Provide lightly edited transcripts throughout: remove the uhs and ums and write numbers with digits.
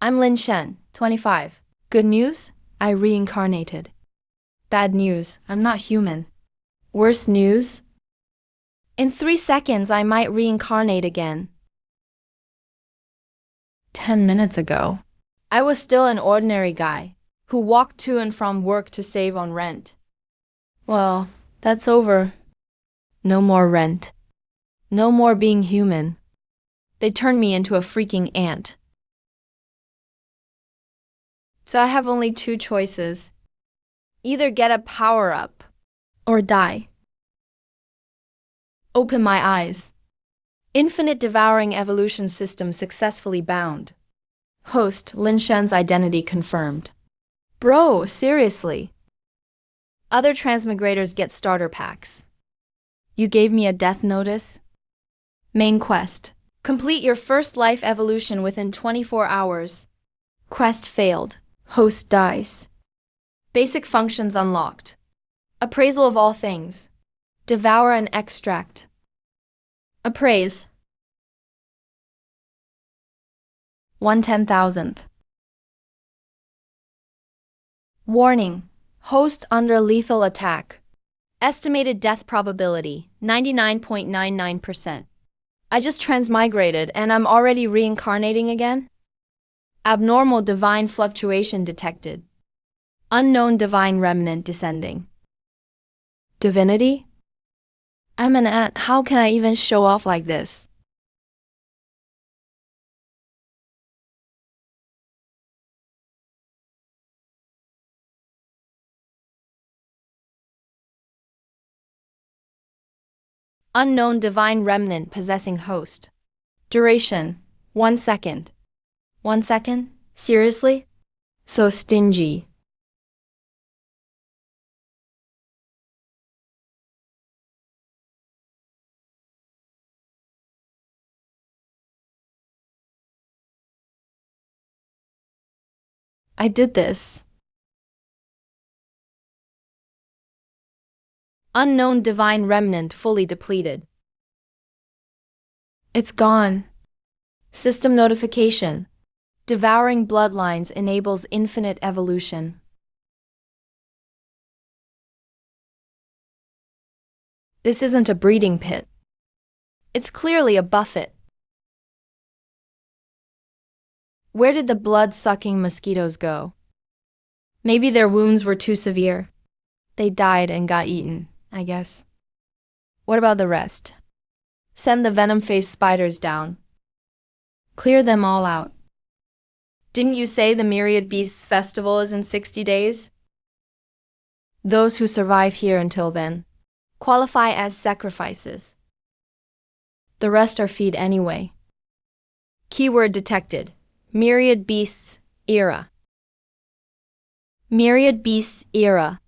I'm Lin Shen, 25. Good news? I reincarnated. Bad news, I'm not human. Worse news? In 3 seconds, I might reincarnate again. 10 minutes ago, I was still an ordinary guy who walked to and from work to save on rent. Well, that's over. No more rent. No more being human. They turned me into a freaking ant. So I have only two choices. Either get a power-up or die. Open my eyes. Infinite devouring evolution system successfully bound. Host Lin Shen's identity confirmed. Bro, seriously. Other transmigrators get starter packs. You gave me a death notice? Main quest. Complete your first life evolution within 24 hours. Quest failed. Host dies. Basic functions unlocked. Appraisal of all things. Devour and extract. Appraise. 1/10,000th. Warning. Host under lethal attack. Estimated death probability, 99.99%. I just transmigrated and I'm already reincarnating again? Abnormal divine fluctuation detected. Unknown divine remnant descending. Divinity? I'm an ant. How can I even show off like this? Unknown divine remnant possessing host. Duration, 1 second. 1 second? Seriously? So stingy. I did this. Unknown divine remnant fully depleted. It's gone. System notification. Devouring bloodlines enables infinite evolution. This isn't a breeding pit. It's clearly a buffet. Where did the blood-sucking mosquitoes go? Maybe their wounds were too severe. They died and got eaten, I guess. What about the rest? Send the venom-faced spiders down. Clear them all out. Didn't you say the Myriad Beasts Festival is in 60 days? Those who survive here until then qualify as sacrifices. The rest are feed anyway. Keyword detected. Myriad Beasts Era. Myriad Beasts Era.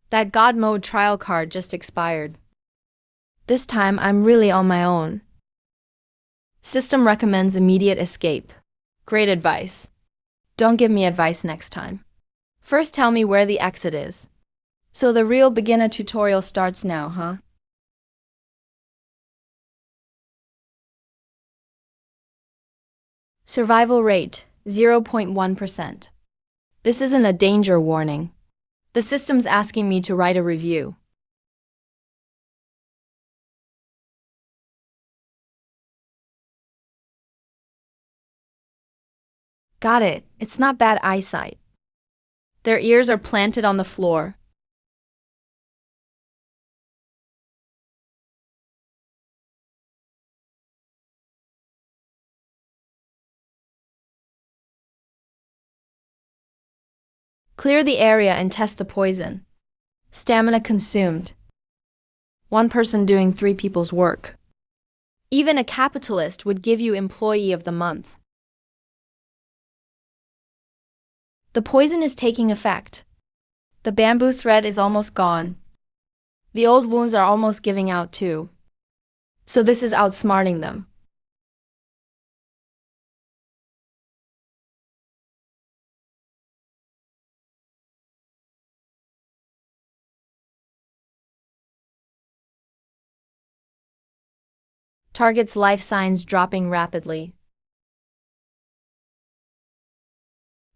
That God mode trial card just expired. This time I'm really on my own. System recommends immediate escape. Great advice. Don't give me advice next time. First tell me where the exit is. So the real beginner tutorial starts now, huh? Survival rate, 0.1%. This isn't a danger warning. The system's asking me to write a review. Got it. It's not bad eyesight. Their ears are planted on the floor. Clear the area and test the poison. Stamina consumed. One person doing 3 people's work. Even a capitalist would give you Employee of the Month. The poison is taking effect. The bamboo thread is almost gone. The old wounds are almost giving out too. So this is outsmarting them. Target's life signs dropping rapidly.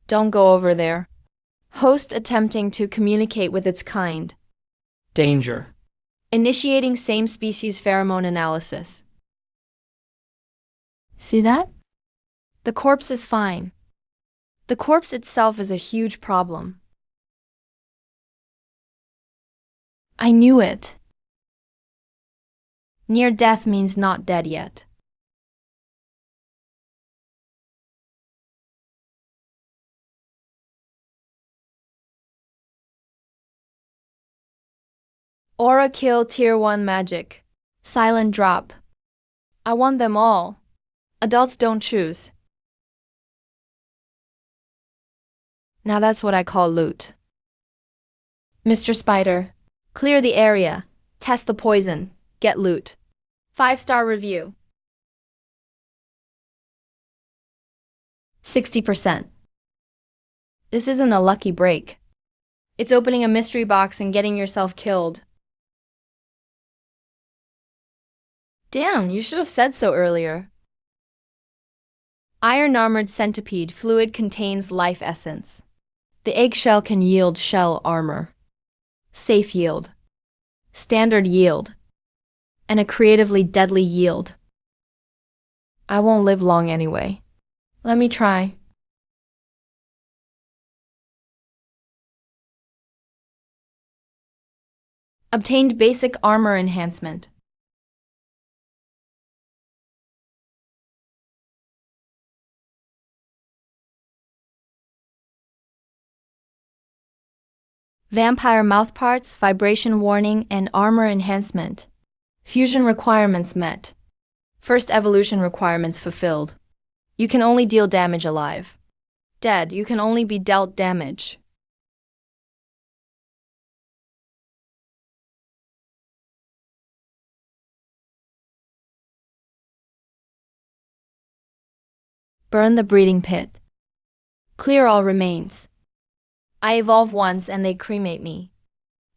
Don't go over there. Host attempting to communicate with its kind. Danger. Initiating same species pheromone analysis. See that? The corpse is fine. The corpse itself is a huge problem. I knew it. Near death means not dead yet. Aura kill tier 1 magic. Silent drop. I want them all. Adults don't choose. Now that's what I call loot. Mr. Spider, clear the area, test the poison, get loot. 5-star review. 60%. This isn't a lucky break. It's opening a mystery box and getting yourself killed. Damn, you should have said so earlier. Iron-armored centipede fluid contains life essence. The eggshell can yield shell armor. Safe yield. Standard yield. And a creatively deadly yield. I won't live long anyway. Let me try. Obtained basic armor enhancement. Vampire mouthparts, vibration warning, and armor enhancement. Fusion requirements met. First evolution requirements fulfilled. You can only deal damage alive. Dead, you can only be dealt damage. Burn the breeding pit. Clear all remains. I evolve once and they cremate me.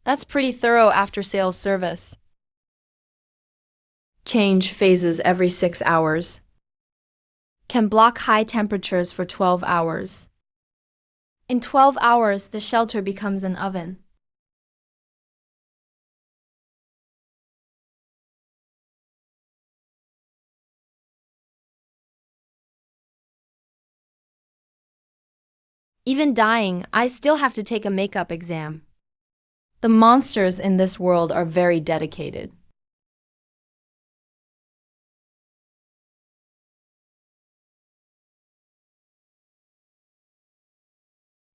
That's pretty thorough after-sales service. Change phases every 6 hours. Can block high temperatures for 12 hours. In 12 hours, the shelter becomes an oven. Even dying, I still have to take a makeup exam. The monsters in this world are very dedicated.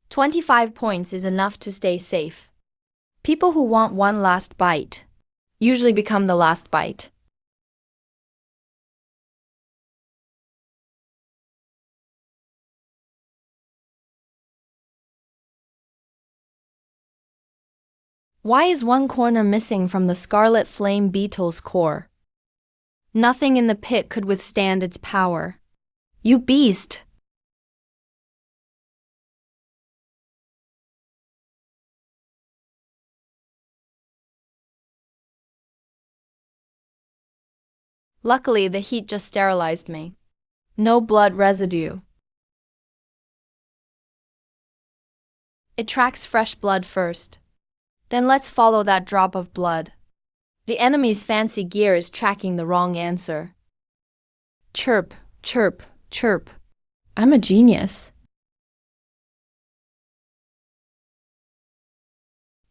"25 points is enough to stay safe. People who want one last bite usually become the last bite. Why is one corner missing from the Scarlet Flame Beetle's core? Nothing in the pit could withstand its power. You beast! Luckily, the heat just sterilized me. No blood residue. It tracks fresh blood first. Then let's follow that drop of blood. The enemy's fancy gear is tracking the wrong answer. Chirp, chirp, chirp. I'm a genius.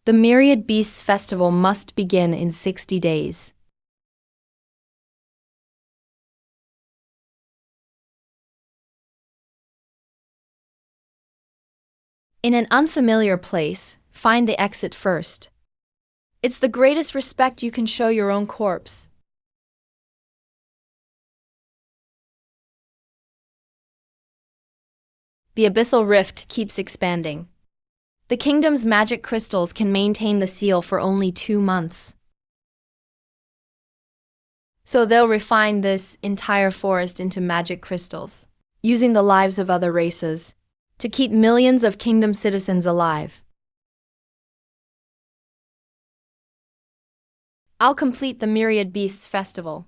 The Myriad Beasts Festival must begin in 60 days. In an unfamiliar place, find the exit first. It's the greatest respect you can show your own corpse. The abyssal rift keeps expanding. The kingdom's magic crystals can maintain the seal for only 2 months. So they'll refine this entire forest into magic crystals, using the lives of other races to keep millions of kingdom citizens alive. I'll complete the Myriad Beasts Festival.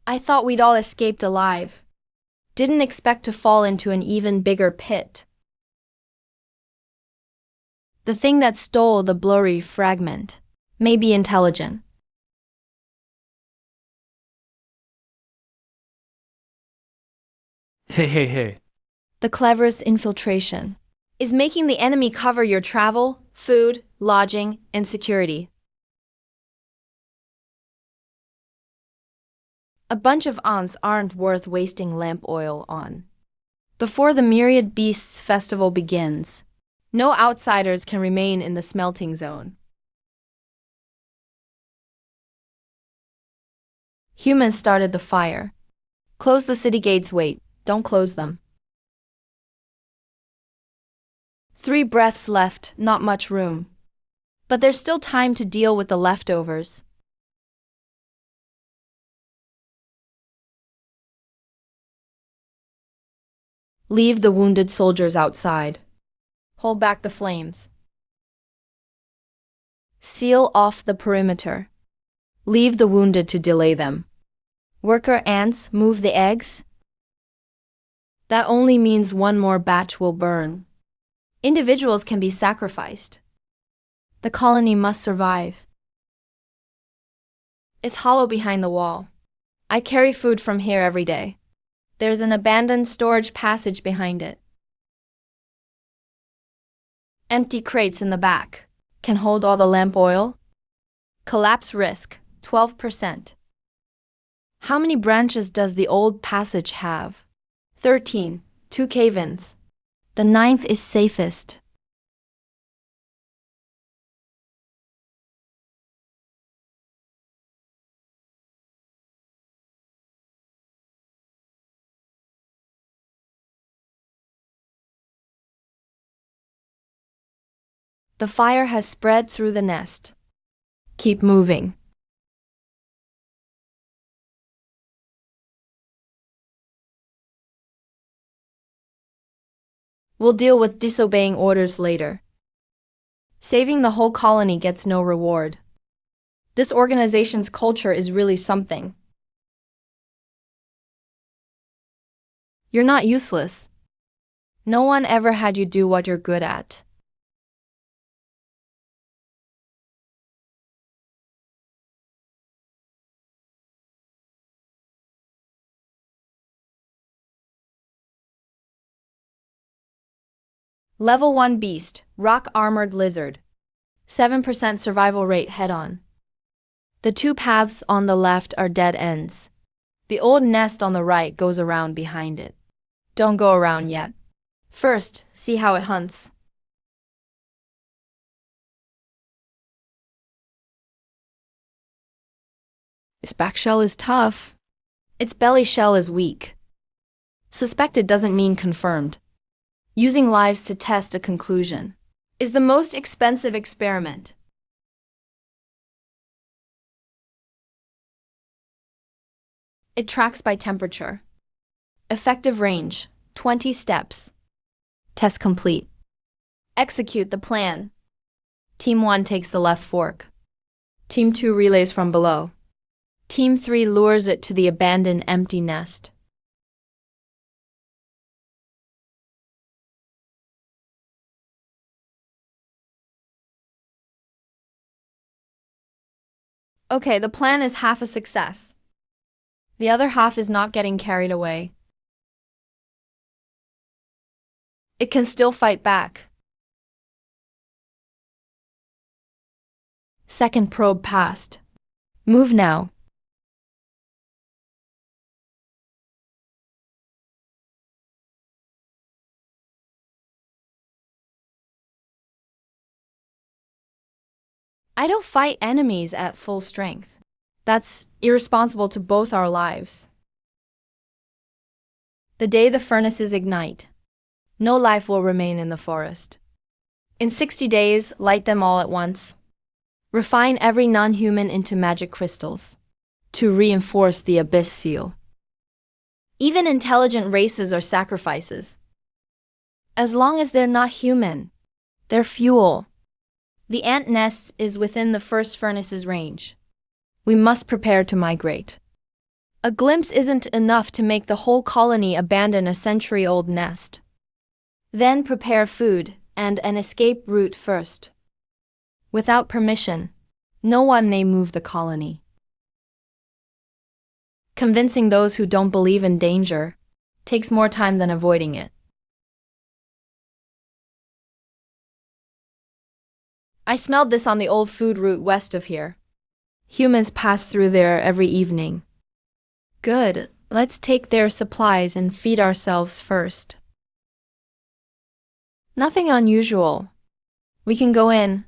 I thought we'd all escaped alive. Didn't expect to fall into an even bigger pit. The thing that stole the blurry fragment may be intelligent. Hey. The cleverest infiltration is making the enemy cover your travel, food, lodging, and security. A bunch of ants aren't worth wasting lamp oil on. Before the Myriad Beasts festival begins, no outsiders can remain in the smelting zone. Humans started the fire. Close the city gates, wait, don't close them. 3 breaths left, not much room. But there's still time to deal with the leftovers. Leave the wounded soldiers outside. Hold back the flames. Seal off the perimeter. Leave the wounded to delay them. Worker ants, move the eggs. That only means one more batch will burn. Individuals can be sacrificed. The colony must survive. It's hollow behind the wall. I carry food from here every day. There's an abandoned storage passage behind it. Empty crates in the back. Can hold all the lamp oil. Collapse risk, 12%. How many branches does the old passage have? 13, 2 cave-ins. The 9th is safest. The fire has spread through the nest. Keep moving. We'll deal with disobeying orders later. Saving the whole colony gets no reward. This organization's culture is really something. You're not useless. No one ever had you do what you're good at. Level 1 Beast, Rock Armored Lizard. 7% survival rate head-on. The 2 paths on the left are dead ends. The old nest on the right goes around behind it. Don't go around yet. First, see how it hunts. Its back shell is tough. Its belly shell is weak. Suspected doesn't mean confirmed. Using lives to test a conclusion is the most expensive experiment. It tracks by temperature. Effective range, 20 steps. Test complete. Execute the plan. Team 1 takes the left fork. Team 2 relays from below. Team 3 lures it to the abandoned empty nest. Okay, the plan is half a success. The other half is not getting carried away. It can still fight back. Second probe passed. Move now. I don't fight enemies at full strength. That's irresponsible to both our lives. The day the furnaces ignite, no life will remain in the forest. In 60 days, light them all at once. Refine every non-human into magic crystals to reinforce the abyss seal. Even intelligent races are sacrifices. As long as they're not human, they're fuel. The ant nest is within the first furnace's range. We must prepare to migrate. A glimpse isn't enough to make the whole colony abandon a century-old nest. Then prepare food and an escape route first. Without permission, no one may move the colony. Convincing those who don't believe in danger takes more time than avoiding it. I smelled this on the old food route west of here. Humans pass through there every evening. Good, let's take their supplies and feed ourselves first. Nothing unusual. We can go in.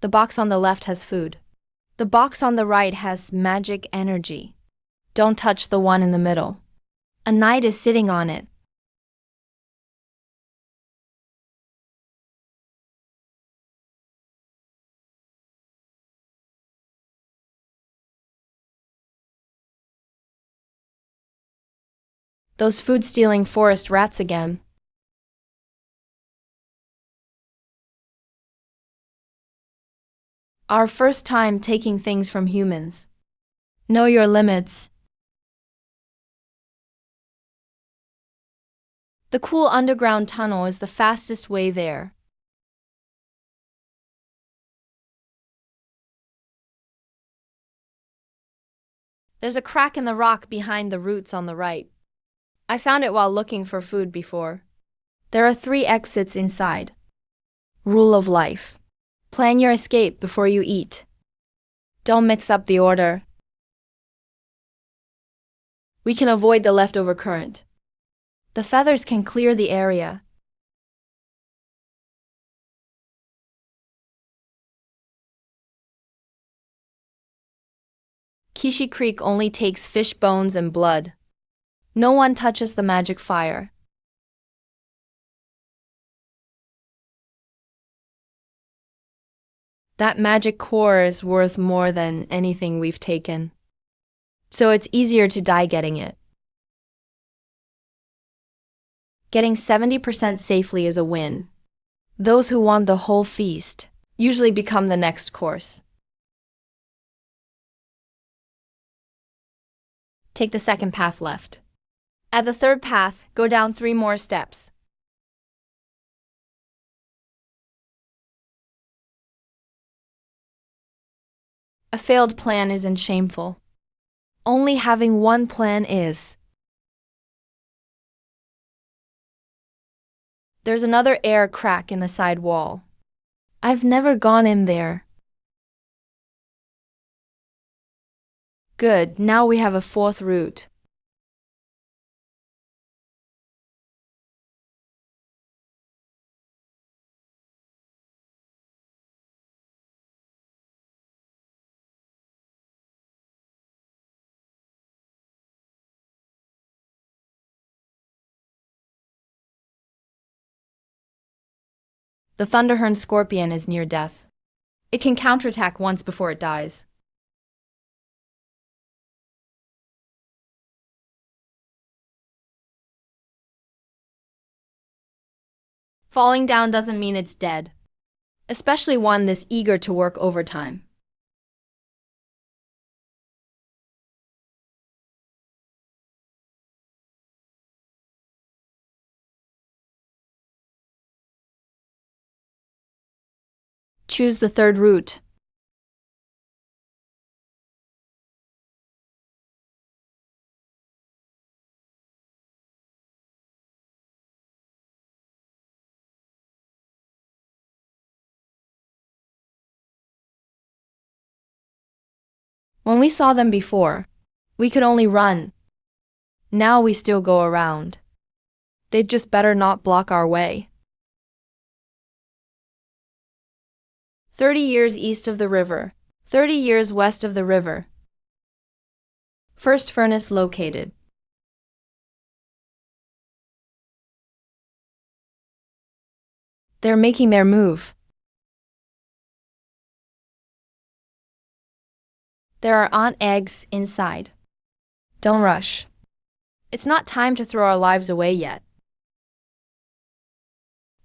The box on the left has food. The box on the right has magic energy. Don't touch the one in the middle. A knight is sitting on it. Those food-stealing forest rats again. Our first time taking things from humans. Know your limits. The cool underground tunnel is the fastest way there. There's a crack in the rock behind the roots on the right. I found it while looking for food before. There are 3 exits inside. Rule of life. Plan your escape before you eat. Don't mix up the order. We can avoid the leftover current. The feathers can clear the area. Kishi Creek only takes fish bones and blood. No one touches the magic fire. That magic core is worth more than anything we've taken. So it's easier to die getting it. Getting 70% safely is a win. Those who want the whole feast usually become the next course. Take the second path left. At the third path, go down 3 more steps. A failed plan isn't shameful. Only having one plan is. There's another air crack in the side wall. I've never gone in there. Good, now we have a 4th route. The Thunderhorn Scorpion is near death. It can counterattack once before it dies. Falling down doesn't mean it's dead, especially one this eager to work overtime. Choose the 3rd route. When we saw them before, we could only run. Now we still go around. They'd just better not block our way. 30 years east of the river, 30 years west of the river. First furnace located. They're making their move. There are ant eggs inside. Don't rush. It's not time to throw our lives away yet.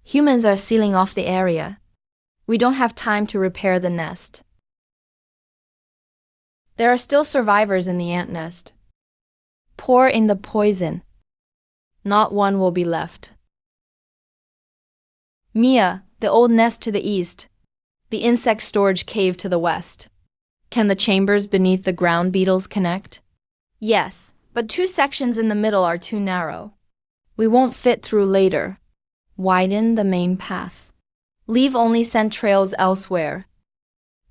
Humans are sealing off the area. We don't have time to repair the nest. There are still survivors in the ant nest. Pour in the poison. Not one will be left. Mia, the old nest to the east. The insect storage cave to the west. Can the chambers beneath the ground beetles connect? Yes, but 2 sections in the middle are too narrow. We won't fit through later. Widen the main path. Leave only scent trails elsewhere.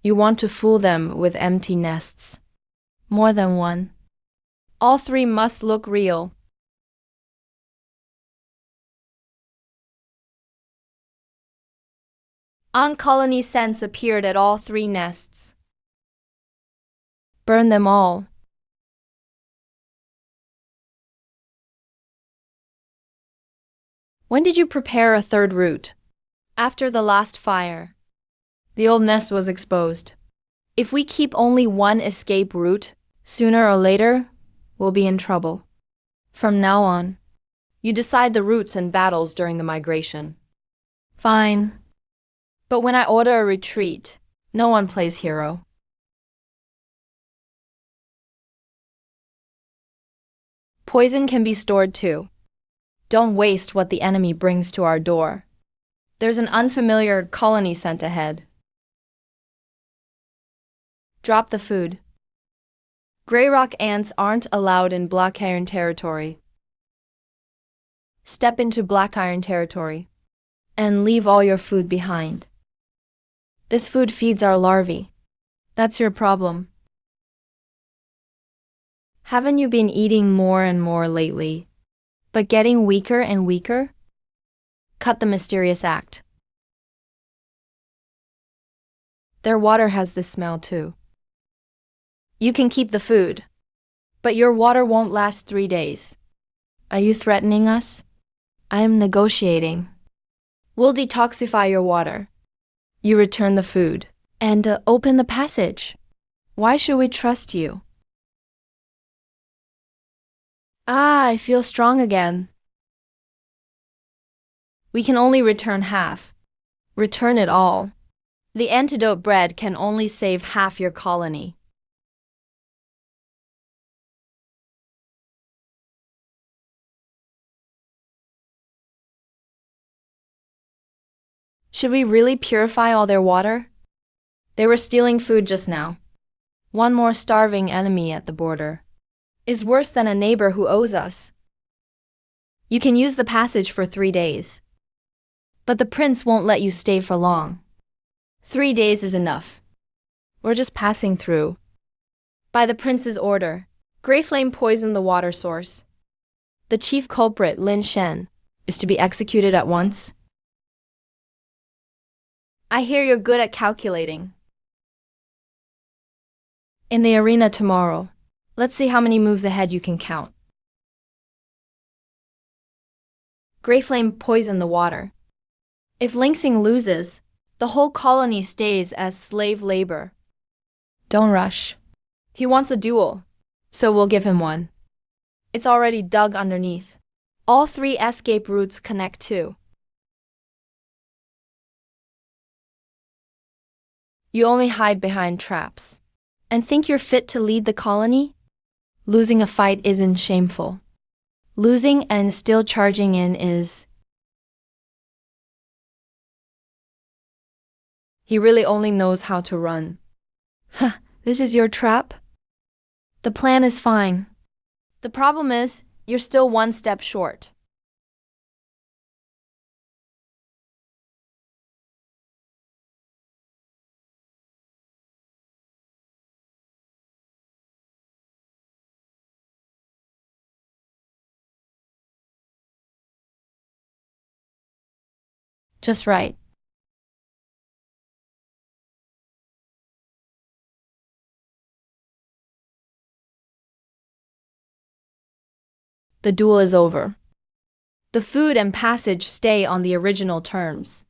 You want to fool them with empty nests. More than one. All 3 must look real. Ant colony scents appeared at all 3 nests. Burn them all. When did you prepare a 3rd route? After the last fire. The old nest was exposed. If we keep only one escape route, sooner or later, we'll be in trouble. From now on, you decide the routes and battles during the migration. Fine. But when I order a retreat, no one plays hero. Poison can be stored too. Don't waste what the enemy brings to our door. There's an unfamiliar colony scent ahead. Drop the food. Gray rock ants aren't allowed in black iron territory. Step into black iron territory and leave all your food behind. This food feeds our larvae. That's your problem. Haven't you been eating more and more lately, but getting weaker and weaker? Cut the mysterious act. Their water has this smell too. You can keep the food, but your water won't last 3 days. Are you threatening us? I am negotiating. We'll detoxify your water. You return the food and open the passage. Why should we trust you? I feel strong again. We can only return half. Return it all. The antidote bread can only save half your colony. Should we really purify all their water? They were stealing food just now. One more starving enemy at the border is worse than a neighbor who owes us. You can use the passage for 3 days. But the prince won't let you stay for long. 3 days is enough. We're just passing through. By the prince's order, Grey Flame poisoned the water source. The chief culprit, Lin Shen, is to be executed at once. I hear you're good at calculating. In the arena tomorrow, let's see how many moves ahead you can count. Grey Flame poisoned the water. If Ling Xing loses, the whole colony stays as slave labor. Don't rush. He wants a duel, so we'll give him one. It's already dug underneath. All 3 escape routes connect too. You only hide behind traps. And think you're fit to lead the colony? Losing a fight isn't shameful. Losing and still charging in is. He really only knows how to run. Huh, this is your trap? The plan is fine. The problem is, you're still 1 step short. Just right. The duel is over. The food and passage stay on the original terms.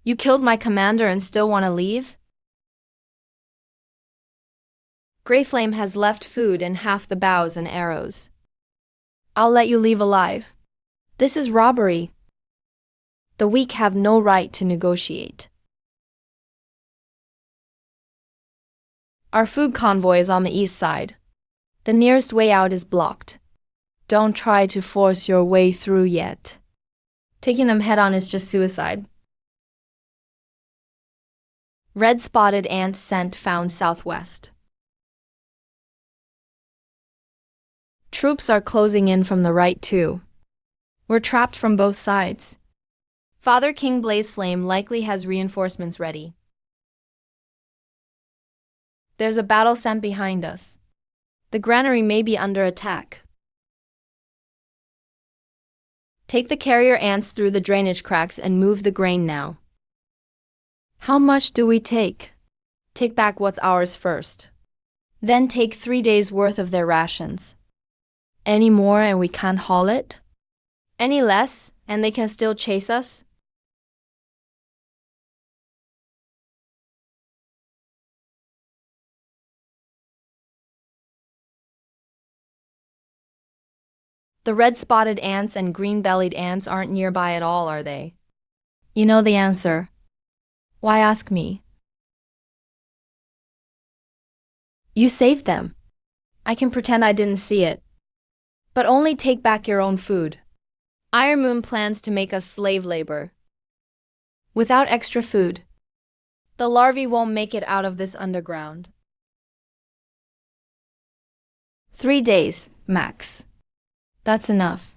You killed my commander and still want to leave? Grey Flame has left food in half the bows and arrows. I'll let you leave alive. This is robbery. The weak have no right to negotiate. Our food convoy is on the east side. The nearest way out is blocked. Don't try to force your way through yet. Taking them head on is just suicide. Red spotted ant scent found southwest. Troops are closing in from the right too. We're trapped from both sides. Father King Blazeflame likely has reinforcements ready. There's a battle scent behind us. The granary may be under attack. Take the carrier ants through the drainage cracks and move the grain now. How much do we take? Take back what's ours first. Then take 3 days' worth of their rations. Any more and we can't haul it? Any less and they can still chase us? The red-spotted ants and green-bellied ants aren't nearby at all, are they? You know the answer. Why ask me? You saved them. I can pretend I didn't see it. But only take back your own food. Iron Moon plans to make us slave labor. Without extra food, the larvae won't make it out of this underground. 3 days, max. That's enough.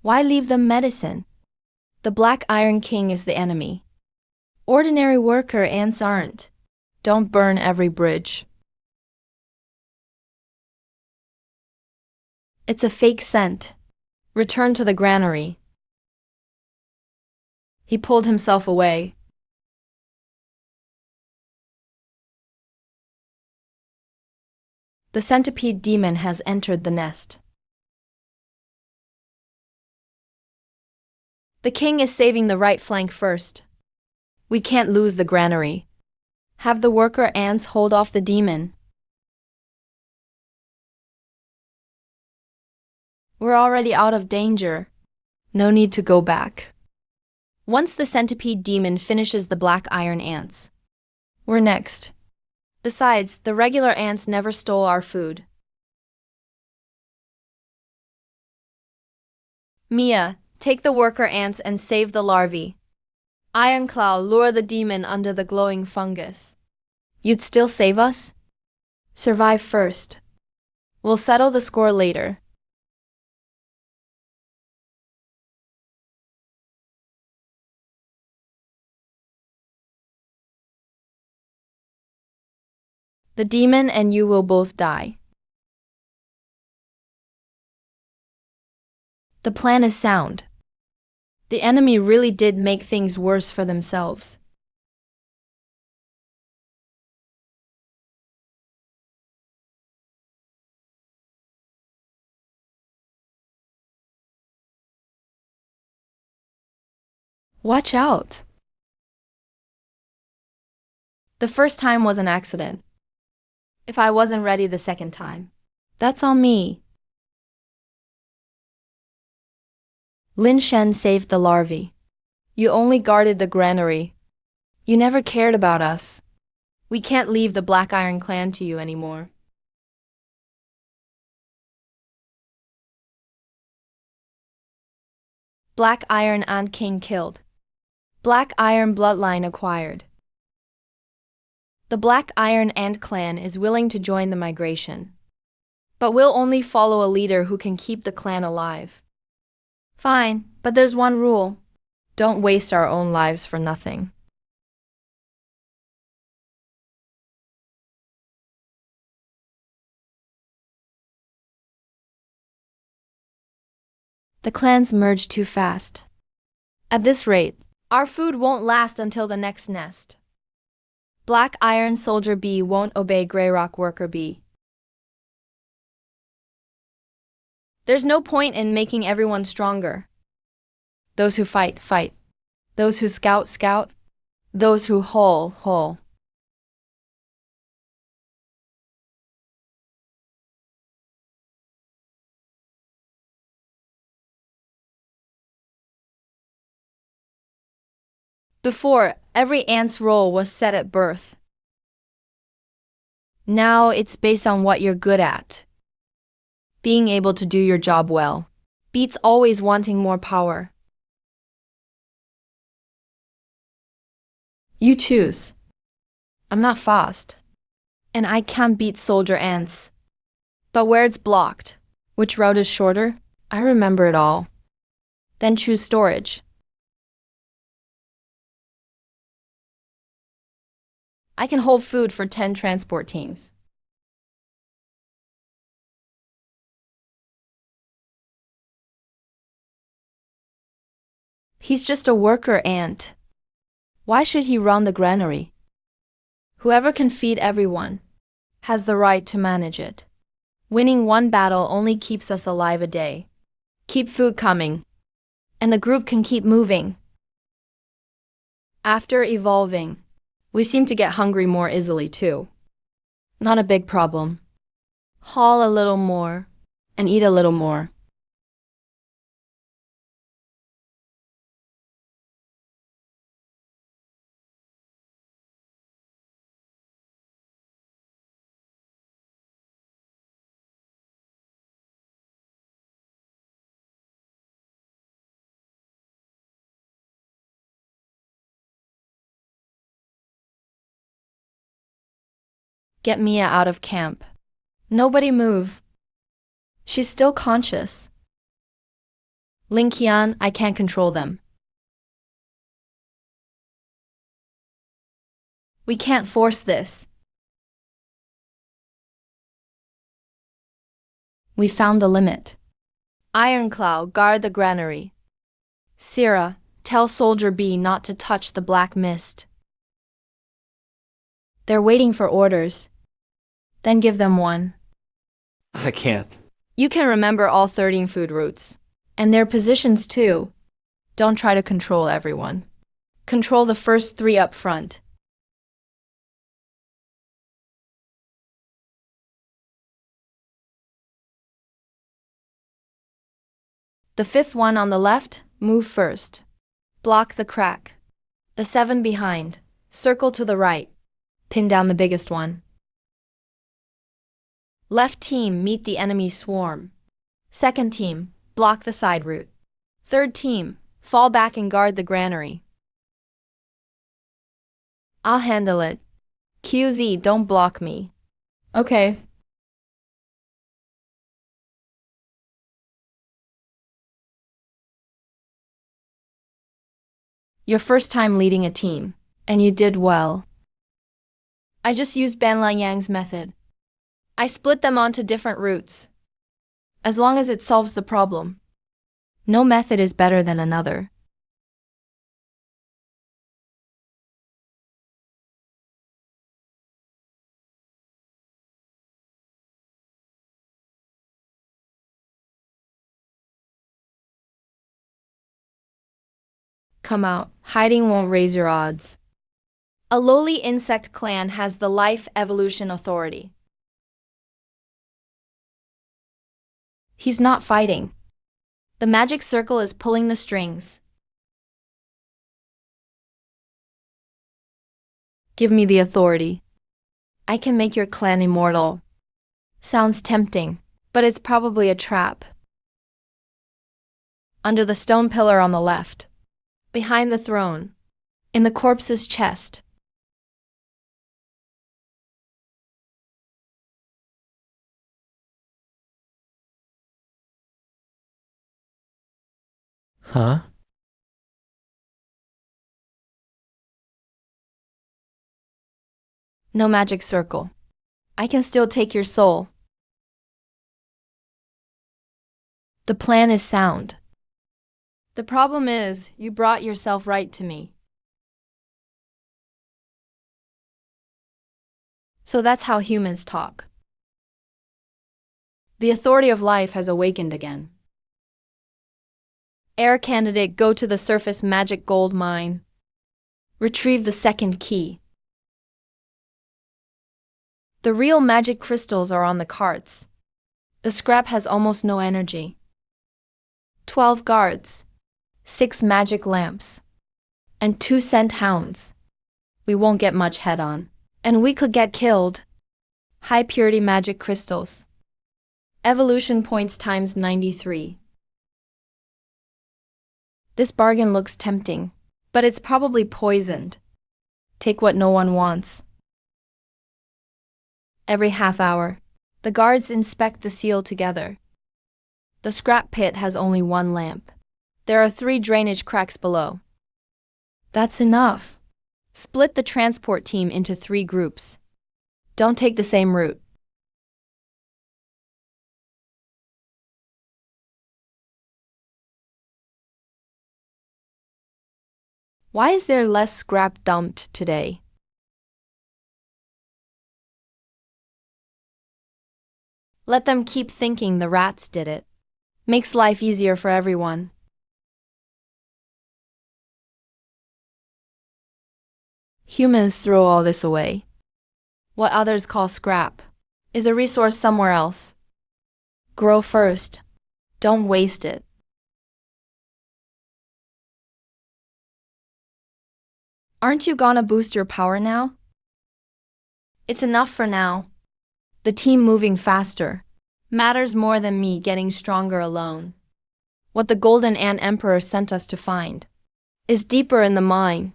Why leave them medicine? The Black Iron King is the enemy. Ordinary worker ants aren't. Don't burn every bridge. It's a fake scent. Return to the granary. He pulled himself away. The centipede demon has entered the nest. The king is saving the right flank first. We can't lose the granary. Have the worker ants hold off the demon. We're already out of danger. No need to go back. Once the centipede demon finishes the black iron ants, we're next. Besides, the regular ants never stole our food. Mia, take the worker ants and save the larvae. Ironclaw, lure the demon under the glowing fungus. You'd still save us? Survive first. We'll settle the score later. The demon and you will both die. The plan is sound. The enemy really did make things worse for themselves. Watch out. The first time was an accident. If I wasn't ready the second time, that's on me. Lin Shen saved the larvae. You only guarded the granary. You never cared about us. We can't leave the Black Iron clan to you anymore. Black Iron Ant King killed. Black Iron bloodline acquired. The Black Iron Ant clan is willing to join the migration. But we'll only follow a leader who can keep the clan alive. Fine, but there's one rule. Don't waste our own lives for nothing. The clans merge too fast. At this rate, our food won't last until the next nest. Black Iron Soldier B won't obey Grey Rock Worker B. There's no point in making everyone stronger. Those who fight, fight. Those who scout, scout. Those who hole, hole. Before, every ant's role was set at birth. Now it's based on what you're good at. Being able to do your job well beats always wanting more power. You choose. I'm not fast. And I can't beat soldier ants. But where it's blocked, which route is shorter? I remember it all. Then choose storage. I can hold food for 10 transport teams. He's just a worker ant. Why should he run the granary? Whoever can feed everyone has the right to manage it. Winning one battle only keeps us alive a day. Keep food coming, and the group can keep moving. After evolving, we seem to get hungry more easily too. Not a big problem. Haul a little more and eat a little more. Get Mia out of camp. Nobody move. She's still conscious. Lin Qian, I can't control them. We can't force this. We found the limit. Ironclaw, guard the granary. Sierra, tell Soldier B not to touch the black mist. They're waiting for orders. Then give them one. I can't. You can remember all 13 food routes. And their positions too. Don't try to control everyone. Control the first 3 up front. The 5th one on the left, move first. Block the crack. The 7 behind, circle to the right. Pin down the biggest one. Left team, meet the enemy swarm. 2nd team, block the side route. 3rd team, fall back and guard the granary. I'll handle it. QZ, don't block me. Okay. Your first time leading a team, and you did well. I just used Ban Yang's method. I split them onto different routes. As long as it solves the problem. No method is better than another. Come out. Hiding won't raise your odds. A lowly insect clan has the life evolution authority. He's not fighting. The magic circle is pulling the strings. Give me the authority. I can make your clan immortal. Sounds tempting, but it's probably a trap. Under the stone pillar on the left. Behind the throne. In the corpse's chest. Huh? No magic circle. I can still take your soul. The plan is sound. The problem is, you brought yourself right to me. So that's how humans talk. The authority of life has awakened again. Air candidate, go to the surface magic gold mine. Retrieve the 2nd key. The real magic crystals are on the carts. The scrap has almost no energy. 12 guards. 6 magic lamps. and 2-cent hounds. We won't get much head on. And we could get killed. High purity magic crystals. Evolution points times 93. This bargain looks tempting, but it's probably poisoned. Take what no one wants. Every half hour, the guards inspect the seal together. The scrap pit has only one lamp. There are 3 drainage cracks below. That's enough. Split the transport team into 3 groups. Don't take the same route. Why is there less scrap dumped today? Let them keep thinking the rats did it. Makes life easier for everyone. Humans throw all this away. What others call scrap is a resource somewhere else. Grow first. Don't waste it. Aren't you gonna boost your power now? It's enough for now. The team moving faster matters more than me getting stronger alone. What the Golden Ant Emperor sent us to find is deeper in the mine.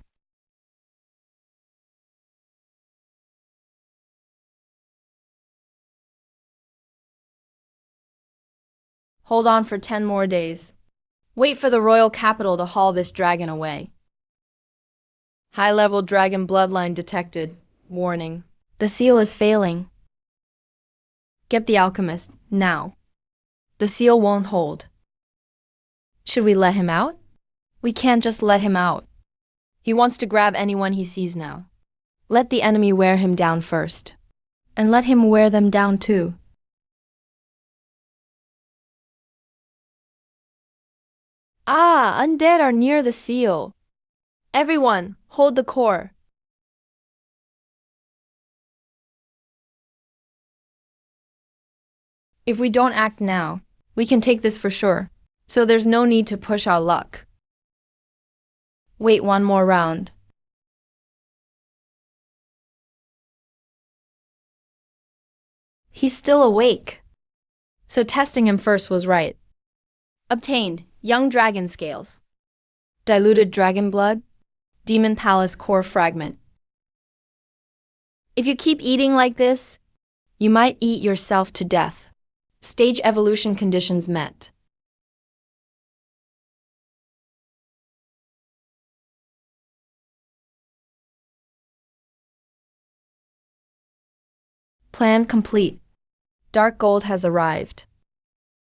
Hold on for 10 more days. Wait for the royal capital to haul this dragon away. High-level dragon bloodline detected. Warning. The seal is failing. Get the alchemist, now. The seal won't hold. Should we let him out? We can't just let him out. He wants to grab anyone he sees now. Let the enemy wear him down first. And let him wear them down too. Ah, undead are near the seal. Everyone, hold the core. If we don't act now, we can take this for sure. So there's no need to push our luck. Wait one more round. He's still awake. So testing him first was right. Obtained young dragon scales. Diluted dragon blood. Demon Talus core fragment. If you keep eating like this, you might eat yourself to death. Stage evolution conditions met. Plan complete. Dark gold has arrived.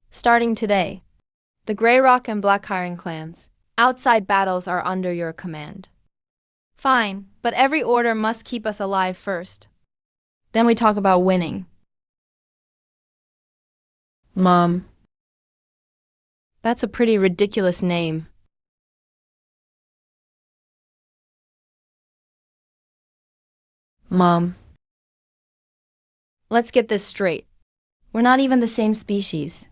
Starting today, the Grey Rock and Black Iron clans, outside battles are under your command. Fine, but every order must keep us alive first. Then we talk about winning. Mom. That's a pretty ridiculous name. Mom. Let's get this straight. We're not even the same species.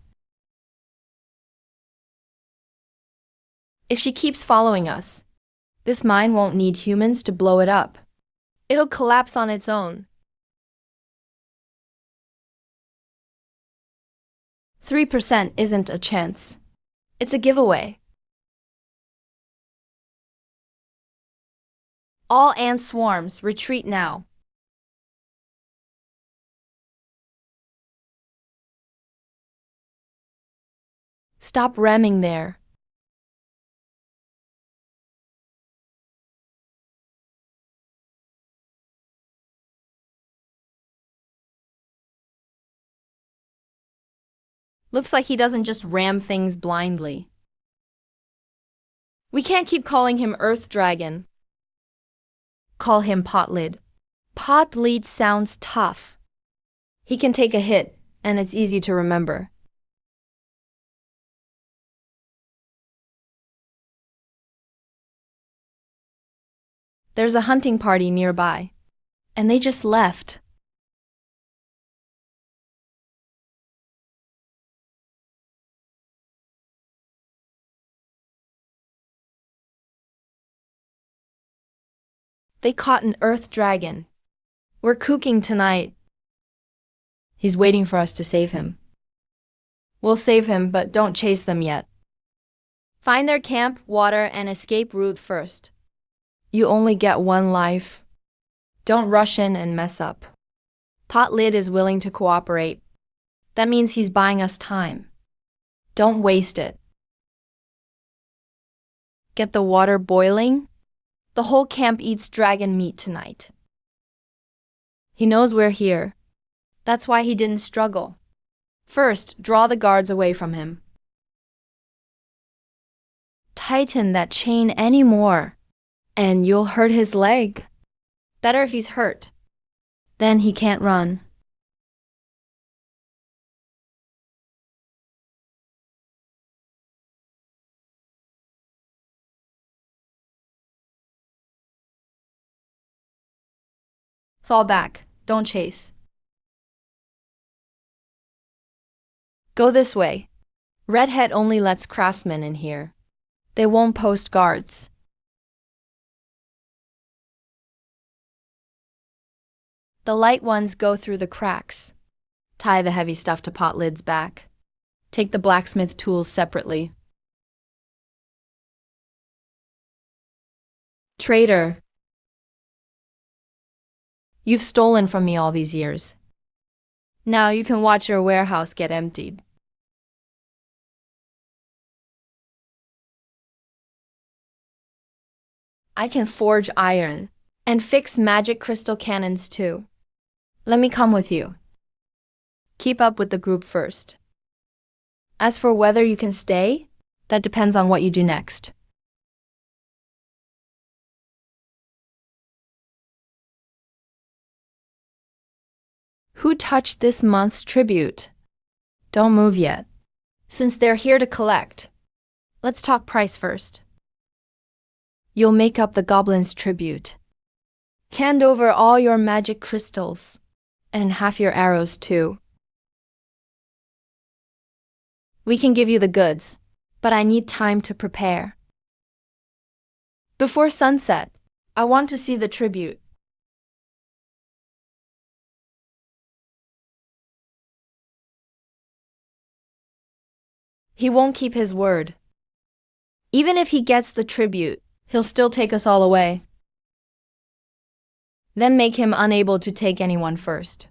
If she keeps following us, this mine won't need humans to blow it up. It'll collapse on its own. 3% isn't a chance. It's a giveaway. All ant swarms, retreat now. Stop ramming there. Looks like he doesn't just ram things blindly. We can't keep calling him Earth Dragon. Call him Potlid. Potlid sounds tough. He can take a hit, and it's easy to remember. There's a hunting party nearby, and they just left. They caught an earth dragon. We're cooking tonight. He's waiting for us to save him. We'll save him, but don't chase them yet. Find their camp, water, and escape route first. You only get one life. Don't rush in and mess up. Pot Lid is willing to cooperate. That means he's buying us time. Don't waste it. Get the water boiling? The whole camp eats dragon meat tonight. He knows we're here. That's why he didn't struggle. First, draw the guards away from him. Tighten that chain any more, and you'll hurt his leg. Better if he's hurt. Then he can't run. Fall back. Don't chase. Go this way. Redhead only lets craftsmen in here. They won't post guards. The light ones go through the cracks. Tie the heavy stuff to Pot Lid's back. Take the blacksmith tools separately. Traitor. You've stolen from me all these years. Now you can watch your warehouse get emptied. I can forge iron and fix magic crystal cannons too. Let me come with you. Keep up with the group first. As for whether you can stay, that depends on what you do next. Who touched this month's tribute? Don't move yet. Since they're here to collect, let's talk price first. You'll make up the goblin's tribute. Hand over all your magic crystals, and half your arrows too. We can give you the goods, but I need time to prepare. Before sunset, I want to see the tribute. He won't keep his word. Even if he gets the tribute, he'll still take us all away. Then make him unable to take anyone first.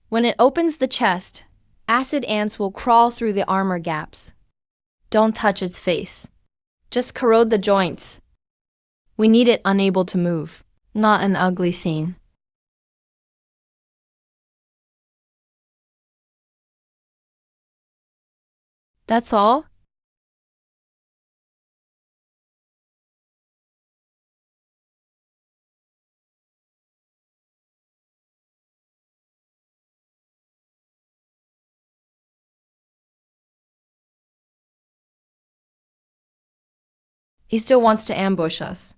When it opens the chest, acid ants will crawl through the armor gaps. Don't touch its face. Just corrode the joints. We need it unable to move, not an ugly scene. That's all? He still wants to ambush us.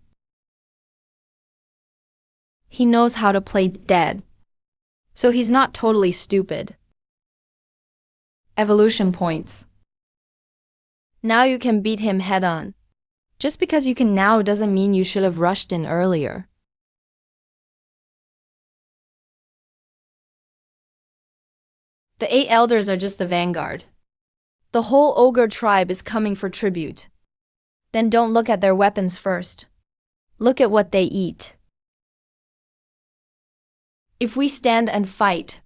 He knows how to play dead, so he's not totally stupid. Evolution points. Now you can beat him head on. Just because you can now doesn't mean you should have rushed in earlier. The 8 elders are just the vanguard. The whole ogre tribe is coming for tribute. Then don't look at their weapons first. Look at what they eat. If we stand and fight,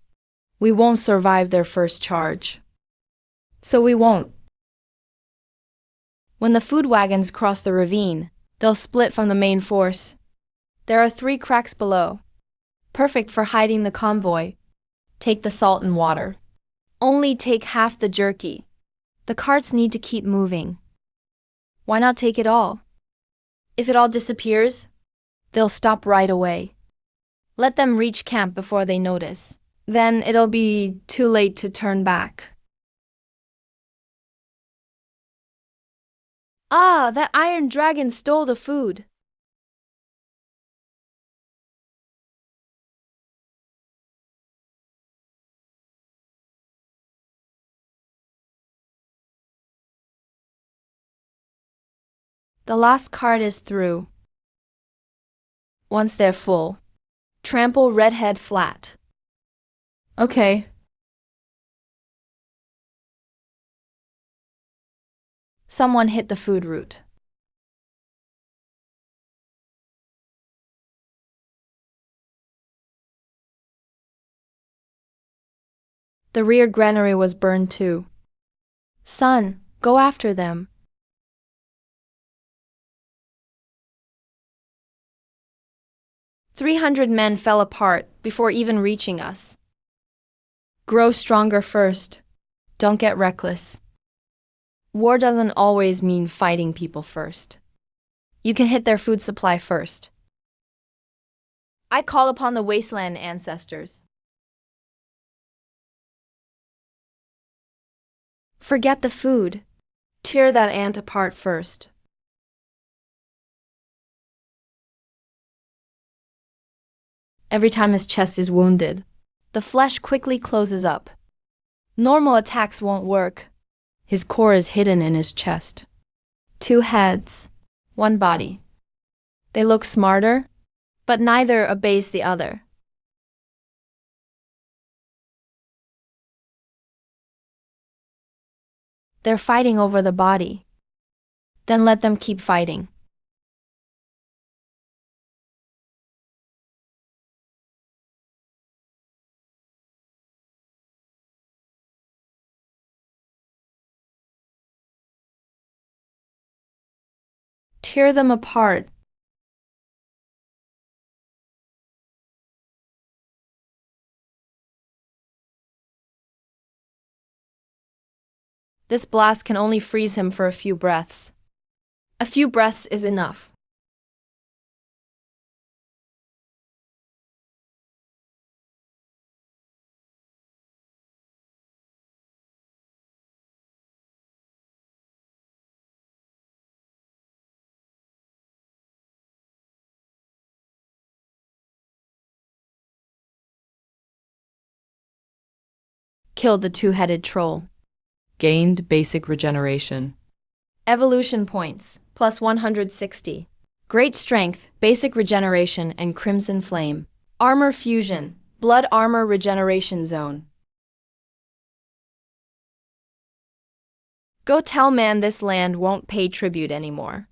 we won't survive their first charge. So we won't. When the food wagons cross the ravine, they'll split from the main force. There are 3 cracks below. Perfect for hiding the convoy. Take the salt and water. Only take half the jerky. The carts need to keep moving. Why not take it all? If it all disappears, they'll stop right away. Let them reach camp before they notice. Then it'll be too late to turn back. Ah, that iron dragon stole the food. The last cart is through. Once they're full, trample redhead flat. Okay. Someone hit the food route. The rear granary was burned too. Son, go after them. "300 men fell apart before even reaching us. Grow stronger first. Don't get reckless. War doesn't always mean fighting people first. You can hit their food supply first. I call upon the wasteland ancestors. Forget the food. Tear that ant apart first. Every time his chest is wounded, the flesh quickly closes up. Normal attacks won't work. His core is hidden in his chest. 2 heads, 1 body. They look smarter, but neither obeys the other. They're fighting over the body. Then let them keep fighting. Tear them apart. This blast can only freeze him for a few breaths. A few breaths is enough. Killed the 2-headed troll. Gained basic regeneration. Evolution points, plus 160. Great strength, basic regeneration, and crimson flame. Armor fusion, blood armor regeneration zone. Go tell man this land won't pay tribute anymore.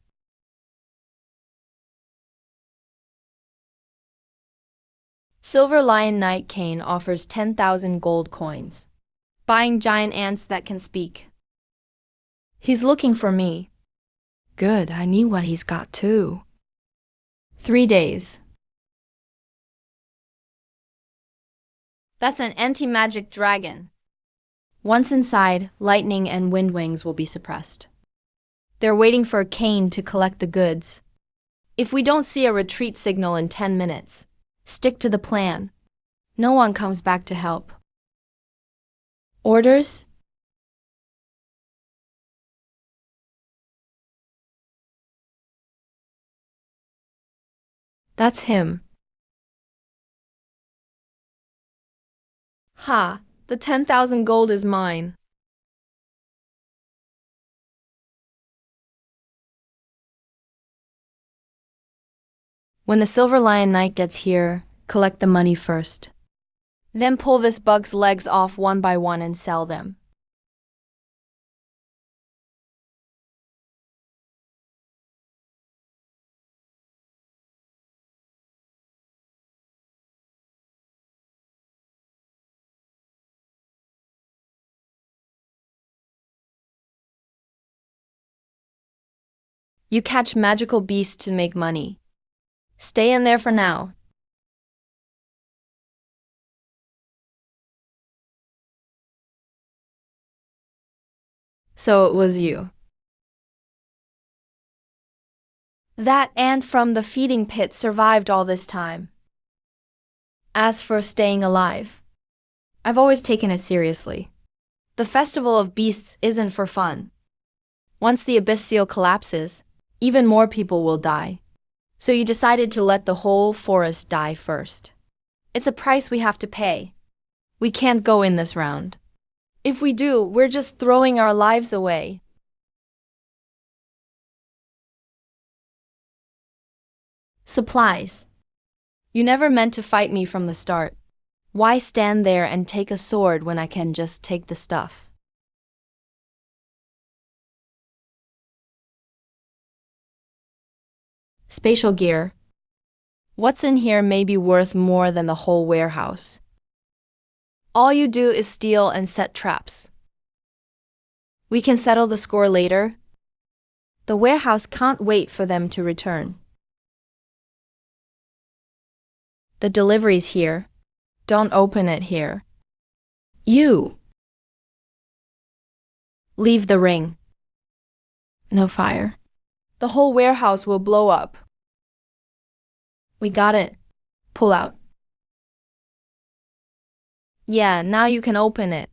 Silver Lion Knight Kane offers 10,000 gold coins. Buying giant ants that can speak. He's looking for me. Good, I need what he's got too. 3 days. That's an anti-magic dragon. Once inside, lightning and wind wings will be suppressed. They're waiting for Kane to collect the goods. If we don't see a retreat signal in 10 minutes, stick to the plan. No one comes back to help. Orders? That's him. Ha! The 10,000 gold is mine. When the Silver Lion Knight gets here, collect the money first. Then pull this bug's legs off one by one and sell them. You catch magical beasts to make money. Stay in there for now. So it was you. That ant from the feeding pit survived all this time. As for staying alive, I've always taken it seriously. The Festival of Beasts isn't for fun. Once the abyss seal collapses, even more people will die. So you decided to let the whole forest die first. It's a price we have to pay. We can't go in this round. If we do, we're just throwing our lives away. Supplies. You never meant to fight me from the start. Why stand there and take a sword when I can just take the stuff? Spatial gear. What's in here may be worth more than the whole warehouse. All you do is steal and set traps. We can settle the score later. The warehouse can't wait for them to return. The delivery's here. Don't open it here. You. Leave the ring. No fire. The whole warehouse will blow up. We got it. Pull out. Yeah, now you can open it.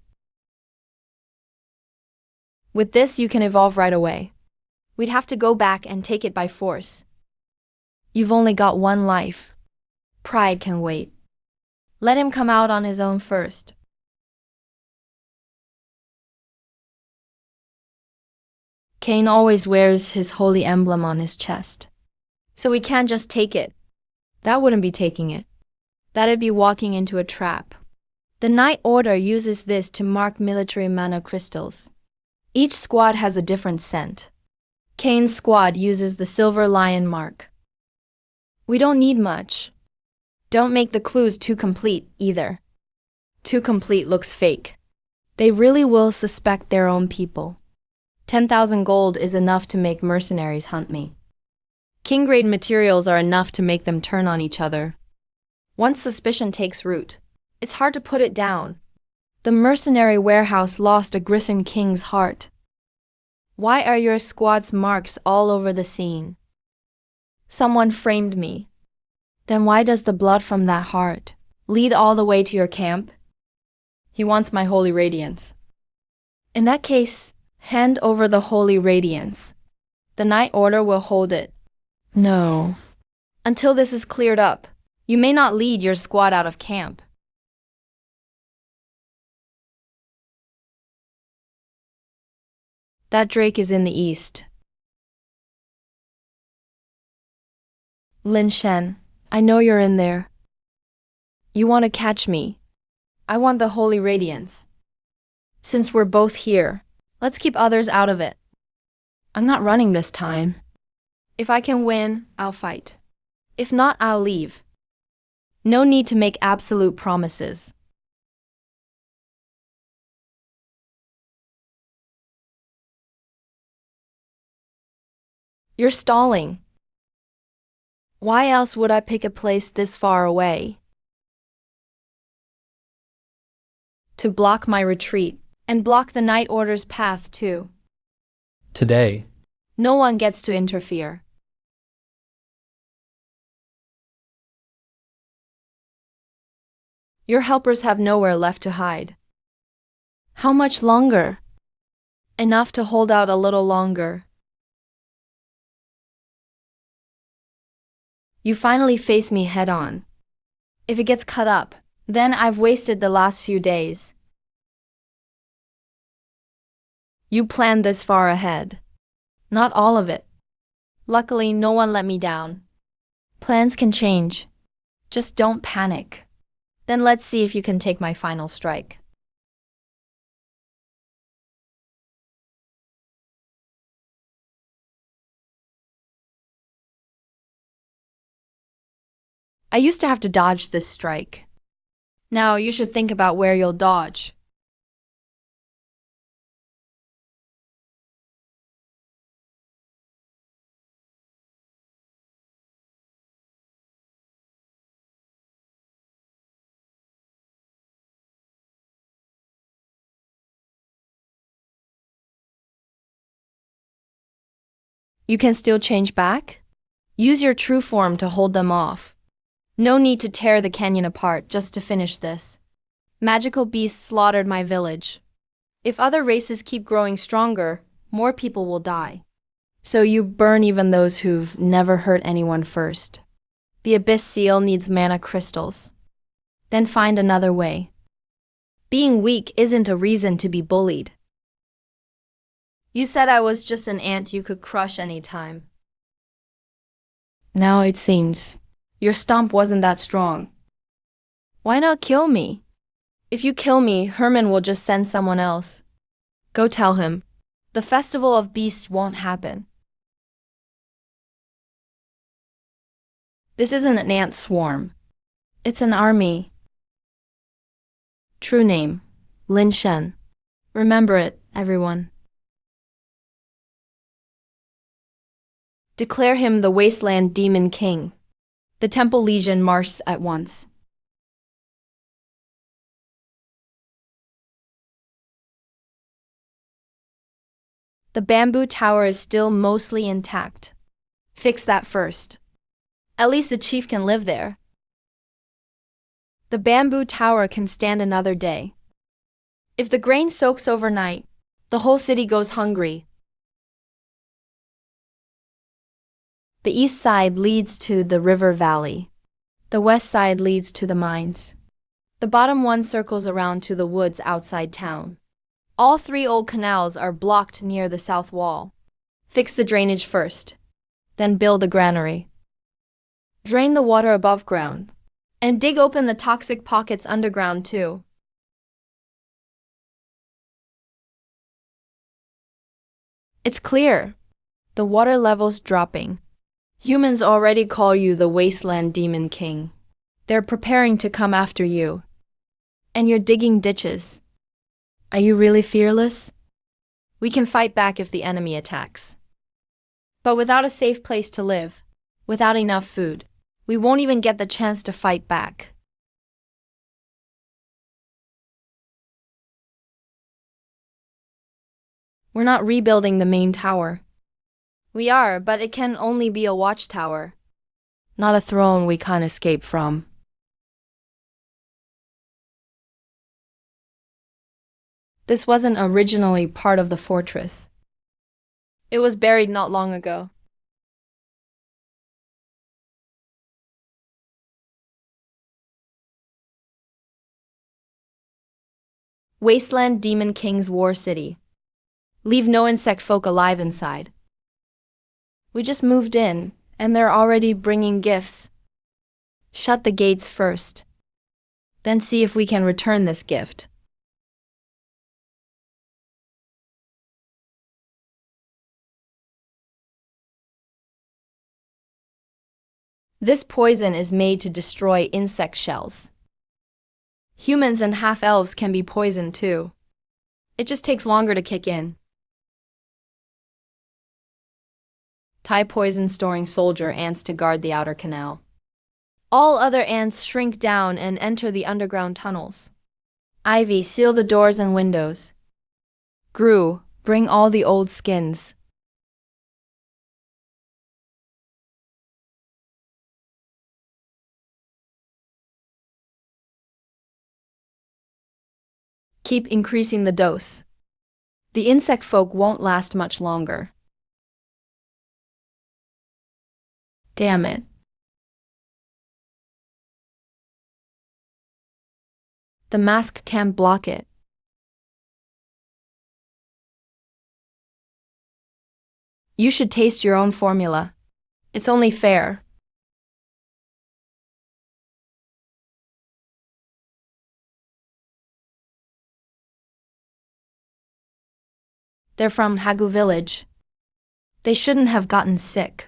With this, you can evolve right away. We'd have to go back and take it by force. You've only got one life. Pride can wait. Let him come out on his own first. Cain always wears his holy emblem on his chest. So we can't just take it. That wouldn't be taking it. That'd be walking into a trap. The Night Order uses this to mark military mana crystals. Each squad has a different scent. Cain's squad uses the silver lion mark. We don't need much. Don't make the clues too complete either. Too complete looks fake. They really will suspect their own people. 10,000 gold is enough to make mercenaries hunt me. King-grade materials are enough to make them turn on each other. Once suspicion takes root, it's hard to put it down. The mercenary warehouse lost a Griffin King's heart. Why are your squad's marks all over the scene? Someone framed me. Then why does the blood from that heart lead all the way to your camp? He wants my holy radiance. In that case, hand over the holy radiance. The Night Order will hold it. No. Until this is cleared up, you may not lead your squad out of camp. That drake is in the east. Lin Shen, I know you're in there. You want to catch me. I want the holy radiance. Since we're both here, let's keep others out of it. I'm not running this time. If I can win, I'll fight. If not, I'll leave. No need to make absolute promises. You're stalling. Why else would I pick a place this far away? To block my retreat, and block the Night Order's path too. Today. No one gets to interfere. Your helpers have nowhere left to hide. How much longer? Enough to hold out a little longer. You finally face me head on. If it gets cut up, then I've wasted the last few days. You planned this far ahead. Not all of it. Luckily, no one let me down. Plans can change. Just don't panic. Then let's see if you can take my final strike. I used to have to dodge this strike. Now you should think about where you'll dodge. You can still change back? Use your true form to hold them off. No need to tear the canyon apart just to finish this. Magical beasts slaughtered my village. If other races keep growing stronger, more people will die. So you burn even those who've never hurt anyone first. The abyss seal needs mana crystals. Then find another way. Being weak isn't a reason to be bullied. You said I was just an ant you could crush anytime. Now it seems your stomp wasn't that strong. Why not kill me? If you kill me, Herman will just send someone else. Go tell him. The festival of beasts won't happen. This isn't an ant swarm. It's an army. True name, Lin Shen. Remember it, everyone. Declare him the Wasteland Demon King. The Temple Legion marched at once. The bamboo tower is still mostly intact. Fix that first. At least the chief can live there. The bamboo tower can stand another day. If the grain soaks overnight, the whole city goes hungry. The east side leads to the river valley. The west side leads to the mines. The bottom one circles around to the woods outside town. All three old canals are blocked near the south wall. Fix the drainage first, then build a granary. Drain the water above ground, and dig open the toxic pockets underground too. It's clear. The water level's dropping. Humans already call you the Wasteland Demon King. They're preparing to come after you. And you're digging ditches. Are you really fearless? We can fight back if the enemy attacks. But without a safe place to live, without enough food, we won't even get the chance to fight back. We're not rebuilding the main tower. We are, but it can only be a watchtower, not a throne we can't escape from. This wasn't originally part of the fortress. It was buried not long ago. Wasteland Demon King's War City. Leave no insect folk alive inside. We just moved in, and they're already bringing gifts. Shut the gates first. Then see if we can return this gift. This poison is made to destroy insect shells. Humans and half-elves can be poisoned too. It just takes longer to kick in. Tie poison-storing soldier ants to guard the outer canal. All other ants shrink down and enter the underground tunnels. Ivy, seal the doors and windows. Gru, bring all the old skins. Keep increasing the dose. The insect folk won't last much longer. Damn it. The mask can't block it. You should taste your own formula. It's only fair. They're from Hagu village. They shouldn't have gotten sick.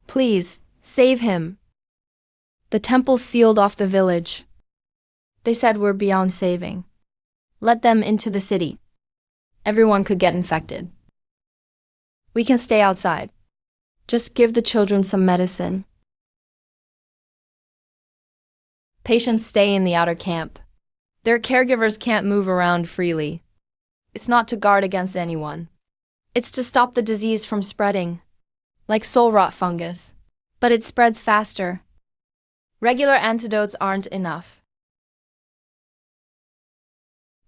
Please, save him. The temple sealed off the village. They said we're beyond saving. Let them into the city. Everyone could get infected. We can stay outside. Just give the children some medicine. Patients stay in the outer camp. Their caregivers can't move around freely. It's not to guard against anyone. It's to stop the disease from spreading, like soul rot fungus. But it spreads faster. Regular antidotes aren't enough.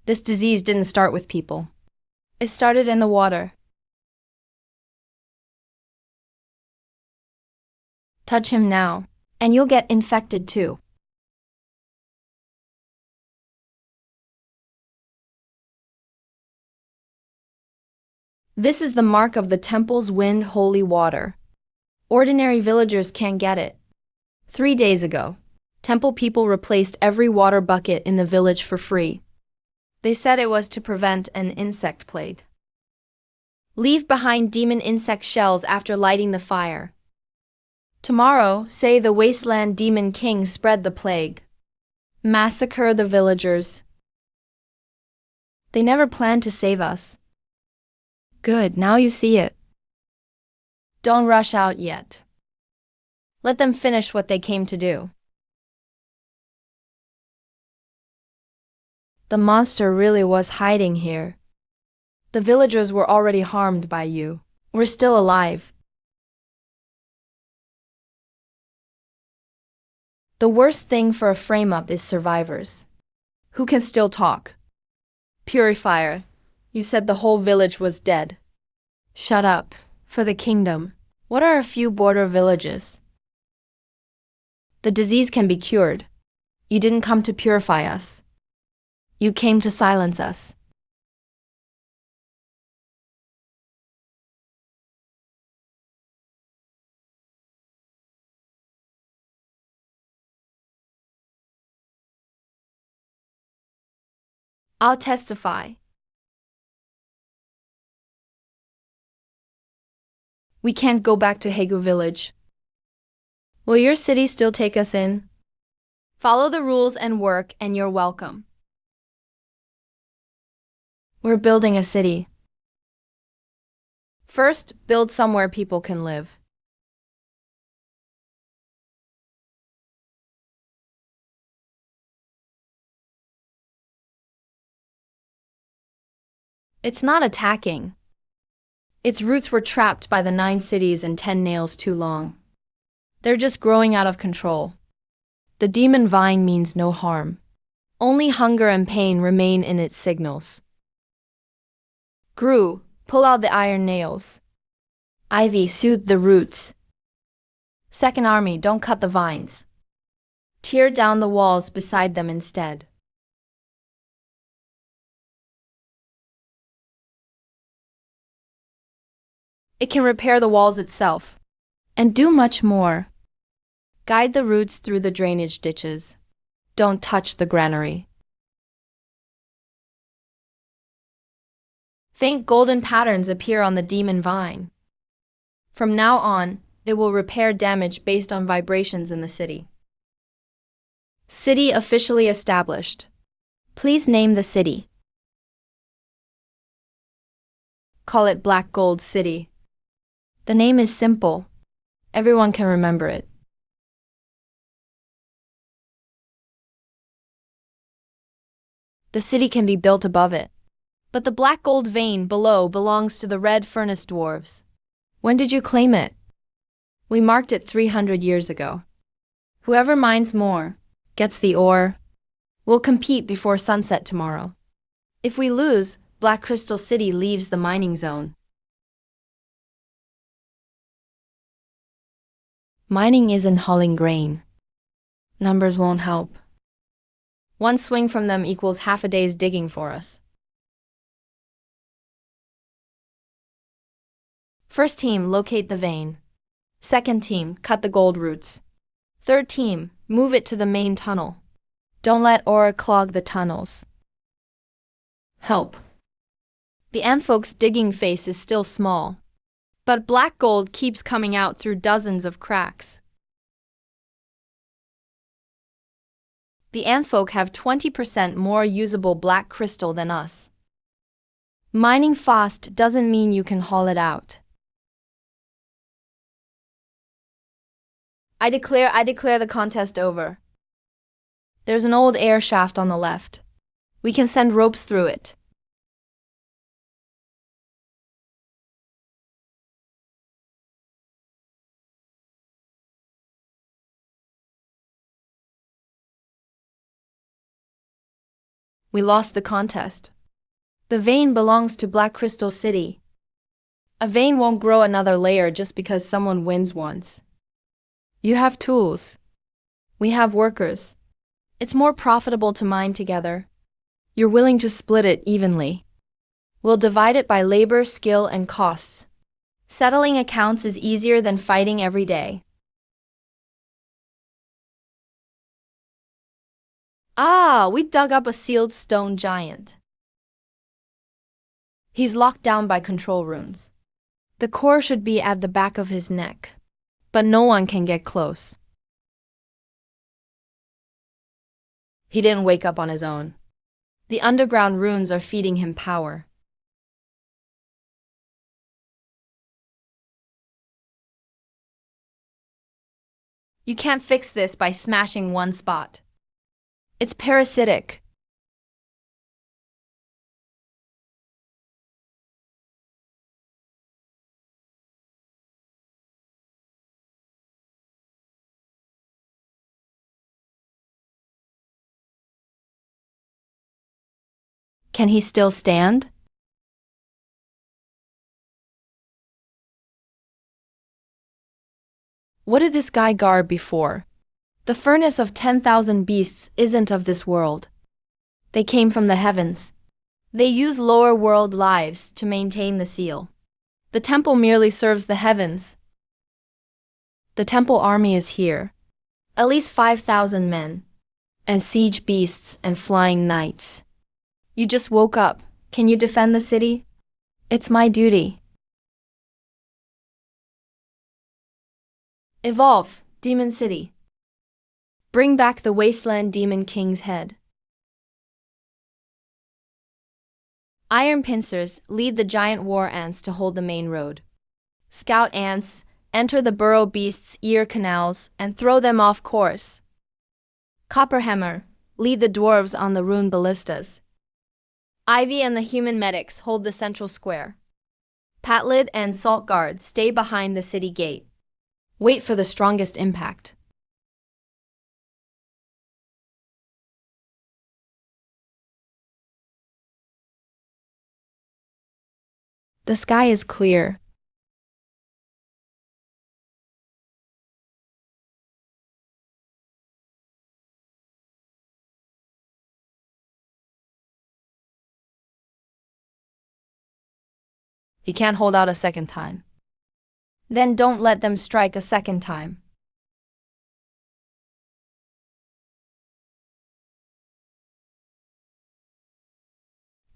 This disease didn't start with people. It started in the water. Touch him now, and you'll get infected too. This is the mark of the temple's wind holy water. Ordinary villagers can't get it. 3 days ago, temple people replaced every water bucket in the village for free. They said it was to prevent an insect plague. Leave behind demon insect shells after lighting the fire. Tomorrow, say the wasteland demon king spread the plague. Massacre the villagers. They never planned to save us. Good, now you see it. Don't rush out yet. Let them finish what they came to do. The monster really was hiding here. The villagers were already harmed by you. We're still alive. The worst thing for a frame-up is survivors. Who can still talk? Purifier, you said the whole village was dead. Shut up. For the kingdom, what are a few border villages? The disease can be cured. You didn't come to purify us. You came to silence us. I'll testify. We can't go back to Hegu village. Will your city still take us in? Follow the rules and work, and you're welcome. We're building a city. First, build somewhere people can live. It's not attacking. Its roots were trapped by the 9 cities and 10 nails too long. They're just growing out of control. The demon vine means no harm. Only hunger and pain remain in its signals. Gru, pull out the iron nails. Ivy, soothe the roots. Second Army, don't cut the vines. Tear down the walls beside them instead. It can repair the walls itself, and do much more. Guide the roots through the drainage ditches. Don't touch the granary. Faint golden patterns appear on the demon vine. From now on, it will repair damage based on vibrations in the city. City officially established. Please name the city. Call it Black Gold City. The name is simple. Everyone can remember it. The city can be built above it. But the black gold vein below belongs to the red furnace dwarves. When did you claim it? We marked it 300 years ago. Whoever mines more gets the ore. We'll compete before sunset tomorrow. If we lose, Black Crystal City leaves the mining zone. Mining isn't hauling grain. Numbers won't help. One swing from them equals half a day's digging for us. First team, locate the vein. Second team, cut the gold roots. Third team, move it to the main tunnel. Don't let ore clog the tunnels. Help. The Amfolk's digging face is still small, but black gold keeps coming out through dozens of cracks. The Amfolk have 20% more usable black crystal than us. Mining fast doesn't mean you can haul it out. I declare the contest over. There's an old air shaft on the left. We can send ropes through it. We lost the contest. The vein belongs to Black Crystal City. A vein won't grow another layer just because someone wins once. You have tools. We have workers. It's more profitable to mine together. You're willing to split it evenly. We'll divide it by labor, skill, and costs. Settling accounts is easier than fighting every day. Ah, we dug up a sealed stone giant. He's locked down by control runes. The core should be at the back of his neck, but no one can get close. He didn't wake up on his own. The underground runes are feeding him power. You can't fix this by smashing one spot. It's parasitic. Can he still stand? What did this guy guard before? The furnace of 10,000 beasts isn't of this world. They came from the heavens. They use lower world lives to maintain the seal. The temple merely serves the heavens. The temple army is here. At least 5,000 men. And siege beasts and flying knights. You just woke up. Can you defend the city? It's my duty. Evolve, Demon City. Bring back the Wasteland Demon King's head. Iron pincers lead the giant war ants to hold the main road. Scout ants enter the burrow beasts' ear canals and throw them off course. Copperhammer lead the dwarves on the rune ballistas. Ivy and the human medics hold the central square. Patlid and Saltguard stay behind the city gate. Wait for the strongest impact. The sky is clear. He can't hold out a second time. Then don't let them strike a second time.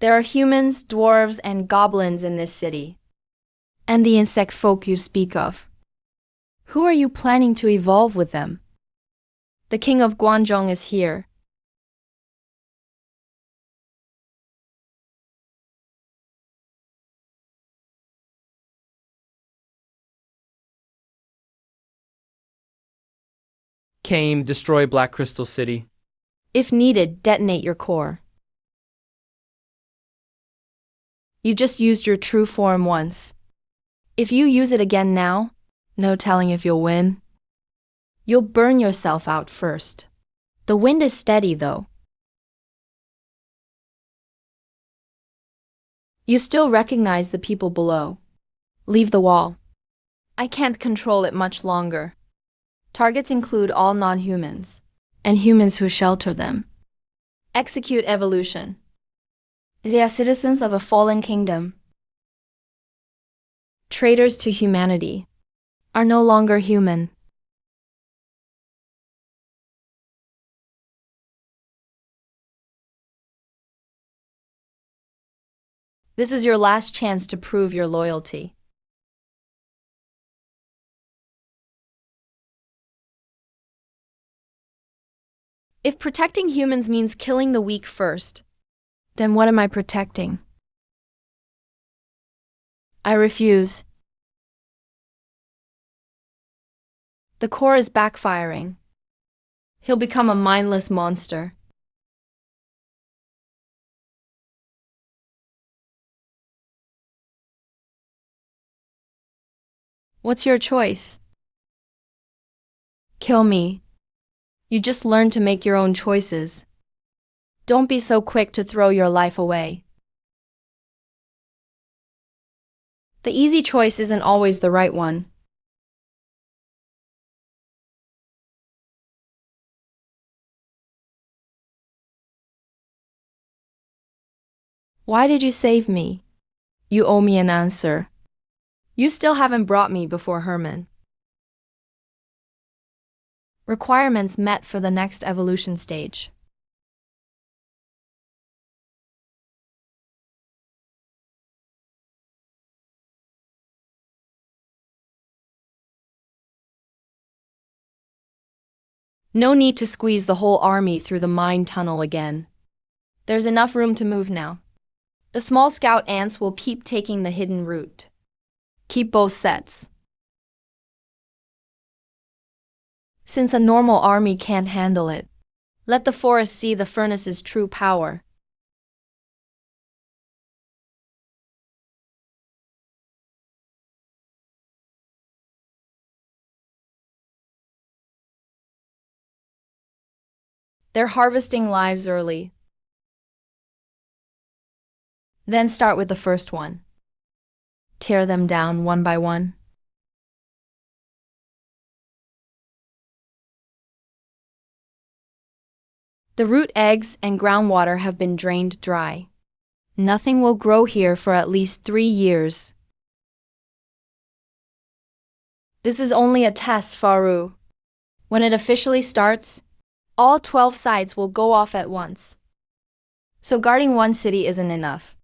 There are humans, dwarves, and goblins in this city. And the insect folk you speak of. Who are you planning to evolve with them? The king of Guangzhong is here. Came, destroy Black Crystal City. If needed, detonate your core. You just used your true form once. If you use it again now, no telling if you'll win. You'll burn yourself out first. The wind is steady, though. You still recognize the people below. Leave the wall. I can't control it much longer. Targets include all non-humans, and humans who shelter them. Execute evolution. They are citizens of a fallen kingdom. Traitors to humanity are no longer human. This is your last chance to prove your loyalty. If protecting humans means killing the weak first, then what am I protecting? I refuse. The core is backfiring. He'll become a mindless monster. What's your choice? Kill me. You just learned to make your own choices. Don't be so quick to throw your life away. The easy choice isn't always the right one. Why did you save me? You owe me an answer. You still haven't brought me before Herman. Requirements met for the next evolution stage. No need to squeeze the whole army through the mine tunnel again. There's enough room to move now. The small scout ants will keep taking the hidden route. Keep both sets. Since a normal army can't handle it, let the forest see the furnace's true power. They're harvesting lives early. Then start with the first one. Tear them down one by one. The root eggs and groundwater have been drained dry. Nothing will grow here for at least 3 years. This is only a test, Faru. When it officially starts, all 12 sites will go off at once. So guarding one city isn't enough.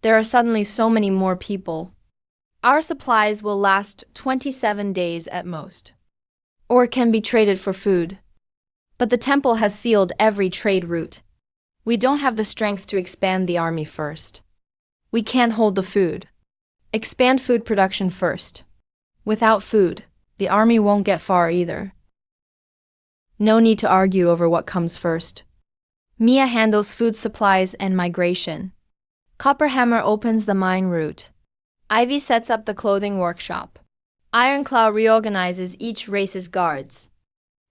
There are suddenly so many more people. Our supplies will last 27 days at most, or can be traded for food. But the temple has sealed every trade route. We don't have the strength to expand the army first. We can't hold the food. Expand food production first. Without food, the army won't get far either. No need to argue over what comes first. Mia handles food supplies and migration. Copperhammer opens the mine route. Ivy sets up the clothing workshop. Ironclaw reorganizes each race's guards.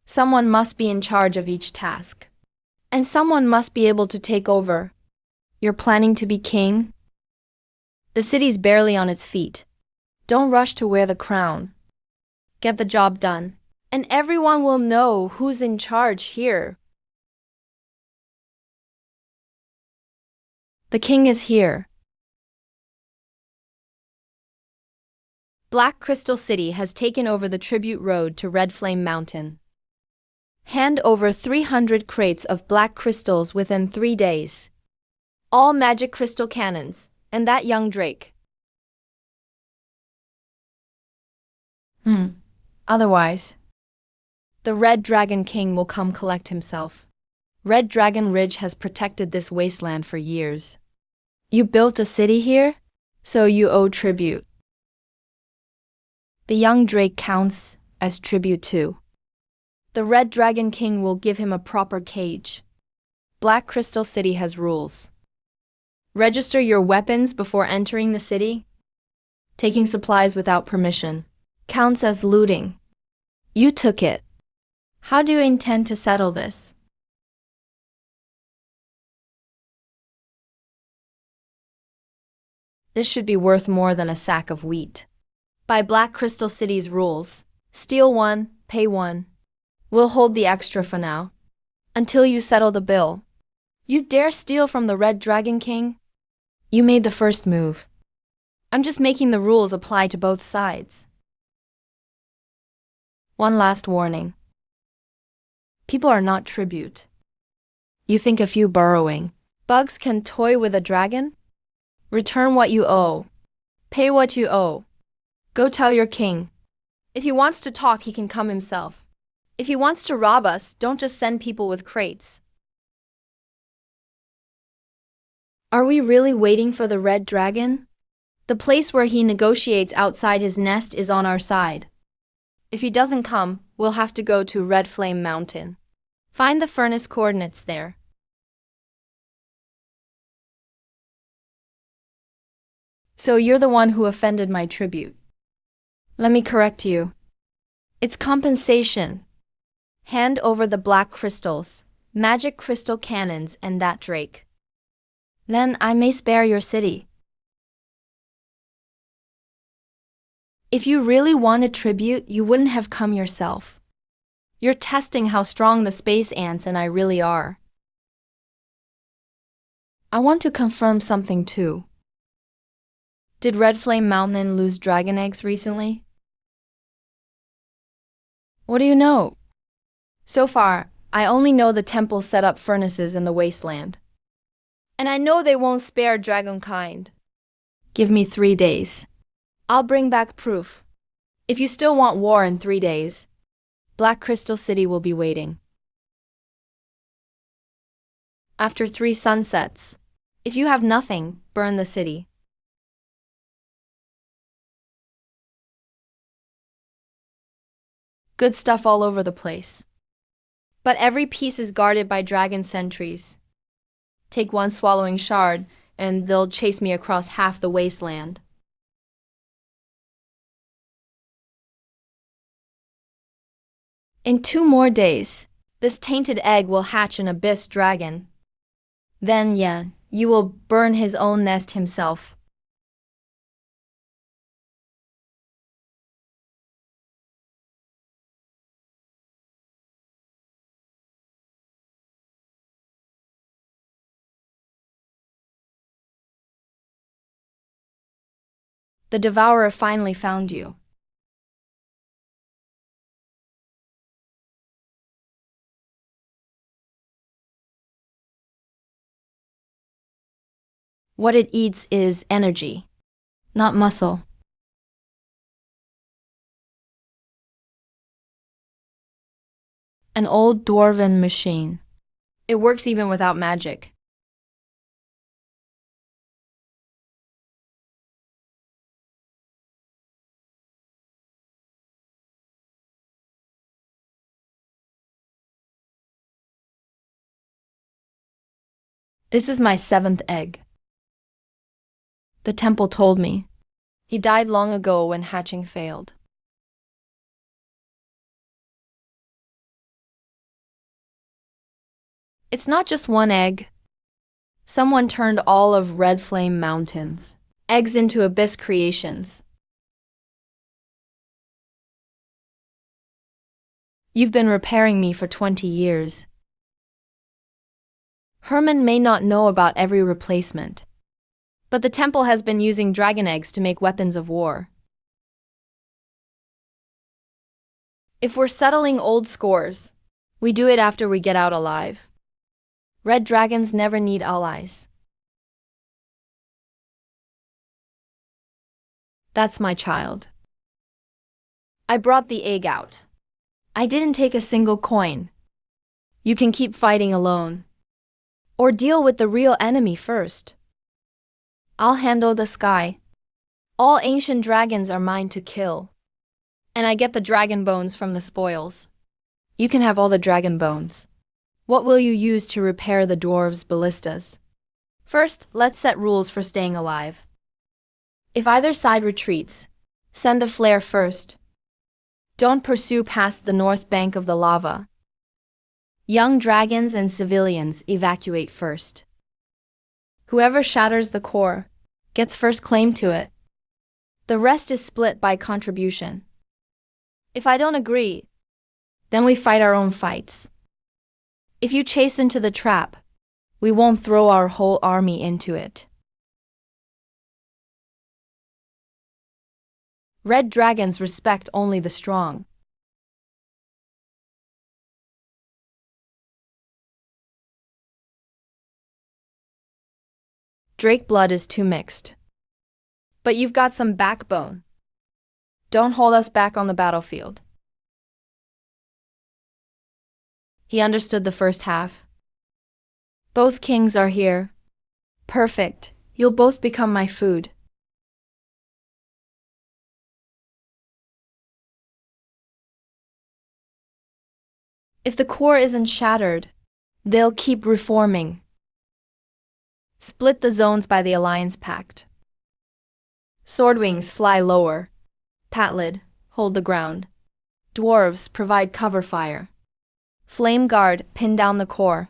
Someone must be in charge of each task. And someone must be able to take over. You're planning to be king? The city's barely on its feet. Don't rush to wear the crown. Get the job done, and everyone will know who's in charge here. The king is here. Black Crystal City has taken over the tribute road to Red Flame Mountain. Hand over 300 crates of black crystals within 3 days. All magic crystal cannons, and that young Drake. Otherwise, the Red Dragon King will come collect himself. Red Dragon Ridge has protected this wasteland for years. You built a city here, so you owe tribute. The young Drake counts as tribute too. The Red Dragon King will give him a proper cage. Black Crystal City has rules. Register your weapons before entering the city. Taking supplies without permission counts as looting. You took it. How do you intend to settle this? This should be worth more than a sack of wheat. By Black Crystal City's rules, steal one, pay one. We'll hold the extra for now, until you settle the bill. You dare steal from the Red Dragon King? You made the first move. I'm just making the rules apply to both sides. One last warning. People are not tribute. You think a few burrowing bugs can toy with a dragon? Return what you owe. Pay what you owe. Go tell your king. If he wants to talk, he can come himself. If he wants to rob us, don't just send people with crates. Are we really waiting for the Red Dragon? The place where he negotiates outside his nest is on our side. If he doesn't come, we'll have to go to Red Flame Mountain. Find the furnace coordinates there. So you're the one who offended my tribute. Let me correct you. It's compensation. Hand over the black crystals, magic crystal cannons, and that Drake. Then I may spare your city. If you really wanted tribute, you wouldn't have come yourself. You're testing how strong the space ants and I really are. I want to confirm something too. Did Red Flame Mountain lose dragon eggs recently? What do you know? So far, I only know the temple set up furnaces in the wasteland. And I know they won't spare dragonkind. Give me 3 days. I'll bring back proof. If you still want war in 3 days, Black Crystal City will be waiting. After 3 sunsets, if you have nothing, burn the city. Good stuff all over the place. But every piece is guarded by dragon sentries. Take one swallowing shard, and they'll chase me across half the wasteland. In 2 more days, this tainted egg will hatch an abyss dragon. Then, you will burn his own nest himself. The Devourer finally found you. What it eats is energy, not muscle. An old dwarven machine. It works even without magic. This is my 7th egg. The temple told me. He died long ago when hatching failed. It's not just one egg. Someone turned all of Red Flame Mountain's eggs into abyss creations. You've been repairing me for 20 years. Herman may not know about every replacement, but the temple has been using dragon eggs to make weapons of war. If we're settling old scores, we do it after we get out alive. Red dragons never need allies. That's my child. I brought the egg out. I didn't take a single coin. You can keep fighting alone. Or deal with the real enemy first. I'll handle the sky. All ancient dragons are mine to kill. And I get the dragon bones from the spoils. You can have all the dragon bones. What will you use to repair the dwarves' ballistas? First, let's set rules for staying alive. If either side retreats, send a flare first. Don't pursue past the north bank of the lava. Young dragons and civilians evacuate first. Whoever shatters the core gets first claim to it. The rest is split by contribution. If I don't agree, then we fight our own fights. If you chase into the trap, we won't throw our whole army into it. Red dragons respect only the strong. Drake blood is too mixed. But you've got some backbone. Don't hold us back on the battlefield. He understood the first half. Both kings are here. Perfect. You'll both become my food. If the core isn't shattered, they'll keep reforming. Split the zones by the Alliance Pact. Swordwings fly lower. Patlid, hold the ground. Dwarves provide cover fire. Flame Guard pin down the core.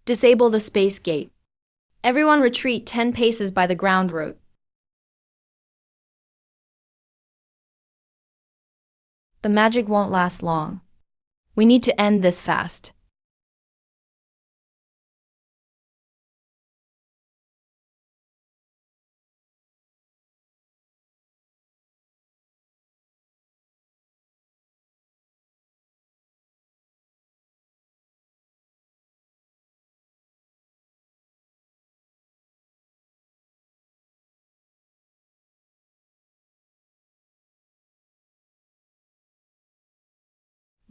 Disable the space gate. Everyone retreat 10 paces by the ground route. The magic won't last long. We need to end this fast.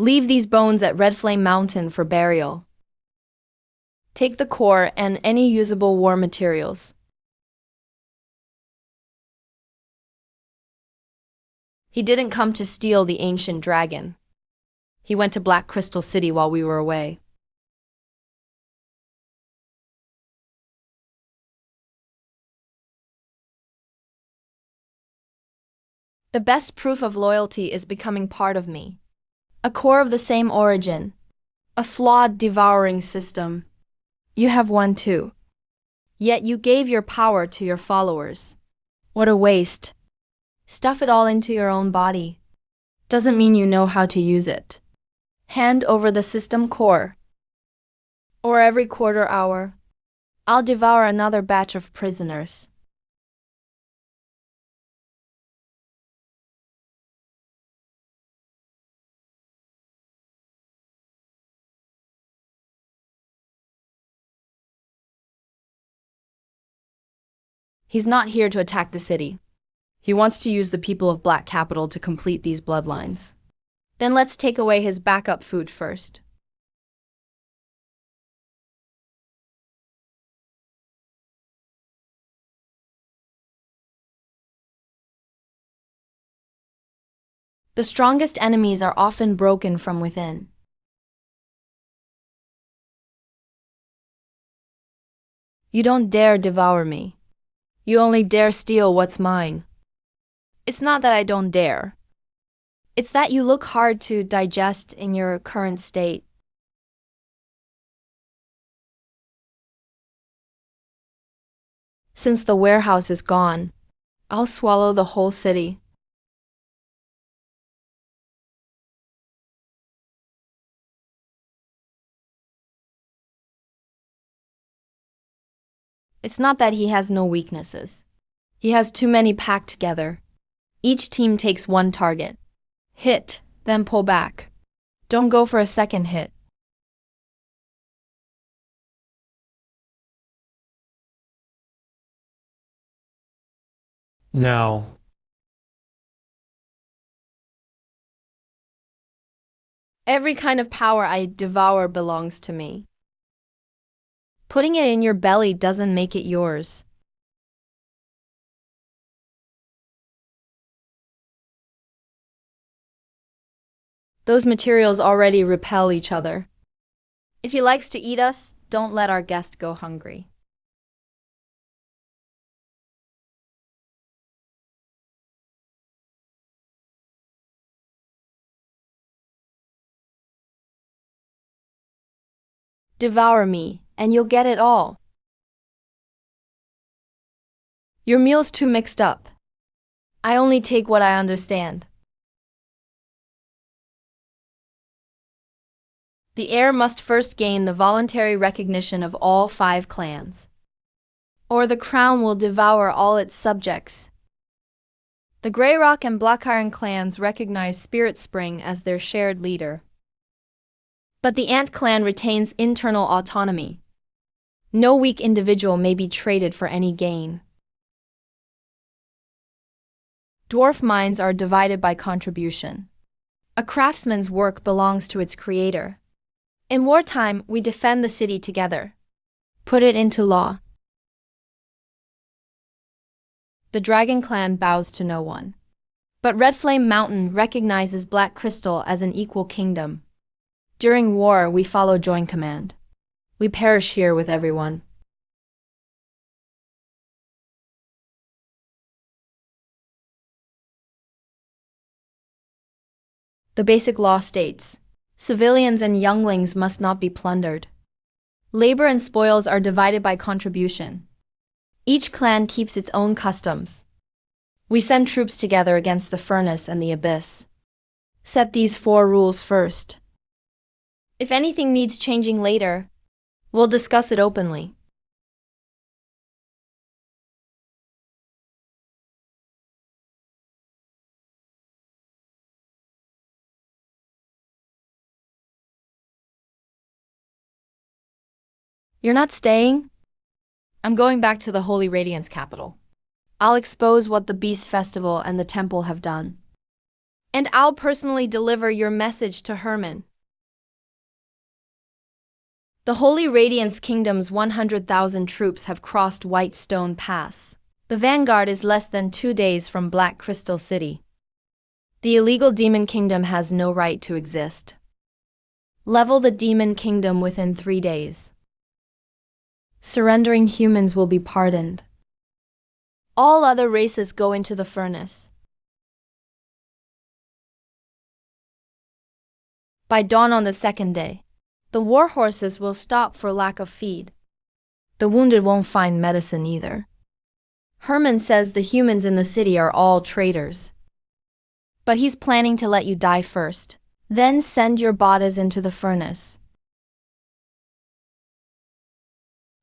Leave these bones at Red Flame Mountain for burial. Take the core and any usable war materials. He didn't come to steal the ancient dragon. He went to Black Crystal City while we were away. The best proof of loyalty is becoming part of me. A core of the same origin. A flawed devouring system. You have one too. Yet you gave your power to your followers. What a waste. Stuff it all into your own body. Doesn't mean you know how to use it. Hand over the system core. Or every quarter hour, I'll devour another batch of prisoners. He's not here to attack the city. He wants to use the people of Black Capital to complete these bloodlines. Then let's take away his backup food first. The strongest enemies are often broken from within. You don't dare devour me. You only dare steal what's mine. It's not that I don't dare. It's that you look hard to digest in your current state. Since the warehouse is gone, I'll swallow the whole city. It's not that he has no weaknesses. He has too many packed together. Each team takes one target. Hit, then pull back. Don't go for a second hit. Now. Every kind of power I devour belongs to me. Putting it in your belly doesn't make it yours. Those materials already repel each other. If he likes to eat us, don't let our guest go hungry. Devour me, and you'll get it all. Your meal's too mixed up. I only take what I understand. The heir must first gain the voluntary recognition of all 5 clans, or the crown will devour all its subjects. The Grey Rock and Black Iron clans recognize Spirit Spring as their shared leader. But the Ant clan retains internal autonomy. No weak individual may be traded for any gain. Dwarf mines are divided by contribution. A craftsman's work belongs to its creator. In wartime, we defend the city together. Put it into law. The Dragon Clan bows to no one. But Red Flame Mountain recognizes Black Crystal as an equal kingdom. During war, we follow joint command. We perish here with everyone. The basic law states, civilians and younglings must not be plundered. Labor and spoils are divided by contribution. Each clan keeps its own customs. We send troops together against the furnace and the abyss. Set these 4 rules first. If anything needs changing later, we'll discuss it openly. You're not staying? I'm going back to the Holy Radiance capital. I'll expose what the Beast Festival and the temple have done. And I'll personally deliver your message to Herman. The Holy Radiance Kingdom's 100,000 troops have crossed White Stone Pass. The vanguard is less than 2 days from Black Crystal City. The illegal Demon Kingdom has no right to exist. Level the Demon Kingdom within 3 days. Surrendering humans will be pardoned. All other races go into the furnace. By dawn on the 2nd day, the war horses will stop for lack of feed. The wounded won't find medicine either. Herman says the humans in the city are all traitors. But he's planning to let you die first, then send your bodies into the furnace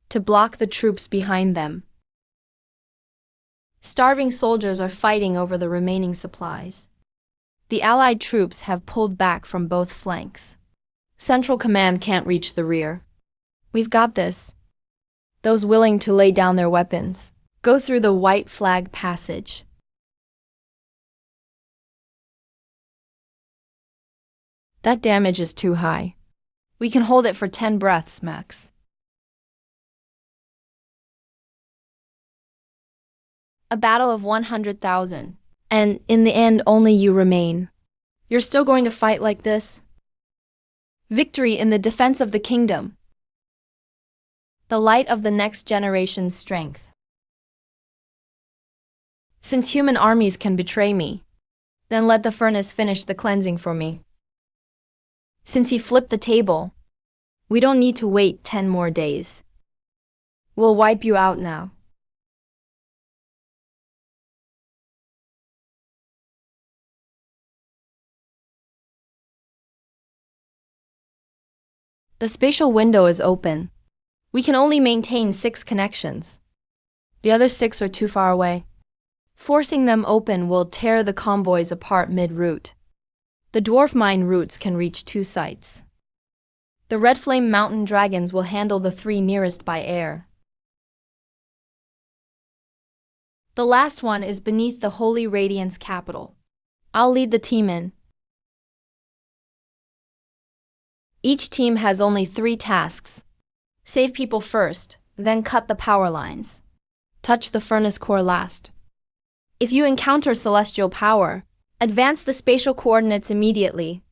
to block the troops behind them. Starving soldiers are fighting over the remaining supplies. The Allied troops have pulled back from both flanks. Central Command can't reach the rear. We've got this. Those willing to lay down their weapons, go through the White Flag Passage. That damage is too high. We can hold it for 10 breaths, max. A battle of 100,000. And in the end, only you remain. You're still going to fight like this? Victory in the defense of the kingdom. The light of the next generation's strength. Since human armies can betray me, then let the furnace finish the cleansing for me. Since he flipped the table, we don't need to wait 10 more days. We'll wipe you out now. The spatial window is open. We can only maintain 6 connections. The other 6 are too far away. Forcing them open will tear the convoys apart mid-route. The dwarf mine routes can reach 2 sites. The Red Flame Mountain Dragons will handle the 3 nearest by air. The last one is beneath the Holy Radiance capital. I'll lead the team in. Each team has only 3 tasks. Save people first, then cut the power lines. Touch the furnace core last. If you encounter celestial power, advance the spatial coordinates immediately.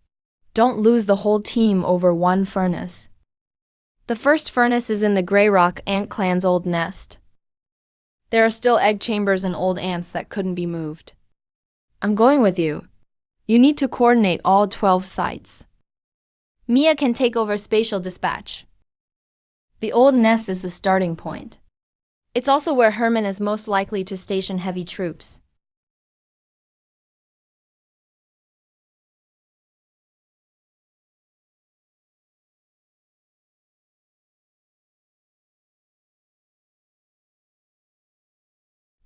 Don't lose the whole team over one furnace. The first furnace is in the Grey Rock Ant Clan's old nest. There are still egg chambers and old ants that couldn't be moved. I'm going with you. You need to coordinate all 12 sites. Mia can take over spatial dispatch. The old nest is the starting point. It's also where Herman is most likely to station heavy troops.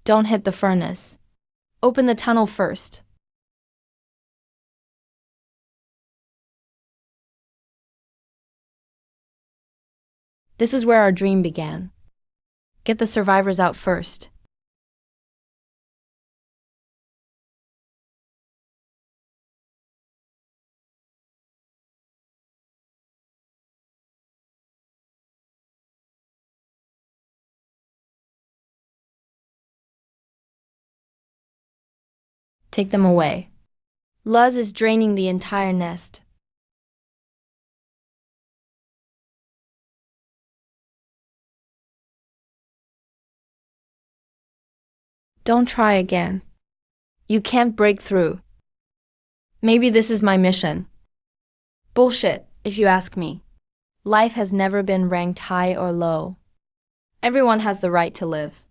Don't hit the furnace. Open the tunnel first. This is where our dream began. Get the survivors out first. Take them away. Luz is draining the entire nest. Don't try again. You can't break through. Maybe this is my mission. Bullshit, if you ask me. Life has never been ranked high or low. Everyone has the right to live.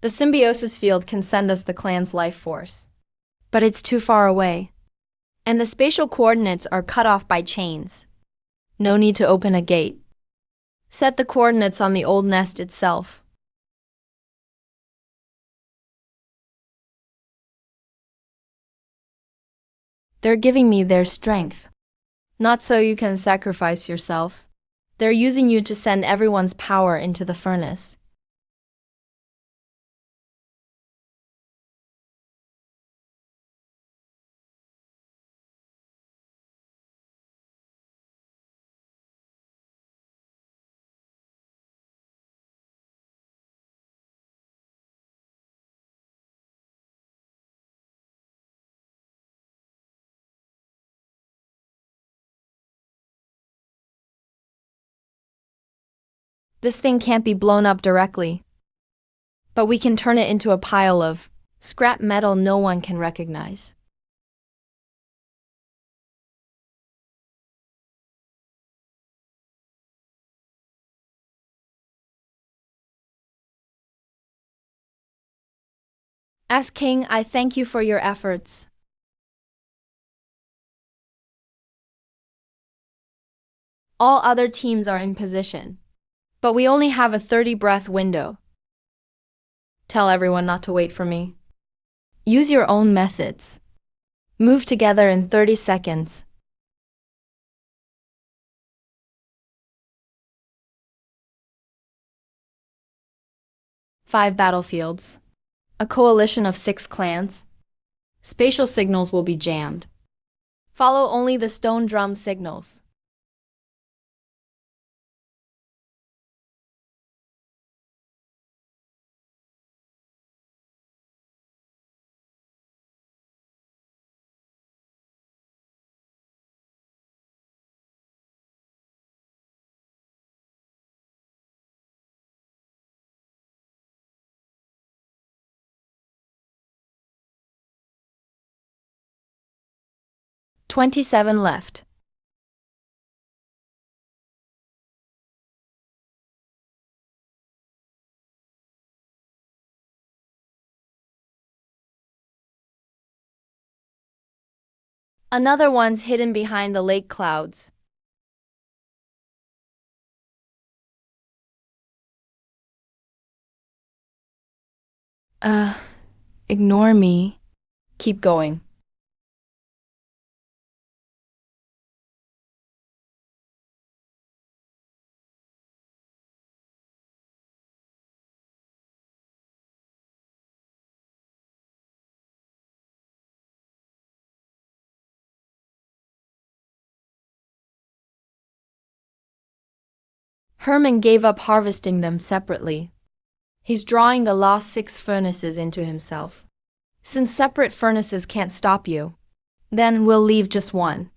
The symbiosis field can send us the clan's life force. But it's too far away. And the spatial coordinates are cut off by chains. No need to open a gate. Set the coordinates on the old nest itself. They're giving me their strength. Not so you can sacrifice yourself. They're using you to send everyone's power into the furnace. This thing can't be blown up directly. But we can turn it into a pile of scrap metal no one can recognize. As king, I thank you for your efforts. All other teams are in position. But we only have a 30-breath window. Tell everyone not to wait for me. Use your own methods. Move together in 30 seconds. Five battlefields. A coalition of 6 clans. Spatial signals will be jammed. Follow only the stone drum signals. "27 left. Another one's hidden behind the lake clouds. Ignore me. Keep going. Herman gave up harvesting them separately. He's drawing the lost 6 furnaces into himself. Since separate furnaces can't stop you, then we'll leave just one.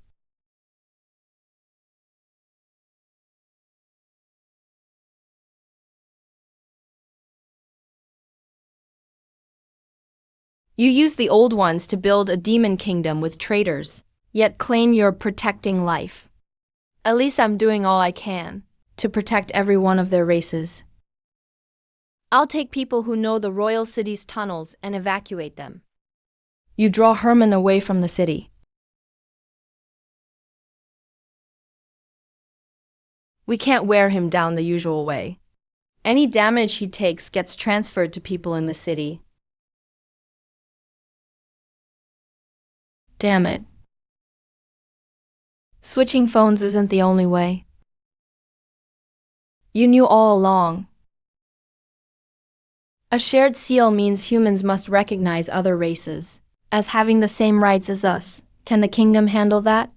You use the old ones to build a demon kingdom with traitors, yet claim you're protecting life. At least I'm doing all I can to protect every one of their races. I'll take people who know the royal city's tunnels and evacuate them. You draw Herman away from the city. We can't wear him down the usual way. Any damage he takes gets transferred to people in the city. Damn it. Switching phones isn't the only way. You knew all along. A shared seal means humans must recognize other races as having the same rights as us. Can the kingdom handle that?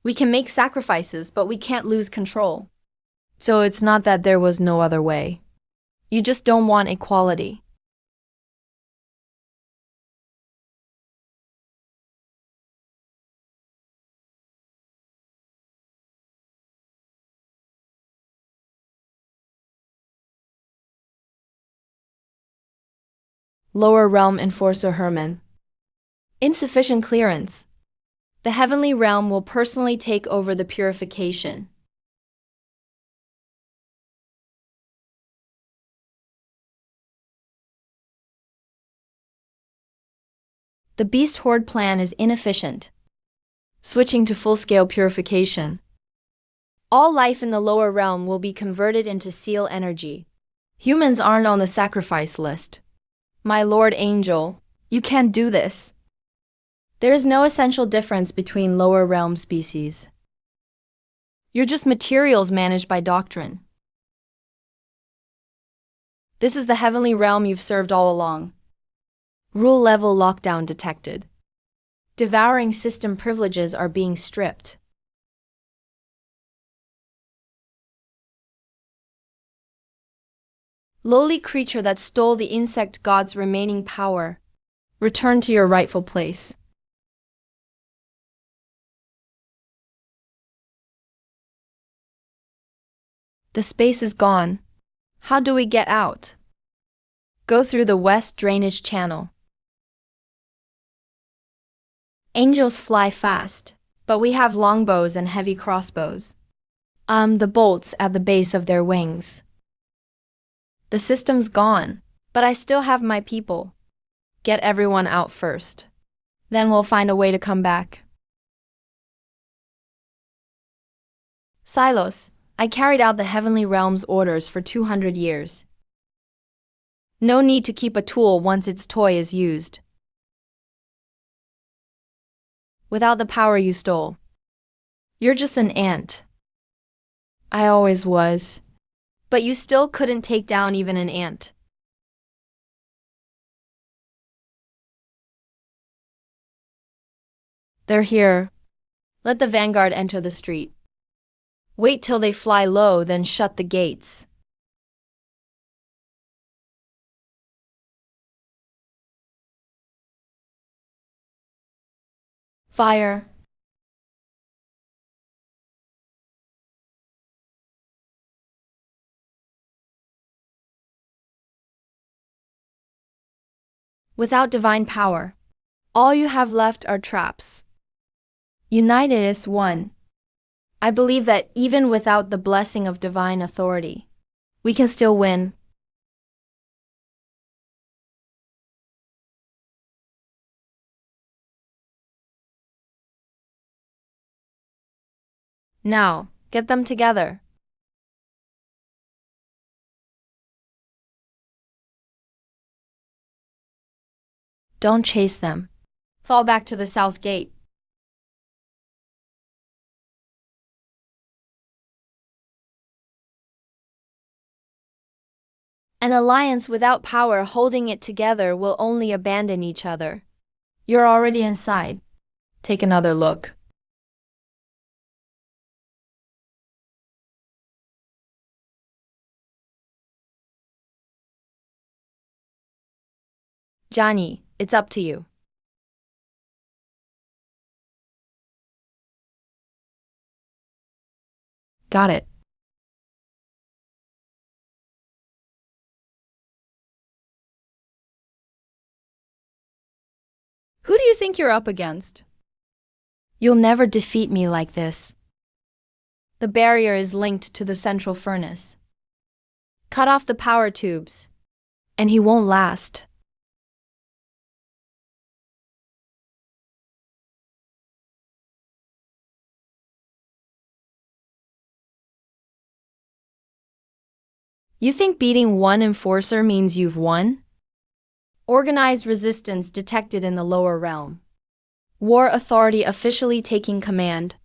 We can make sacrifices, but we can't lose control. So it's not that there was no other way. You just don't want equality. Lower Realm Enforcer Herman. Insufficient clearance. The heavenly realm will personally take over the purification. The beast horde plan is inefficient. Switching to full-scale purification. All life in the lower realm will be converted into seal energy. Humans aren't on the sacrifice list. My Lord Angel, you can't do this. There is no essential difference between lower realm species. You're just materials managed by doctrine. This is the heavenly realm you've served all along. Rule level lockdown detected. Devouring system privileges are being stripped. Lowly creature that stole the insect god's remaining power, return to your rightful place. The space is gone. How do we get out? Go through the west drainage channel. Angels fly fast, but we have longbows and heavy crossbows. The bolts at the base of their wings. The system's gone, but I still have my people. Get everyone out first. Then we'll find a way to come back. Silos, I carried out the heavenly realm's orders for 200 years. No need to keep a tool once its toy is used. Without the power you stole. You're just an ant. I always was. But you still couldn't take down even an ant. They're here. Let the vanguard enter the street. Wait till they fly low, then shut the gates. Fire. Without divine power, all you have left are traps. United as one. I believe that even without the blessing of divine authority, we can still win. Now, get them together. Don't chase them. Fall back to the south gate. An alliance without power holding it together will only abandon each other. You're already inside. Take another look. Johnny, it's up to you. Got it. Who do you think you're up against? You'll never defeat me like this. The barrier is linked to the central furnace. Cut off the power tubes, and he won't last. You think beating one enforcer means you've won? Organized resistance detected in the lower realm. War authority officially taking command.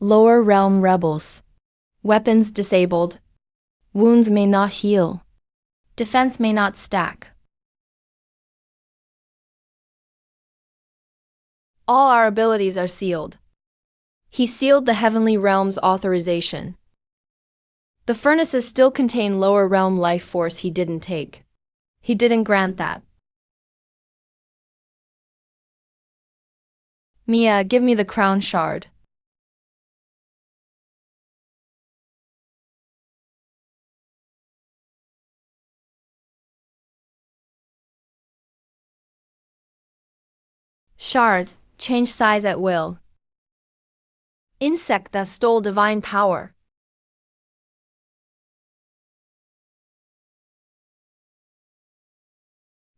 Lower realm rebels. Weapons disabled. Wounds may not heal. Defense may not stack. All our abilities are sealed. He sealed the heavenly realm's authorization. The furnaces still contain lower realm life force he didn't take. He didn't grant that. Mia, give me the crown shard. Shard, change size at will. Insect that stole divine power.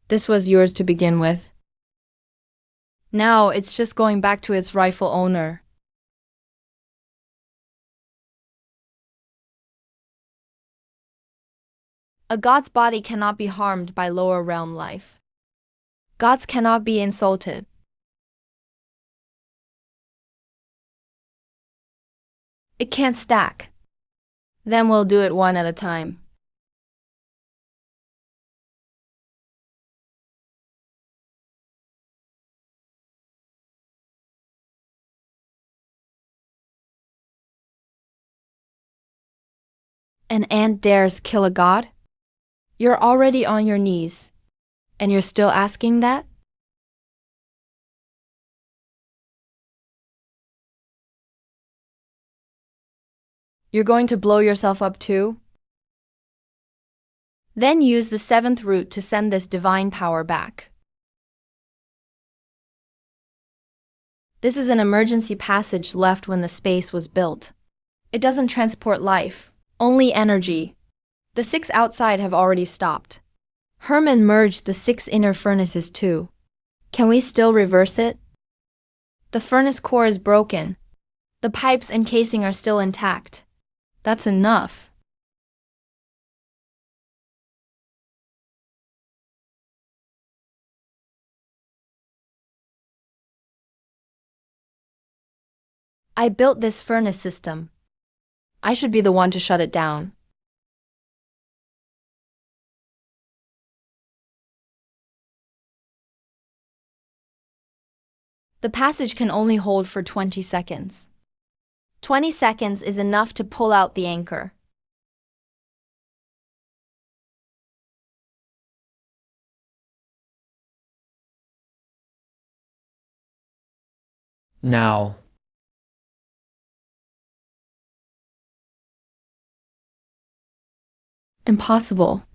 This was yours to begin with. Now it's just going back to its rightful owner. A god's body cannot be harmed by lower realm life. Gods cannot be insulted. It can't stack. Then we'll do it one at a time. An ant dares kill a god? You're already on your knees, and you're still asking that? You're going to blow yourself up too? Then use the seventh root to send this divine power back. This is an emergency passage left when the space was built. It doesn't transport life, only energy. The 6 outside have already stopped. Herman merged the 6 inner furnaces too. Can we still reverse it? The furnace core is broken. The pipes and casing are still intact. That's enough. I built this furnace system. I should be the one to shut it down. The passage can only hold for 20 seconds. 20 seconds is enough to pull out the anchor. Now. Impossible.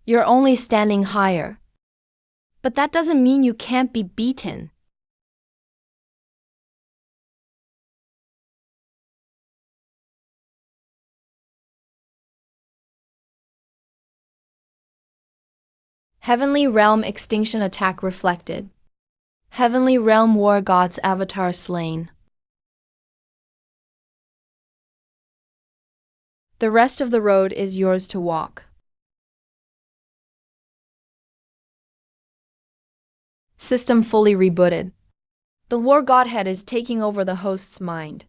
You're only standing higher. But that doesn't mean you can't be beaten. Heavenly Realm extinction attack reflected. Heavenly Realm War God's avatar slain. The rest of the road is yours to walk. System fully rebooted. The War Godhead is taking over the host's mind.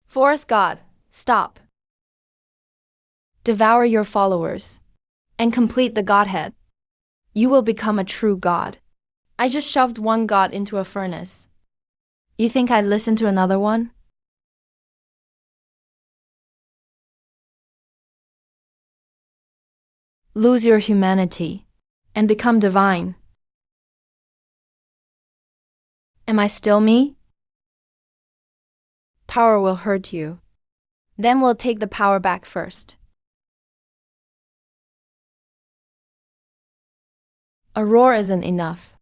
Forest God, stop. Devour your followers and complete the Godhead. You will become a true God. I just shoved one God into a furnace. You think I'd listen to another one? Lose your humanity and become divine. Am I still me? Power will hurt you. Then we'll take the power back first. A roar isn't enough.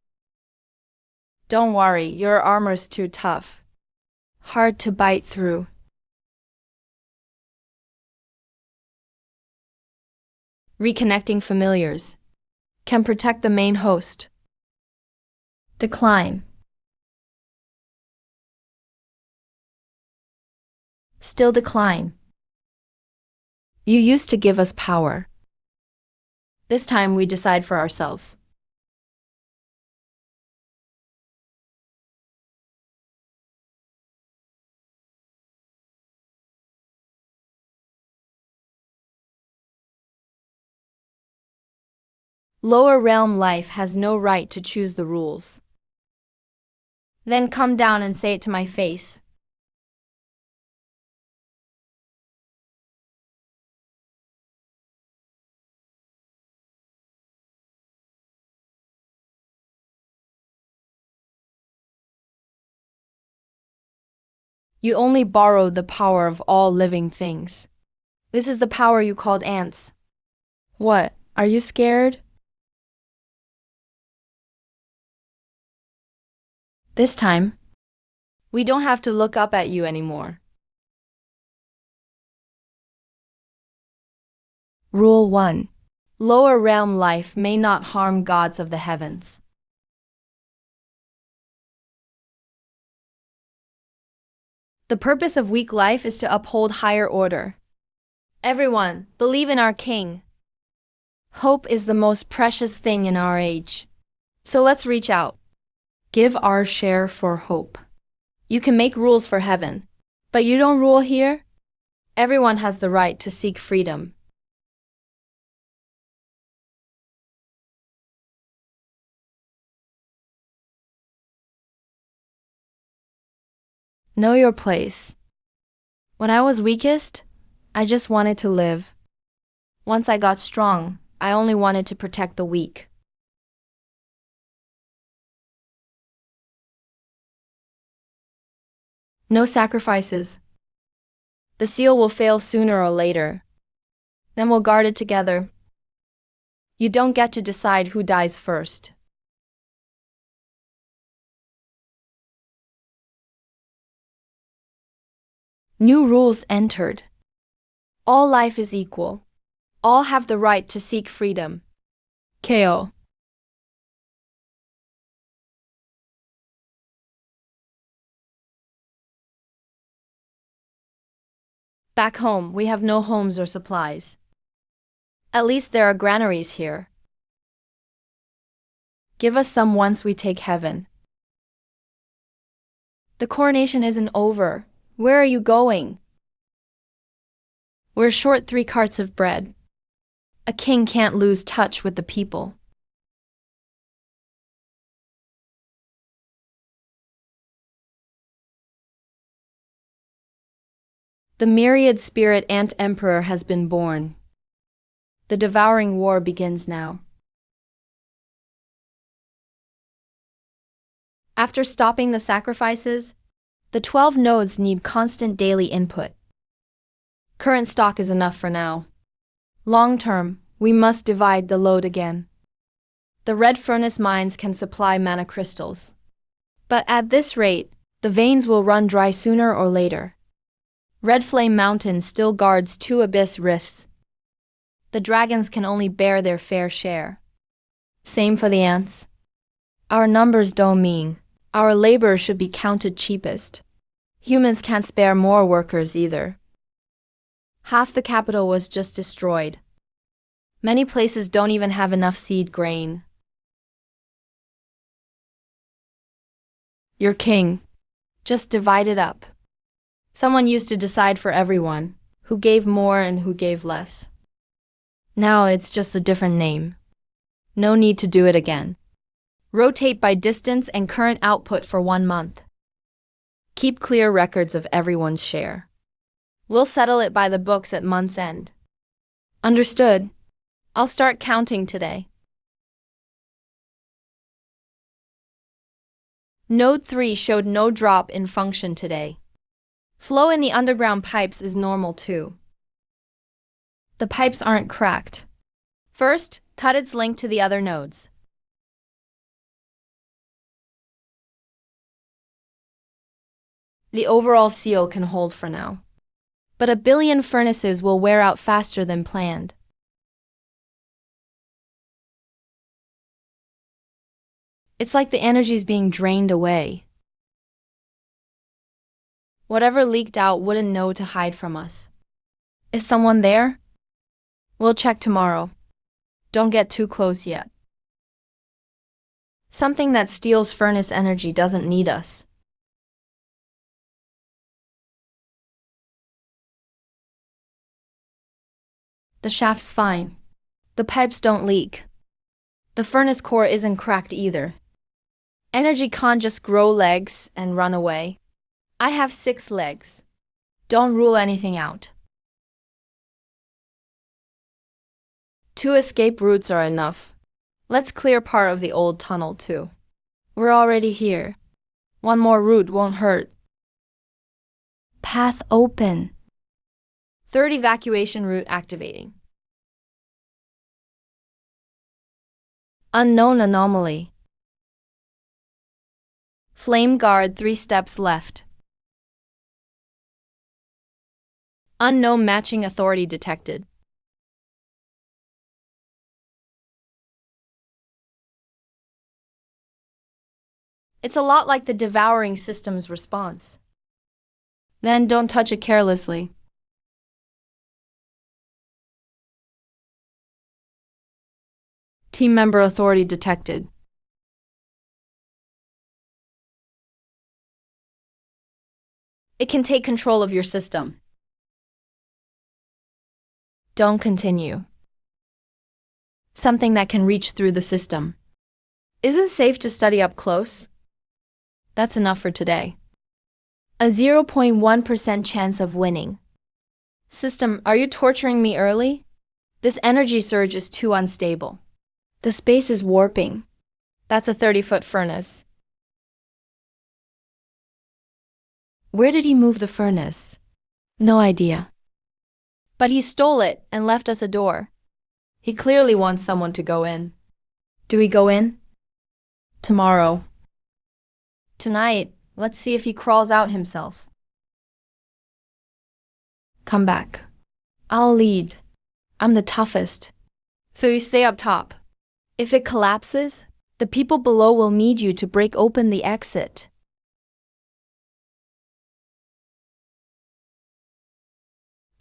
Don't worry, your armor's too tough. Hard to bite through. Reconnecting familiars. Can protect the main host. Decline. Still decline. You used to give us power. This time we decide for ourselves. Lower realm life has no right to choose the rules. Then come down and say it to my face. You only borrowed the power of all living things. This is the power you called ants. What? Are you scared? This time, we don't have to look up at you anymore. Rule 1. Lower realm life may not harm gods of the heavens. The purpose of weak life is to uphold higher order. Everyone, believe in our king. Hope is the most precious thing in our age. So let's reach out. Give our share for hope. You can make rules for heaven, but you don't rule here? Everyone has the right to seek freedom. Know your place. When I was weakest, I just wanted to live. Once I got strong, I only wanted to protect the weak. No sacrifices. The seal will fail sooner or later. Then we'll guard it together. You don't get to decide who dies first. New rules entered. All life is equal. All have the right to seek freedom. KO. Back home, we have no homes or supplies. At least there are granaries here. Give us some once we take heaven. The coronation isn't over. Where are you going? We're short 3 carts of bread. A king can't lose touch with the people. The myriad spirit ant emperor has been born. The devouring war begins now. After stopping the sacrifices, the 12 nodes need constant daily input. Current stock is enough for now. Long term, we must divide the load again. The red furnace mines can supply mana crystals. But at this rate, the veins will run dry sooner or later. Red Flame Mountain still guards 2 abyss rifts. The dragons can only bear their fair share. Same for the ants. Our numbers don't mean our labor should be counted cheapest. Humans can't spare more workers either. Half the capital was just destroyed. Many places don't even have enough seed grain. You're king. Just divide it up. Someone used to decide for everyone, who gave more and who gave less. Now it's just a different name. No need to do it again. Rotate by distance and current output for 1 month. Keep clear records of everyone's share. We'll settle it by the books at month's end. Understood. I'll start counting today. Node 3 showed no drop in function today. Flow in the underground pipes is normal too. The pipes aren't cracked. First, cut its link to the other nodes. The overall seal can hold for now. But 1 billion furnaces will wear out faster than planned. It's like the energy's being drained away. Whatever leaked out wouldn't know to hide from us. Is someone there? We'll check tomorrow. Don't get too close yet. Something that steals furnace energy doesn't need us. The shaft's fine. The pipes don't leak. The furnace core isn't cracked either. Energy can't just grow legs and run away. I have 6 legs. Don't rule anything out. 2 escape routes are enough. Let's clear part of the old tunnel too. We're already here. 1 more route won't hurt. Path open. 3rd evacuation route activating. Unknown anomaly. Flame guard 3 steps left. Unknown matching authority detected. It's a lot like the Devouring system's response. Then don't touch it carelessly. Team member authority detected. It can take control of your system. Don't continue. Something that can reach through the system. Isn't safe to study up close? That's enough for today. A 0.1% chance of winning. System, are you torturing me early? This energy surge is too unstable. The space is warping. That's a 30-foot furnace. Where did he move the furnace? No idea. But he stole it and left us a door. He clearly wants someone to go in. Do we go in? Tomorrow. Tonight, let's see if he crawls out himself. Come back. I'll lead. I'm the toughest. So you stay up top. If it collapses, the people below will need you to break open the exit.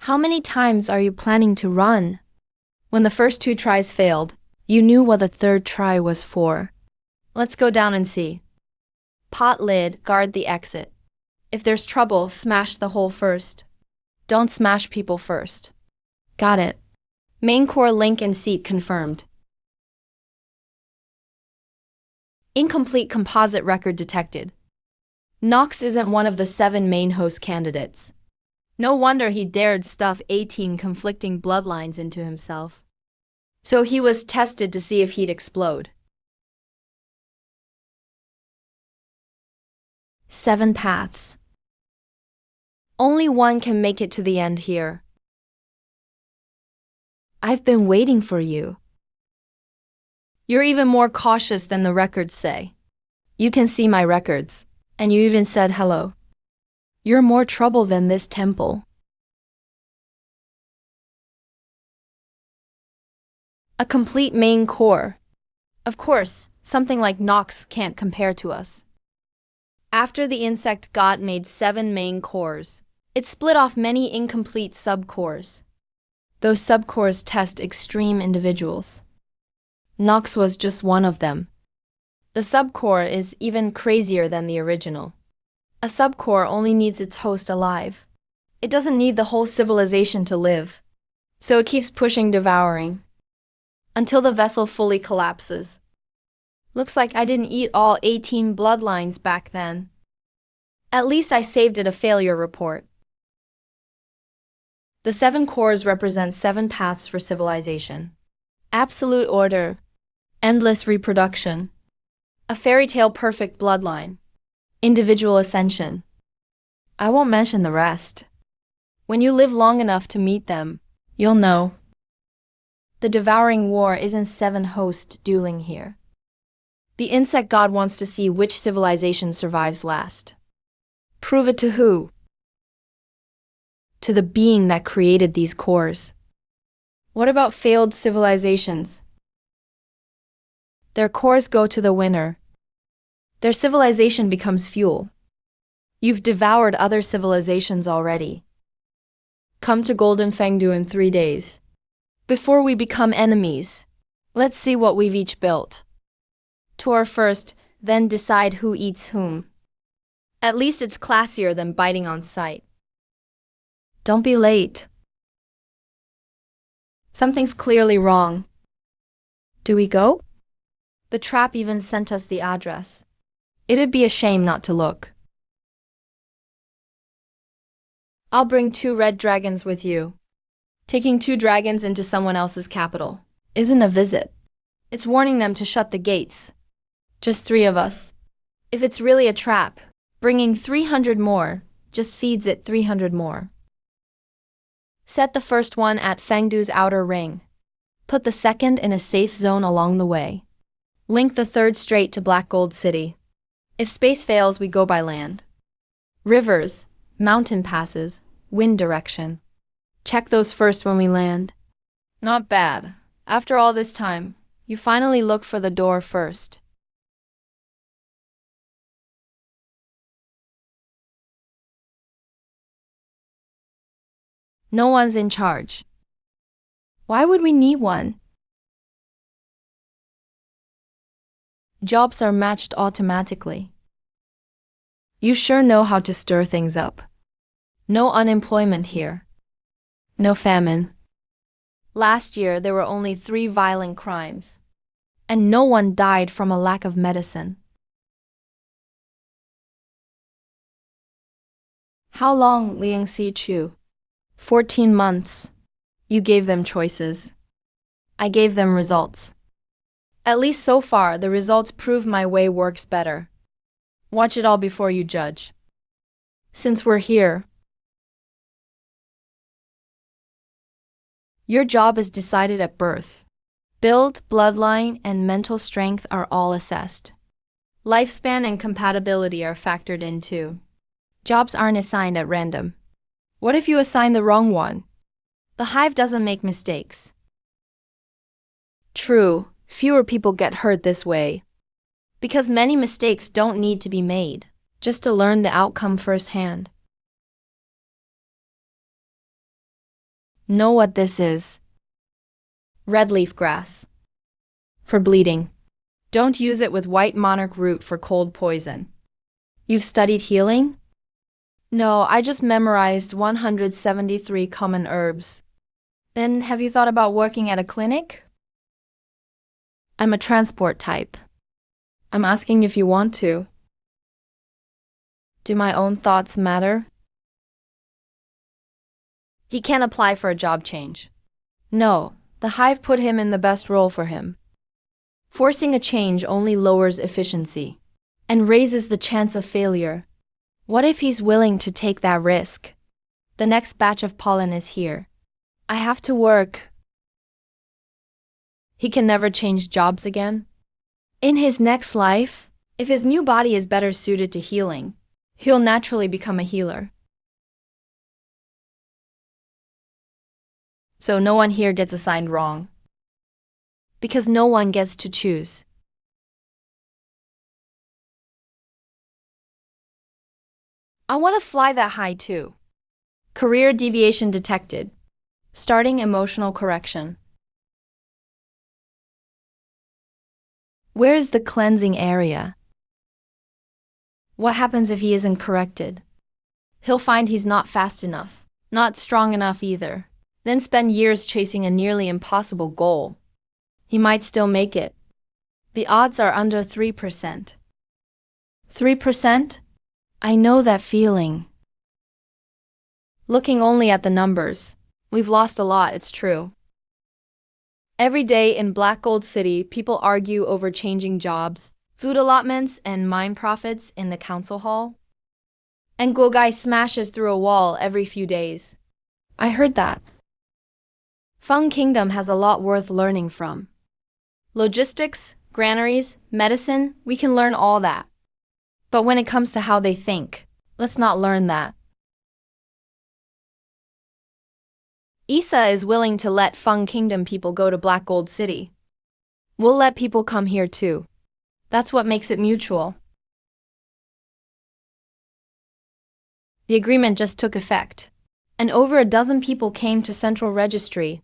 How many times are you planning to run? When the first 2 tries failed, you knew what the 3rd try was for. Let's go down and see. Pot lid, guard the exit. If there's trouble, smash the hole first. Don't smash people first. Got it. Main core link and seat confirmed. Incomplete composite record detected. Nox isn't one of the 7 main host candidates. No wonder he dared stuff 18 conflicting bloodlines into himself. So he was tested to see if he'd explode. 7 paths. Only one can make it to the end here. I've been waiting for you. You're even more cautious than the records say. You can see my records, and you even said hello. You're more trouble than this temple. A complete main core. Of course, something like Nox can't compare to us. After the insect god made 7 main cores, it split off many incomplete subcores. Those subcores test extreme individuals. Nox was just one of them. The subcore is even crazier than the original. A subcore only needs its host alive. It doesn't need the whole civilization to live. So it keeps pushing Devouring until the vessel fully collapses. Looks like I didn't eat all 18 bloodlines back then. At least I saved it a failure report. The 7 cores represent 7 paths for civilization. Absolute order, endless reproduction, a fairy tale perfect bloodline, individual ascension. I won't mention the rest. When you live long enough to meet them, you'll know. The Devouring War isn't 7 hosts dueling here. The insect god wants to see which civilization survives last. Prove it to who? To the being that created these cores. What about failed civilizations? Their cores go to the winner. Their civilization becomes fuel. You've devoured other civilizations already. Come to Golden Fengdu in 3 days. Before we become enemies, let's see what we've each built. Tour first, then decide who eats whom. At least it's classier than biting on sight. Don't be late. Something's clearly wrong. Do we go? The trap even sent us the address. It'd be a shame not to look. I'll bring 2 red dragons with you. Taking 2 dragons into someone else's capital isn't a visit. It's warning them to shut the gates. Just 3 of us. If it's really a trap, bringing 300 more just feeds it 300 more. Set the first one at Fengdu's outer ring. Put the second in a safe zone along the way. Link the third strait to Black Gold City. If space fails, we go by land. Rivers, mountain passes, wind direction. Check those first when we land. Not bad. After all this time, you finally look for the door first. No one's in charge. Why would we need one? Jobs are matched automatically. You sure know how to stir things up. No unemployment here. No famine. Last year, there were only 3 violent crimes. And no one died from a lack of medicine. How long, Liang Si-chu? 14 months. You gave them choices. I gave them results. At least so far, the results prove my way works better. Watch it all before you judge. Since we're here, your job is decided at birth. Build, bloodline, and mental strength are all assessed. Lifespan and compatibility are factored in too. Jobs aren't assigned at random. What if you assign the wrong one? The hive doesn't make mistakes. True, fewer people get hurt this way. Because many mistakes don't need to be made, just to learn the outcome firsthand. Know what this is. Red leaf grass. For bleeding. Don't use it with white monarch root for cold poison. You've studied healing? No, I just memorized 173 common herbs. Then have you thought about working at a clinic? I'm a transport type. I'm asking if you want to. Do my own thoughts matter? He can't apply for a job change. No, the hive put him in the best role for him. Forcing a change only lowers efficiency and raises the chance of failure. What if he's willing to take that risk? The next batch of pollen is here. I have to work. He can never change jobs again. In his next life, if his new body is better suited to healing, he'll naturally become a healer. So no one here gets assigned wrong. Because no one gets to choose. I want to fly that high too. Career deviation detected. Starting emotional correction. Where is the cleansing area? What happens if he isn't corrected? He'll find he's not fast enough, not strong enough either, then spend years chasing a nearly impossible goal. He might still make it. The odds are under 3%. 3%? I know that feeling. Looking only at the numbers, we've lost a lot, it's true. Every day in Black Gold City, people argue over changing jobs, food allotments, and mine profits in the council hall. And Gogai smashes through a wall every few days. I heard that. Feng Kingdom has a lot worth learning from. Logistics, granaries, medicine, we can learn all that. But when it comes to how they think, let's not learn that. Issa is willing to let Feng Kingdom people go to Black Gold City. We'll let people come here too. That's what makes it mutual. The agreement just took effect, and over a dozen people came to Central Registry.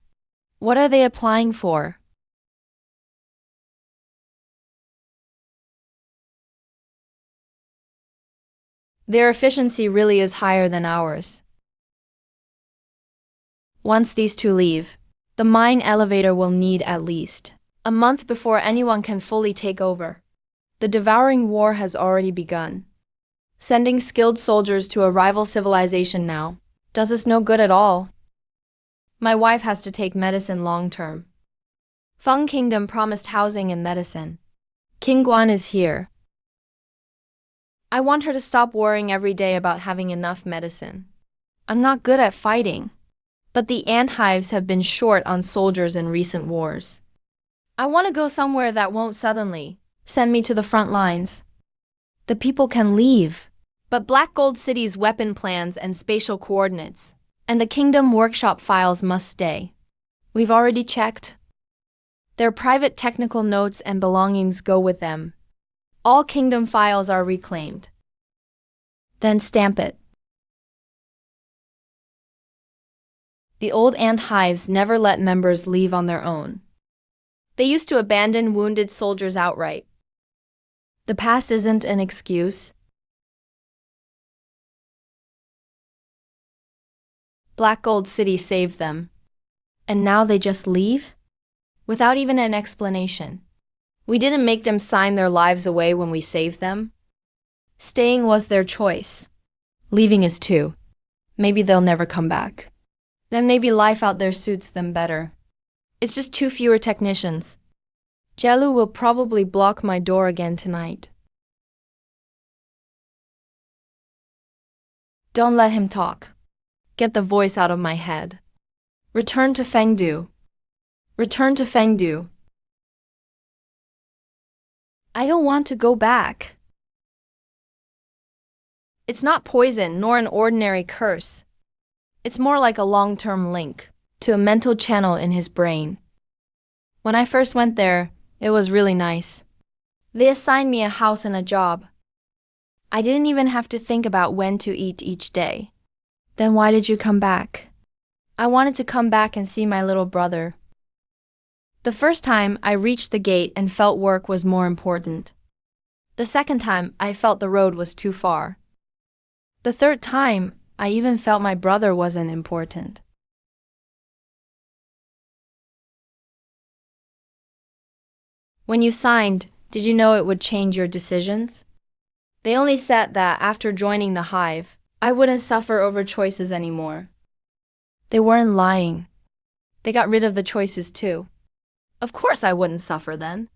What are they applying for? Their efficiency really is higher than ours. Once these two leave, the mine elevator will need at least a month before anyone can fully take over. The Devouring war has already begun. Sending skilled soldiers to a rival civilization now does us no good at all. My wife has to take medicine long term. Feng Kingdom promised housing and medicine. King Guan is here. I want her to stop worrying every day about having enough medicine. I'm not good at fighting, but the ant hives have been short on soldiers in recent wars. I want to go somewhere that won't suddenly send me to the front lines. The people can leave, but Black Gold City's weapon plans and spatial coordinates, and the Kingdom Workshop files must stay. We've already checked. Their private technical notes and belongings go with them. All Kingdom files are reclaimed. Then stamp it. The old ant hives never let members leave on their own. They used to abandon wounded soldiers outright. The past isn't an excuse. Black Gold City saved them. And now they just leave? Without even an explanation. We didn't make them sign their lives away when we saved them. Staying was their choice. Leaving is too. Maybe they'll never come back. Then maybe life out there suits them better. It's just 2 fewer technicians. Jelu will probably block my door again tonight. Don't let him talk. Get the voice out of my head. Return to Fengdu. Return to Fengdu. I don't want to go back. It's not poison nor an ordinary curse. It's more like a long-term link to a mental channel in his brain. When I first went there, it was really nice. They assigned me a house and a job. I didn't even have to think about when to eat each day. Then why did you come back? I wanted to come back and see my little brother. The first time, I reached the gate and felt work was more important. The second time, I felt the road was too far. The third time, I even felt my brother wasn't important. When you signed, did you know it would change your decisions? They only said that after joining the hive, I wouldn't suffer over choices anymore. They weren't lying. They got rid of the choices too. Of course I wouldn't suffer then.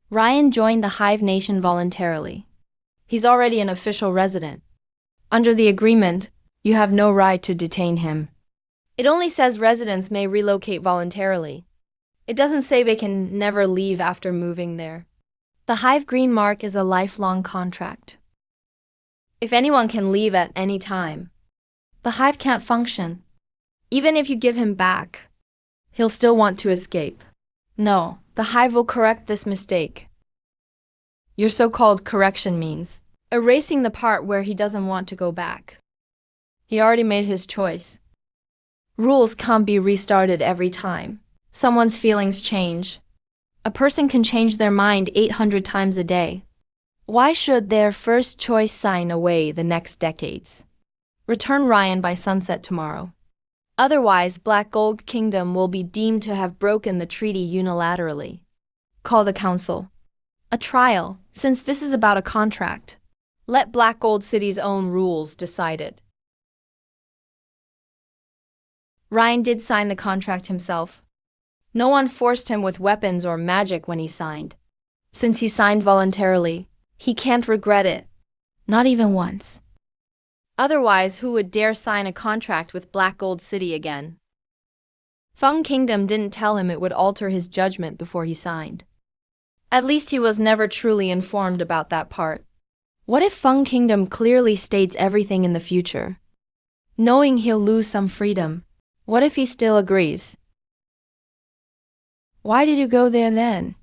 Ryan joined the Hive Nation voluntarily. He's already an official resident. Under the agreement, you have no right to detain him. It only says residents may relocate voluntarily. It doesn't say they can never leave after moving there. The Hive Green Mark is a lifelong contract. If anyone can leave at any time, the Hive can't function. Even if you give him back, he'll still want to escape. No, the Hive will correct this mistake. Your so-called correction means erasing the part where he doesn't want to go back. He already made his choice. Rules can't be restarted every time. Someone's feelings change. A person can change their mind 800 times a day. Why should their first choice sign away the next decades? Return Ryan by sunset tomorrow. Otherwise, Black Gold Kingdom will be deemed to have broken the treaty unilaterally. Call the council. A trial, since this is about a contract. Let Black Gold City's own rules decide it. Ryan did sign the contract himself. No one forced him with weapons or magic when he signed. Since he signed voluntarily, he can't regret it. Not even once. Otherwise, who would dare sign a contract with Black Gold City again? Feng Kingdom didn't tell him it would alter his judgment before he signed. At least he was never truly informed about that part. What if Feng Kingdom clearly states everything in the future? Knowing he'll lose some freedom, what if he still agrees? Why did you go there then?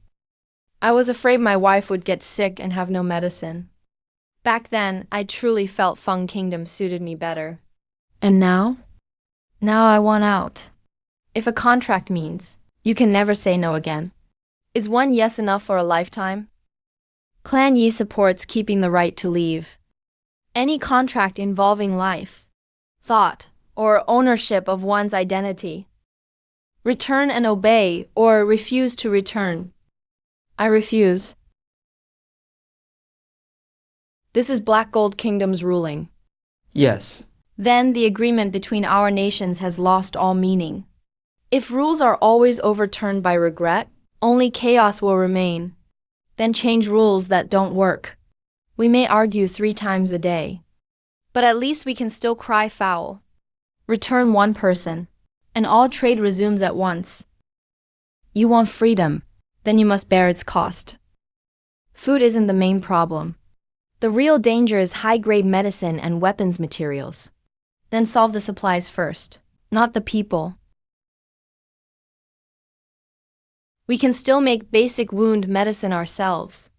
I was afraid my wife would get sick and have no medicine. Back then, I truly felt Feng Kingdom suited me better. And now? Now I want out. If a contract means you can never say no again, is one yes enough for a lifetime? Clan Yi supports keeping the right to leave. Any contract involving life, thought, or ownership of one's identity. Return and obey, or refuse to return. I refuse. This is Black Gold Kingdom's ruling. Yes. Then the agreement between our nations has lost all meaning. If rules are always overturned by regret, only chaos will remain. Then change rules that don't work. We may argue 3 times a day, but at least we can still cry foul. Return one person, and all trade resumes at once. You want freedom. then you must bear its cost. Food isn't the main problem. The real danger is high-grade medicine and weapons materials. Then solve the supplies first, not the people. We can still make basic wound medicine ourselves.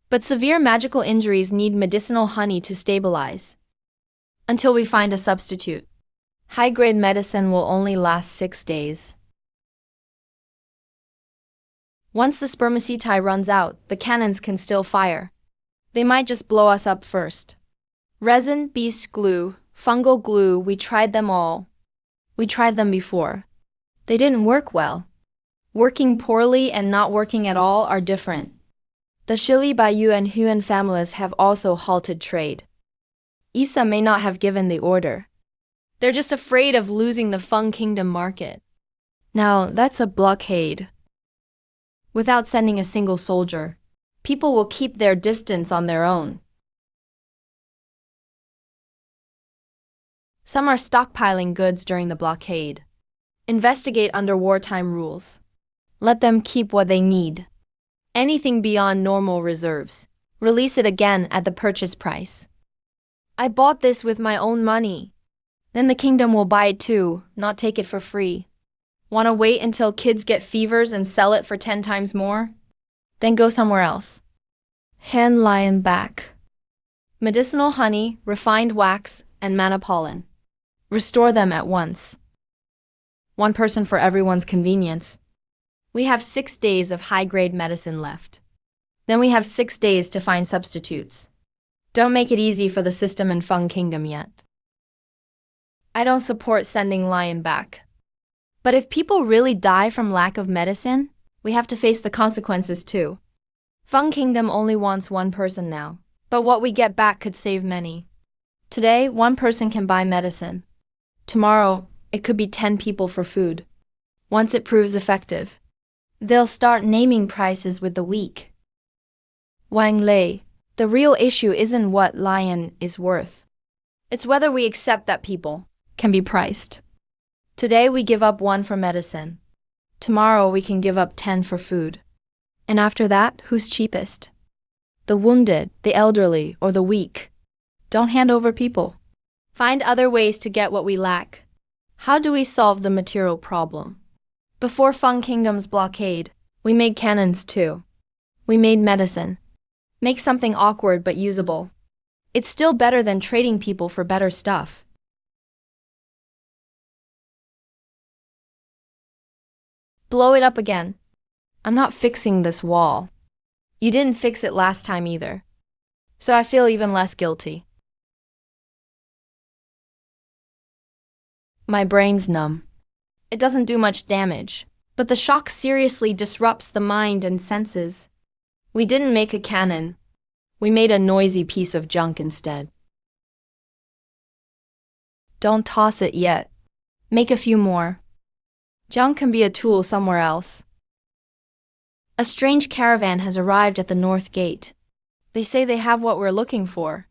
But severe magical injuries need medicinal honey to stabilize. Until we find a substitute. High-grade medicine will only last 6 days. Once the spermaceti runs out, the cannons can still fire. They might just blow us up first. Resin, beast glue, fungal glue, we tried them all. We tried them before. They didn't work well. Working poorly and not working at all are different. The Shili Bayou and Huan families have also halted trade. Isa may not have given the order. They're just afraid of losing the Feng Kingdom market. Now, that's a blockade. Without sending a single soldier, people will keep their distance on their own. Some are stockpiling goods during the blockade. Investigate under wartime rules. Let them keep what they need. Anything beyond normal reserves, release it again at the purchase price. I bought this with my own money. Then the kingdom will buy it too, not take it for free. Want to wait until kids get fevers and sell it for 10 times more? Then go somewhere else. Hand lion back. Medicinal honey, refined wax, and manna pollen. Restore them at once. One person for everyone's convenience. We have 6 days of high-grade medicine left. Then we have 6 days to find substitutes. Don't make it easy for the system in Feng Kingdom yet. I don't support sending lion back. But if people really die from lack of medicine, we have to face the consequences too. Feng Kingdom only wants one person now, but what we get back could save many. Today, one person can buy medicine. Tomorrow, it could be 10 people for food. Once it proves effective, they'll start naming prices with the weak. Wang Lei, the real issue isn't what lion is worth. It's whether we accept that people can be priced. Today we give up 1 for medicine. Tomorrow we can give up 10 for food. And after that, who's cheapest? The wounded, the elderly, or the weak? Don't hand over people. Find other ways to get what we lack. How do we solve the material problem? Before Feng Kingdom's blockade, we made cannons too. We made medicine. Make something awkward but usable. It's still better than trading people for better stuff. Blow it up again. I'm not fixing this wall. You didn't fix it last time either. So I feel even less guilty. My brain's numb. It doesn't do much damage, but the shock seriously disrupts the mind and senses. We didn't make a cannon. We made a noisy piece of junk instead. Don't toss it yet. Make a few more. Junk can be a tool somewhere else. A strange caravan has arrived at the north gate. They say they have what we're looking for.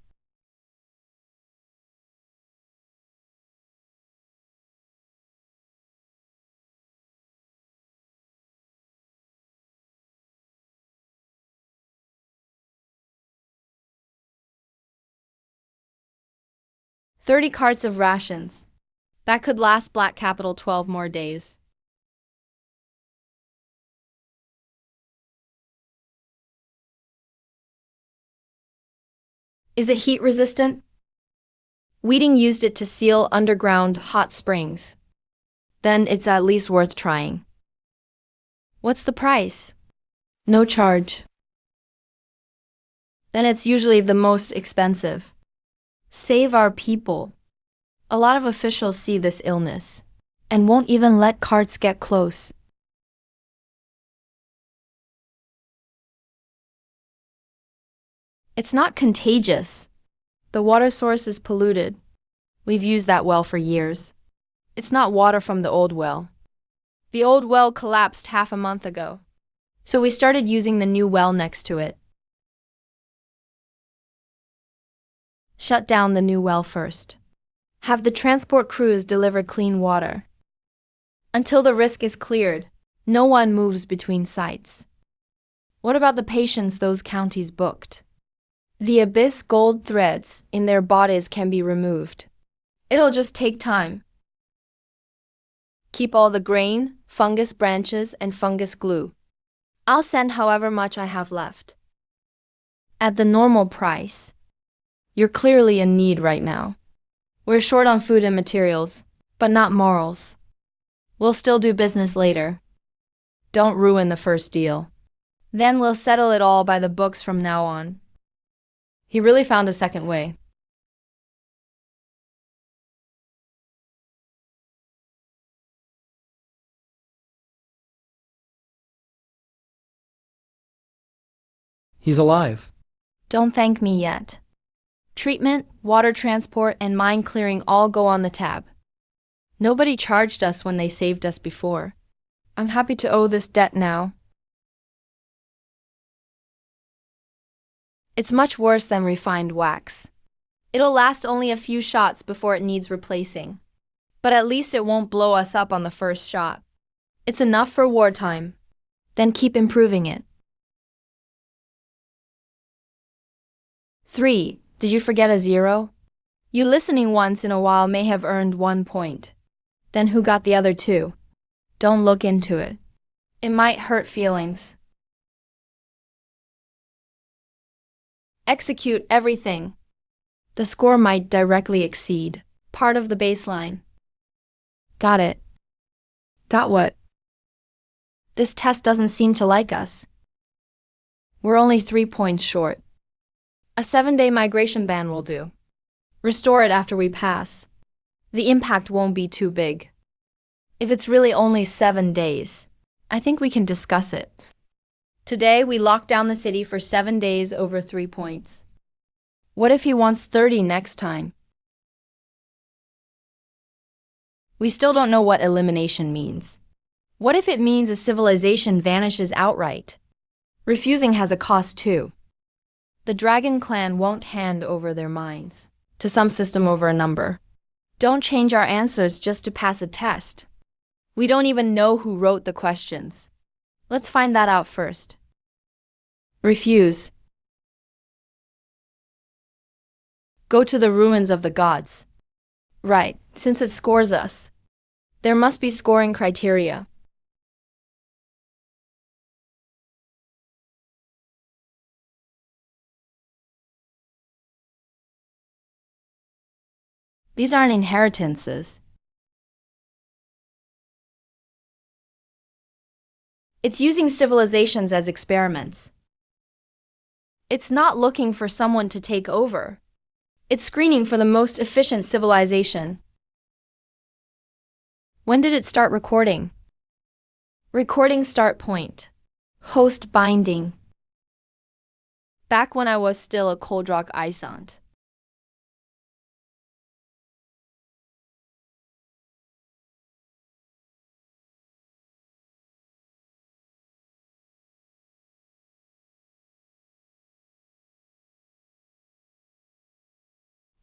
"30 carts of rations. That could last Black Capital 12 more days. Is it heat resistant? Weeding used it to seal underground hot springs. Then it's at least worth trying. What's the price? No charge. Then it's usually the most expensive. Save our people. A lot of officials see this illness and won't even let carts get close. It's not contagious. The water source is polluted. We've used that well for years. It's not water from the old well. The old well collapsed half a month ago, so we started using the new well next to it. Shut down the new well first. Have the transport crews deliver clean water. Until the risk is cleared, no one moves between sites. What about the patients those counties booked? The abyss gold threads in their bodies can be removed. It'll just take time. Keep all the grain, fungus branches, and fungus glue. I'll send however much I have left. At the normal price. You're clearly in need right now. We're short on food and materials, but not morals. We'll still do business later. Don't ruin the first deal. Then we'll settle it all by the books from now on. He really found a second way. He's alive. Don't thank me yet. Treatment, water transport, and mine clearing all go on the tab. Nobody charged us when they saved us before. I'm happy to owe this debt now. It's much worse than refined wax. It'll last only a few shots before it needs replacing. But at least it won't blow us up on the first shot. It's enough for wartime. Then keep improving it. 3. Did you forget a 0? You listening once in a while may have earned 1 point. Then who got the other 2? Don't look into it. It might hurt feelings. Execute everything. The score might directly exceed part of the baseline. Got it. Got what? This test doesn't seem to like us. We're only 3 points short. A 7-day migration ban will do. Restore it after we pass. The impact won't be too big. If it's really only 7 days, I think we can discuss it. Today, we lock down the city for 7 days over 3 points. What if he wants 30 next time? We still don't know what elimination means. What if it means a civilization vanishes outright? Refusing has a cost too. The Dragon Clan won't hand over their minds to some system over a number. Don't change our answers just to pass a test. We don't even know who wrote the questions. Let's find that out first. Refuse. Go to the ruins of the gods. Right, since it scores us. There must be scoring criteria. These aren't inheritances. It's using civilizations as experiments. It's not looking for someone to take over. It's screening for the most efficient civilization. When did it start recording? Recording start point. Host binding. Back when I was still a cold rock isant.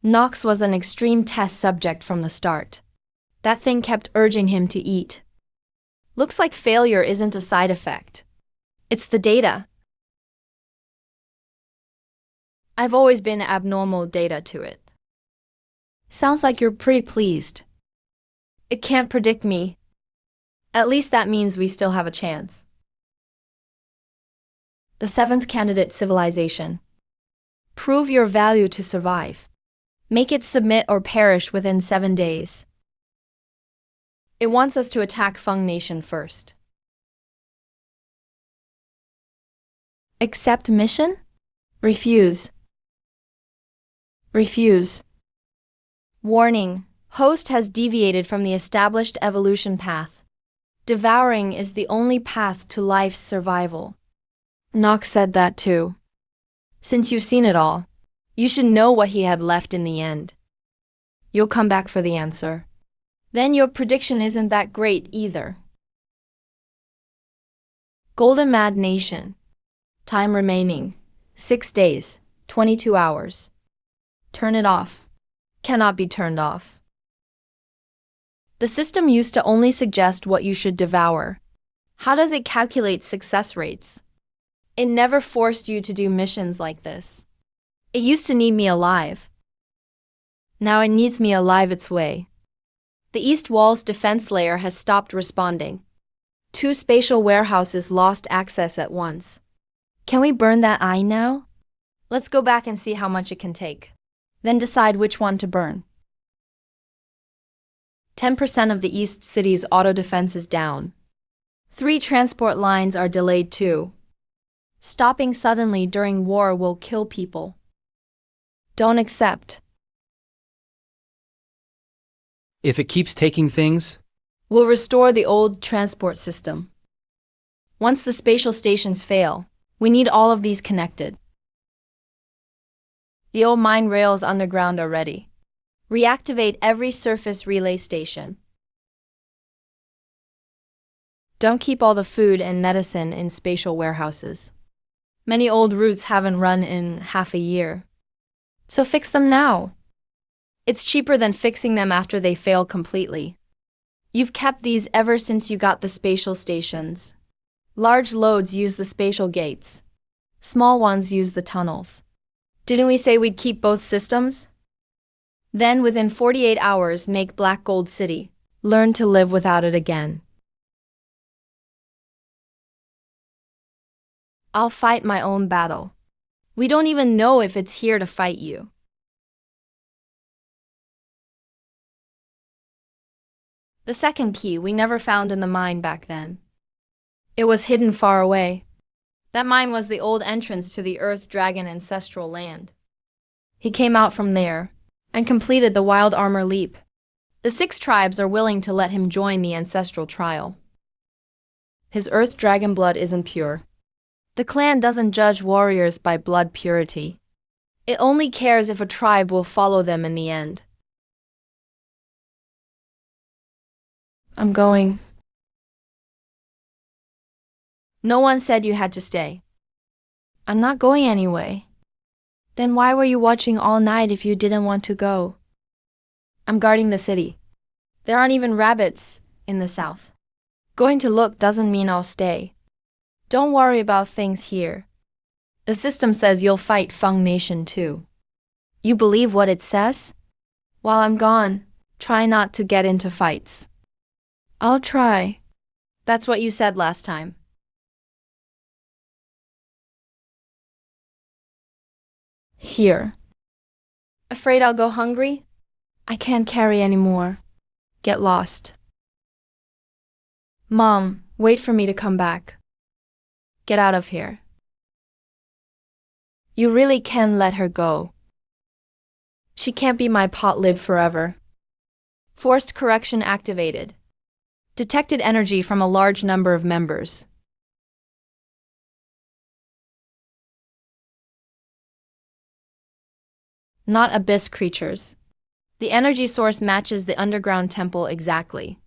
Knox was an extreme test subject from the start. That thing kept urging him to eat. Looks like failure isn't a side effect. It's the data. I've always been abnormal data to it. Sounds like you're pretty pleased. It can't predict me. At least that means we still have a chance. The 7th candidate civilization. Prove your value to survive. Make it submit or perish within 7 days. It wants us to attack Feng Nation first. Accept mission? Refuse. Refuse. Warning. Host has deviated from the established evolution path. Devouring is the only path to life's survival. Knox said that too. Since you've seen it all, you should know what he had left in the end. You'll come back for the answer. Then your prediction isn't that great either. Golden Mad Nation. Time remaining. 6 days, 22 hours. Turn it off. Cannot be turned off. The system used to only suggest what you should devour. How does it calculate success rates? It never forced you to do missions like this. It used to need me alive. Now it needs me alive its way. The East Wall's defense layer has stopped responding. 2 spatial warehouses lost access at once. Can we burn that eye now? Let's go back and see how much it can take. Then decide which one to burn. 10% of the East City's auto defense is down. 3 transport lines are delayed too. Stopping suddenly during war will kill people. Don't accept. If it keeps taking things, We'll restore the old transport system. Once the spatial stations fail, we need all of these connected. The old mine rails underground are ready. Reactivate every surface relay station. Don't keep all the food and medicine in spatial warehouses. Many old routes haven't run in half a year. So fix them now. It's cheaper than fixing them after they fail completely. You've kept these ever since you got the spatial stations. Large loads use the spatial gates. Small ones use the tunnels. Didn't we say we'd keep both systems? Then within 48 hours make Black Gold City. Learn to live without it again. I'll fight my own battle. We don't even know if it's here to fight you. The second key we never found in the mine back then. It was hidden far away. That mine was the old entrance to the Earth Dragon ancestral land. He came out from there and completed the Wild Armor Leap. The 6 tribes are willing to let him join the ancestral trial. His Earth Dragon blood isn't pure. The clan doesn't judge warriors by blood purity. It only cares if a tribe will follow them in the end. I'm going. No one said you had to stay. I'm not going anyway. Then why were you watching all night if you didn't want to go? I'm guarding the city. There aren't even rabbits in the south. Going to look doesn't mean I'll stay. Don't worry about things here. The system says you'll fight Feng Nation too. You believe what it says? While I'm gone, try not to get into fights. I'll try. That's what you said last time. Here. Afraid I'll go hungry? I can't carry anymore. Get lost. Mom, wait for me to come back. Get out of here. You really can let her go. She can't be my pot lid forever. Forced correction activated. Detected energy from a large number of members. Not abyss creatures. The energy source matches the underground temple exactly.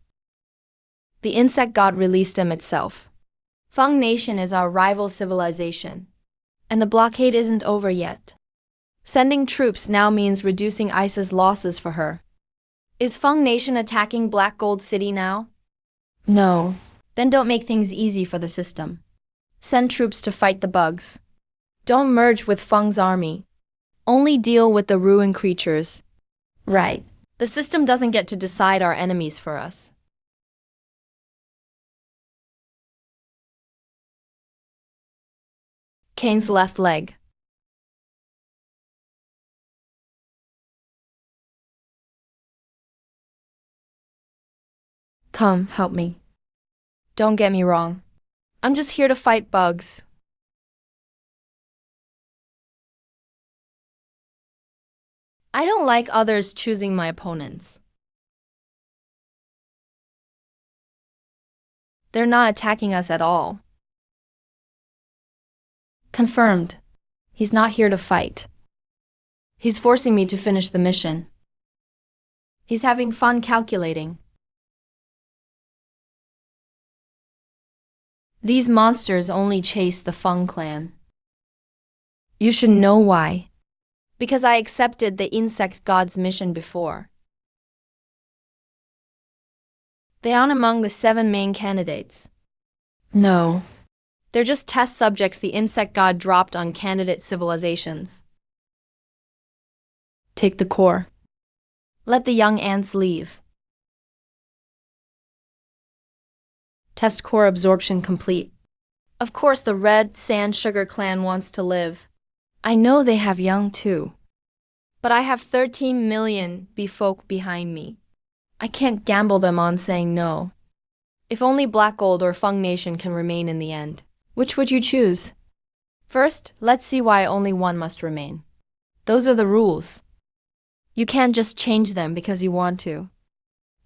The insect god released them itself. Feng Nation is our rival civilization. And the blockade isn't over yet. Sending troops now means reducing ICE's losses for her. Is Feng Nation attacking Black Gold City now? No. Then don't make things easy for the system. Send troops to fight the bugs. Don't merge with Feng's army. Only deal with the ruined creatures. Right. The system doesn't get to decide our enemies for us. Kane's left leg. Come, help me. Don't get me wrong. I'm just here to fight bugs. I don't like others choosing my opponents. They're not attacking us at all. Confirmed. He's not here to fight. He's forcing me to finish the mission. He's having fun calculating. These monsters only chase the Feng clan. You should know why. Because I accepted the insect god's mission before. They aren't among the 7 main candidates. No. They're just test subjects the insect god dropped on candidate civilizations. Take the core. Let the young ants leave. Test core absorption complete. Of course, the red sand sugar clan wants to live. I know they have young too. But I have 13 million folk behind me. I can't gamble them on saying no. If only Black Gold or Fung Nation can remain in the end, which would you choose? First, let's see why only one must remain. Those are the rules. You can't just change them because you want to.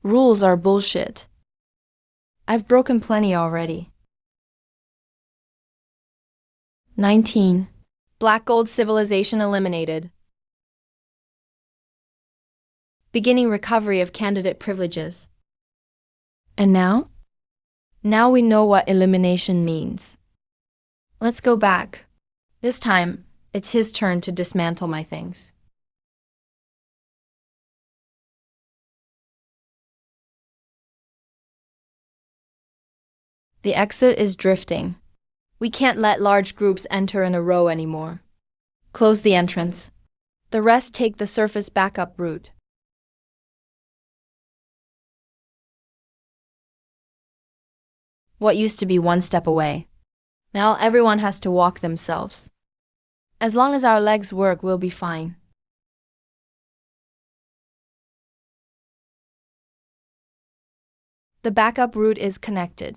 Rules are bullshit. I've broken plenty already. 19. Black Gold civilization eliminated. Beginning recovery of candidate privileges. And now? Now we know what elimination means. Let's go back. This time, it's his turn to dismantle my things. The exit is drifting. We can't let large groups enter in a row anymore. Close the entrance. The rest take the surface backup route. What used to be one step away. Now everyone has to walk themselves. As long as our legs work, we'll be fine. The backup route is connected.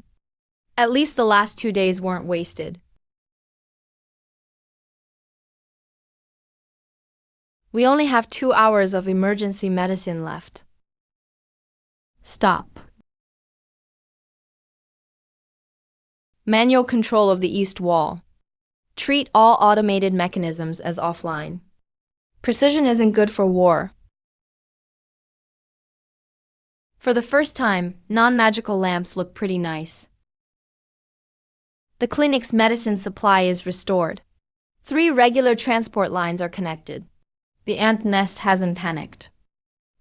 At least the last 2 days weren't wasted. We only have 2 hours of emergency medicine left. Stop. Manual control of the east wall. Treat all automated mechanisms as offline. Precision isn't good for war. For the first time, non-magical lamps look pretty nice. The clinic's medicine supply is restored. 3 regular transport lines are connected. The ant nest hasn't panicked.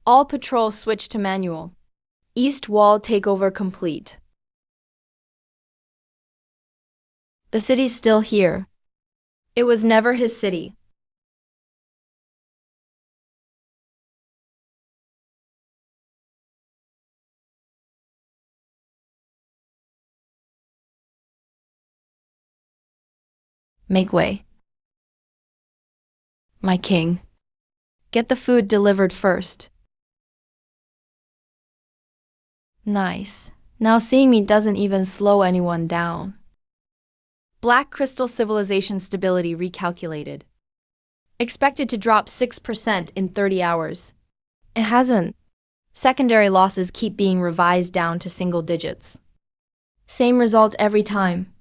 All patrols switch to manual. East wall takeover complete. The city's still here. It was never his city. Make way. My king. Get the food delivered first. Nice. Now seeing me doesn't even slow anyone down. Black Crystal Civilization stability recalculated. Expected to drop 6% in 30 hours. It hasn't. Secondary losses keep being revised down to single digits. Same result every time.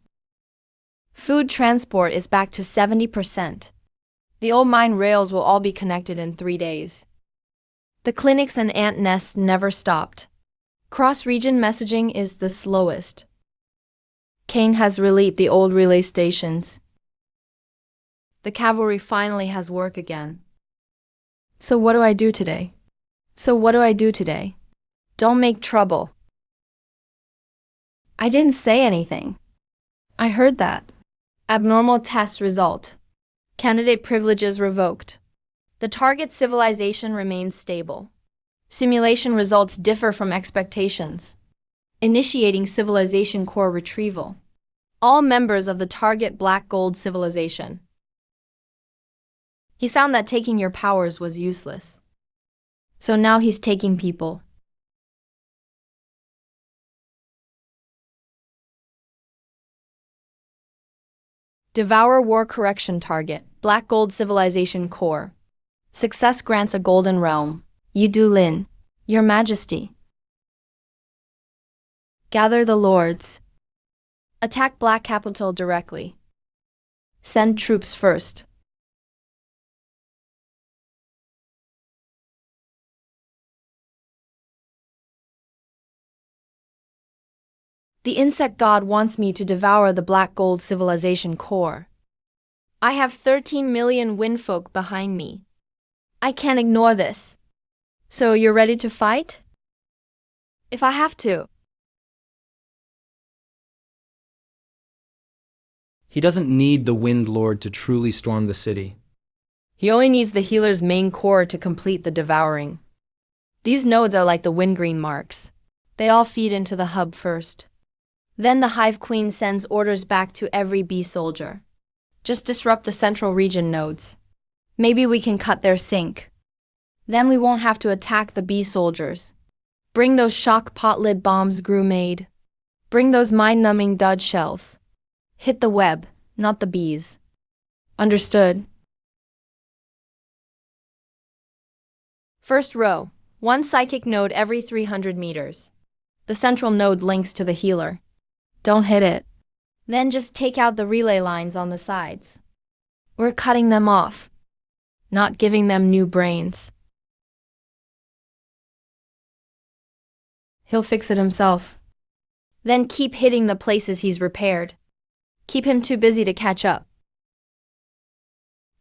Food transport is back to 70%. The old mine rails will all be connected in 3 days. The clinics and ant nests never stopped. Cross-region messaging is the slowest. Kane has relayed the old relay stations. The cavalry finally has work again. So what do I do today? Don't make trouble. I didn't say anything. I heard that. Abnormal test result. Candidate privileges revoked. The target civilization remains stable. Simulation results differ from expectations. Initiating civilization core retrieval. All members of the target Black Gold civilization. He found that taking your powers was useless. So now he's taking people. Devour War Correction Target, Black Gold Civilization Core. Success grants a golden realm. Yidu Lin, Your Majesty. Gather the lords. Attack Black Capital directly. Send troops first. The insect god wants me to devour the Black Gold Civilization core. I have 13 million winfolk behind me. I can't ignore this. So you're ready to fight? If I have to. He doesn't need the Wind Lord to truly storm the city. He only needs the healer's main core to complete the devouring. These nodes are like the windgreen marks. They all feed into the hub first. Then the Hive Queen sends orders back to every bee soldier. Just disrupt the central region nodes. Maybe we can cut their sync. Then we won't have to attack the bee soldiers. Bring those shock pot lid bombs Gru made. Bring those mind-numbing dud shells. Hit the web, not the bees. Understood. First row, one psychic node every 300 meters. The central node links to the healer. Don't hit it. Then just take out the relay lines on the sides. We're cutting them off, not giving them new brains. He'll fix it himself. Then keep hitting the places he's repaired. Keep him too busy to catch up.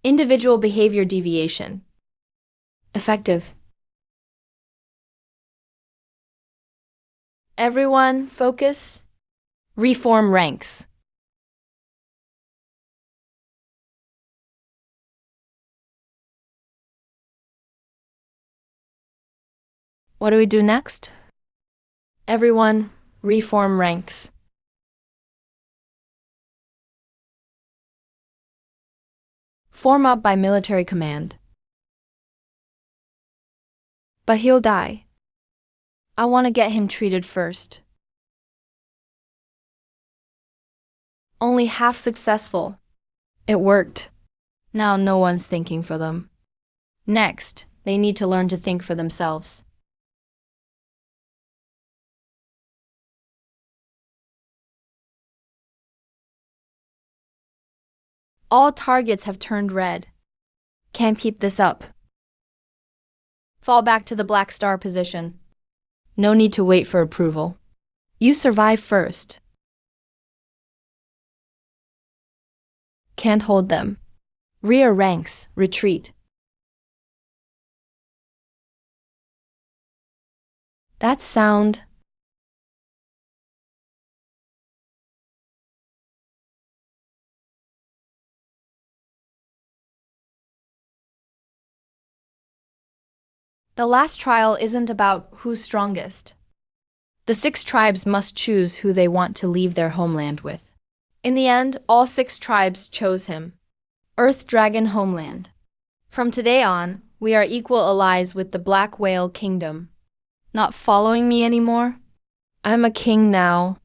Individual behavior deviation. Effective. Everyone, focus. Reform ranks. What do we do next? Everyone, reform ranks. Form up by military command. But he'll die. I want to get him treated first. Only half successful. It worked. Now no one's thinking for them. Next, they need to learn to think for themselves. All targets have turned red. Can't keep this up. Fall back to the black star position. No need to wait for approval. You survive first. Can't hold them. Rear ranks, retreat. That sound. The last trial isn't about who's strongest. The 6 tribes must choose who they want to leave their homeland with. In the end, all 6 tribes chose him. Earth Dragon Homeland. From today on, we are equal allies with the Black Whale Kingdom. Not following me anymore? I'm a king now.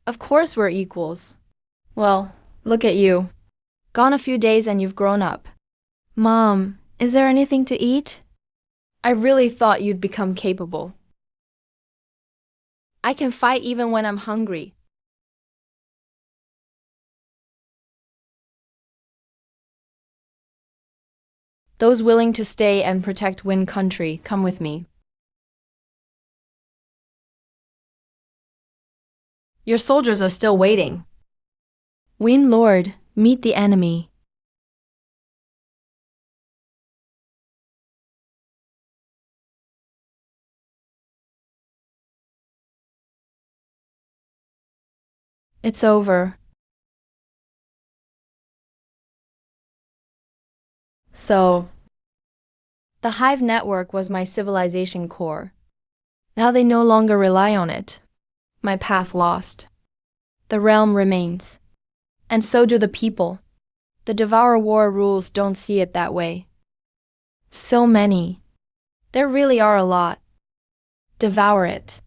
Of course we're equals. Well, look at you. Gone a few days and you've grown up. Mom, is there anything to eat? I really thought you'd become capable. I can fight even when I'm hungry. Those willing to stay and protect Wind Country, come with me. Your soldiers are still waiting. Wind Lord, meet the enemy. It's over. So, the Hive network was my civilization core. Now they no longer rely on it. My path lost. The realm remains. And so do the people. The Devour War rules don't see it that way. So many. There really are a lot. Devour it.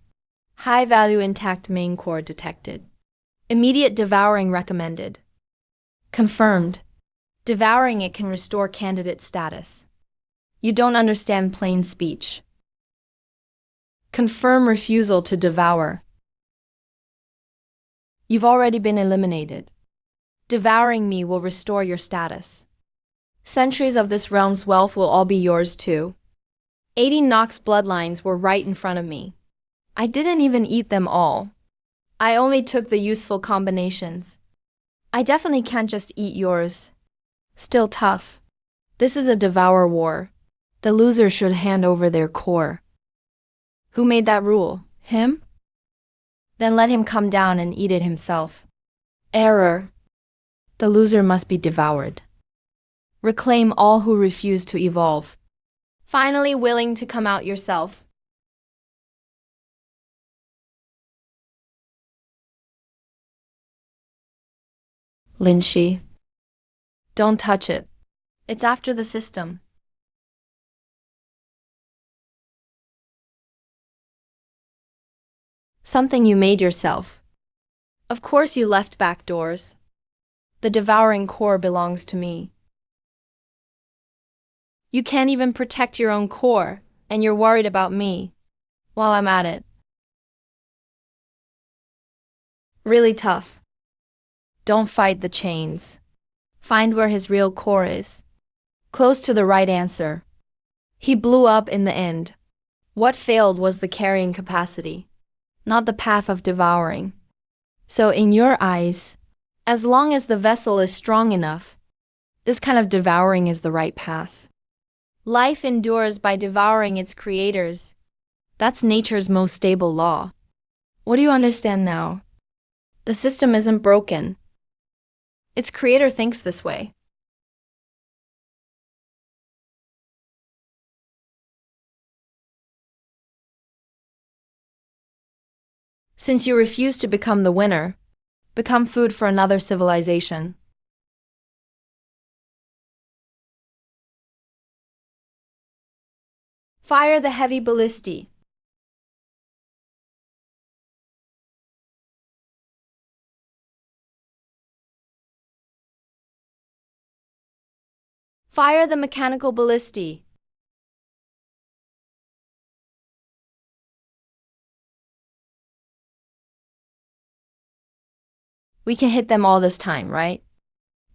High value intact main core detected. Immediate devouring recommended. Confirmed. Devouring it can restore candidate status. You don't understand plain speech. Confirm refusal to devour. You've already been eliminated. Devouring me will restore your status. Centuries of this realm's wealth will all be yours too. 80 Nox bloodlines were right in front of me. I didn't even eat them all. I only took the useful combinations. I definitely can't just eat yours. Still tough. This is a Devour War. The loser should hand over their core. Who made that rule? Him? Then let him come down and eat it himself. Error. The loser must be devoured. Reclaim all who refuse to evolve. Finally willing to come out yourself. Linshi. Don't touch it. It's after the system. Something you made yourself. Of course you left back doors. The devouring core belongs to me. You can't even protect your own core, and you're worried about me. While I'm at it. Really tough. Don't fight the chains. Find where his real core is. Close to the right answer. He blew up in the end. What failed was the carrying capacity, not the path of devouring. So in your eyes, as long as the vessel is strong enough, this kind of devouring is the right path. Life endures by devouring its creators. That's nature's most stable law. What do you understand now? The system isn't broken. Its creator thinks this way. Since you refuse to become the winner, become food for another civilization. Fire the heavy ballistae. Fire the mechanical ballistae. We can hit them all this time, right?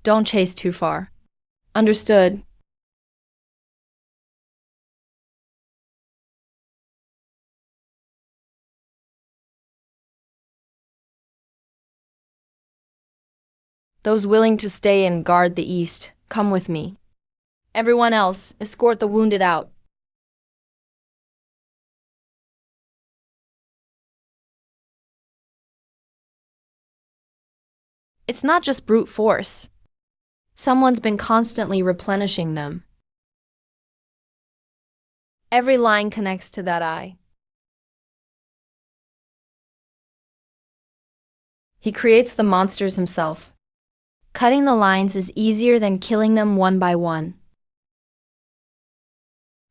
Don't chase too far. Understood. Those willing to stay and guard the east, come with me. Everyone else, escort the wounded out. It's not just brute force. Someone's been constantly replenishing them. Every line connects to that eye. He creates the monsters himself. Cutting the lines is easier than killing them one by one.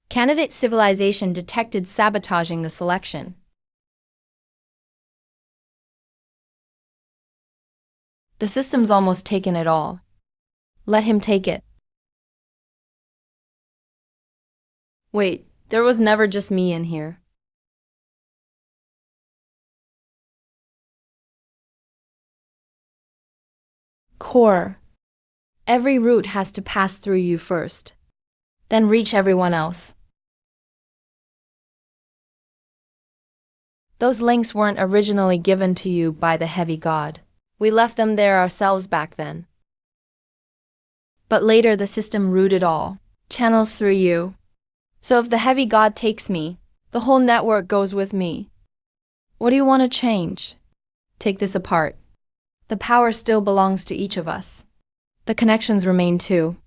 Candidate civilization detected sabotaging the selection. The system's almost taken it all. Let him take it. Wait, there was never just me in here. Core. Every route has to pass through you first, then reach everyone else. Those links weren't originally given to you by the heavy god. We left them there ourselves back then. But later the system routed all, channels through you. So if the heavy god takes me, the whole network goes with me. What do you want to change? Take this apart. The power still belongs to each of us. The connections remain too.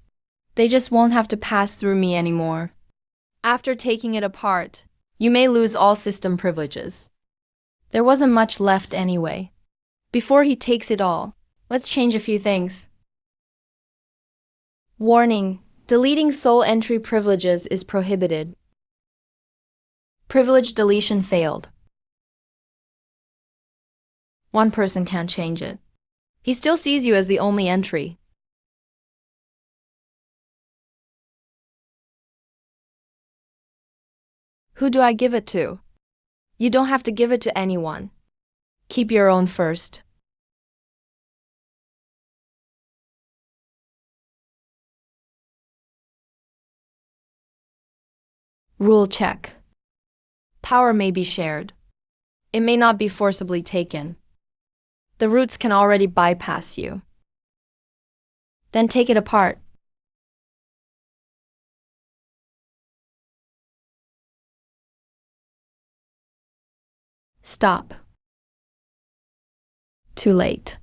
They just won't have to pass through me anymore. After taking it apart, you may lose all system privileges. There wasn't much left anyway. Before he takes it all, let's change a few things. Warning: deleting soul entry privileges is prohibited. Privilege deletion failed. One person can't change it. He still sees you as the only entry. Who do I give it to? You don't have to give it to anyone. Keep your own first. Rule check. Power may be shared. It may not be forcibly taken. The roots can already bypass you. Then take it apart. Stop. Too late.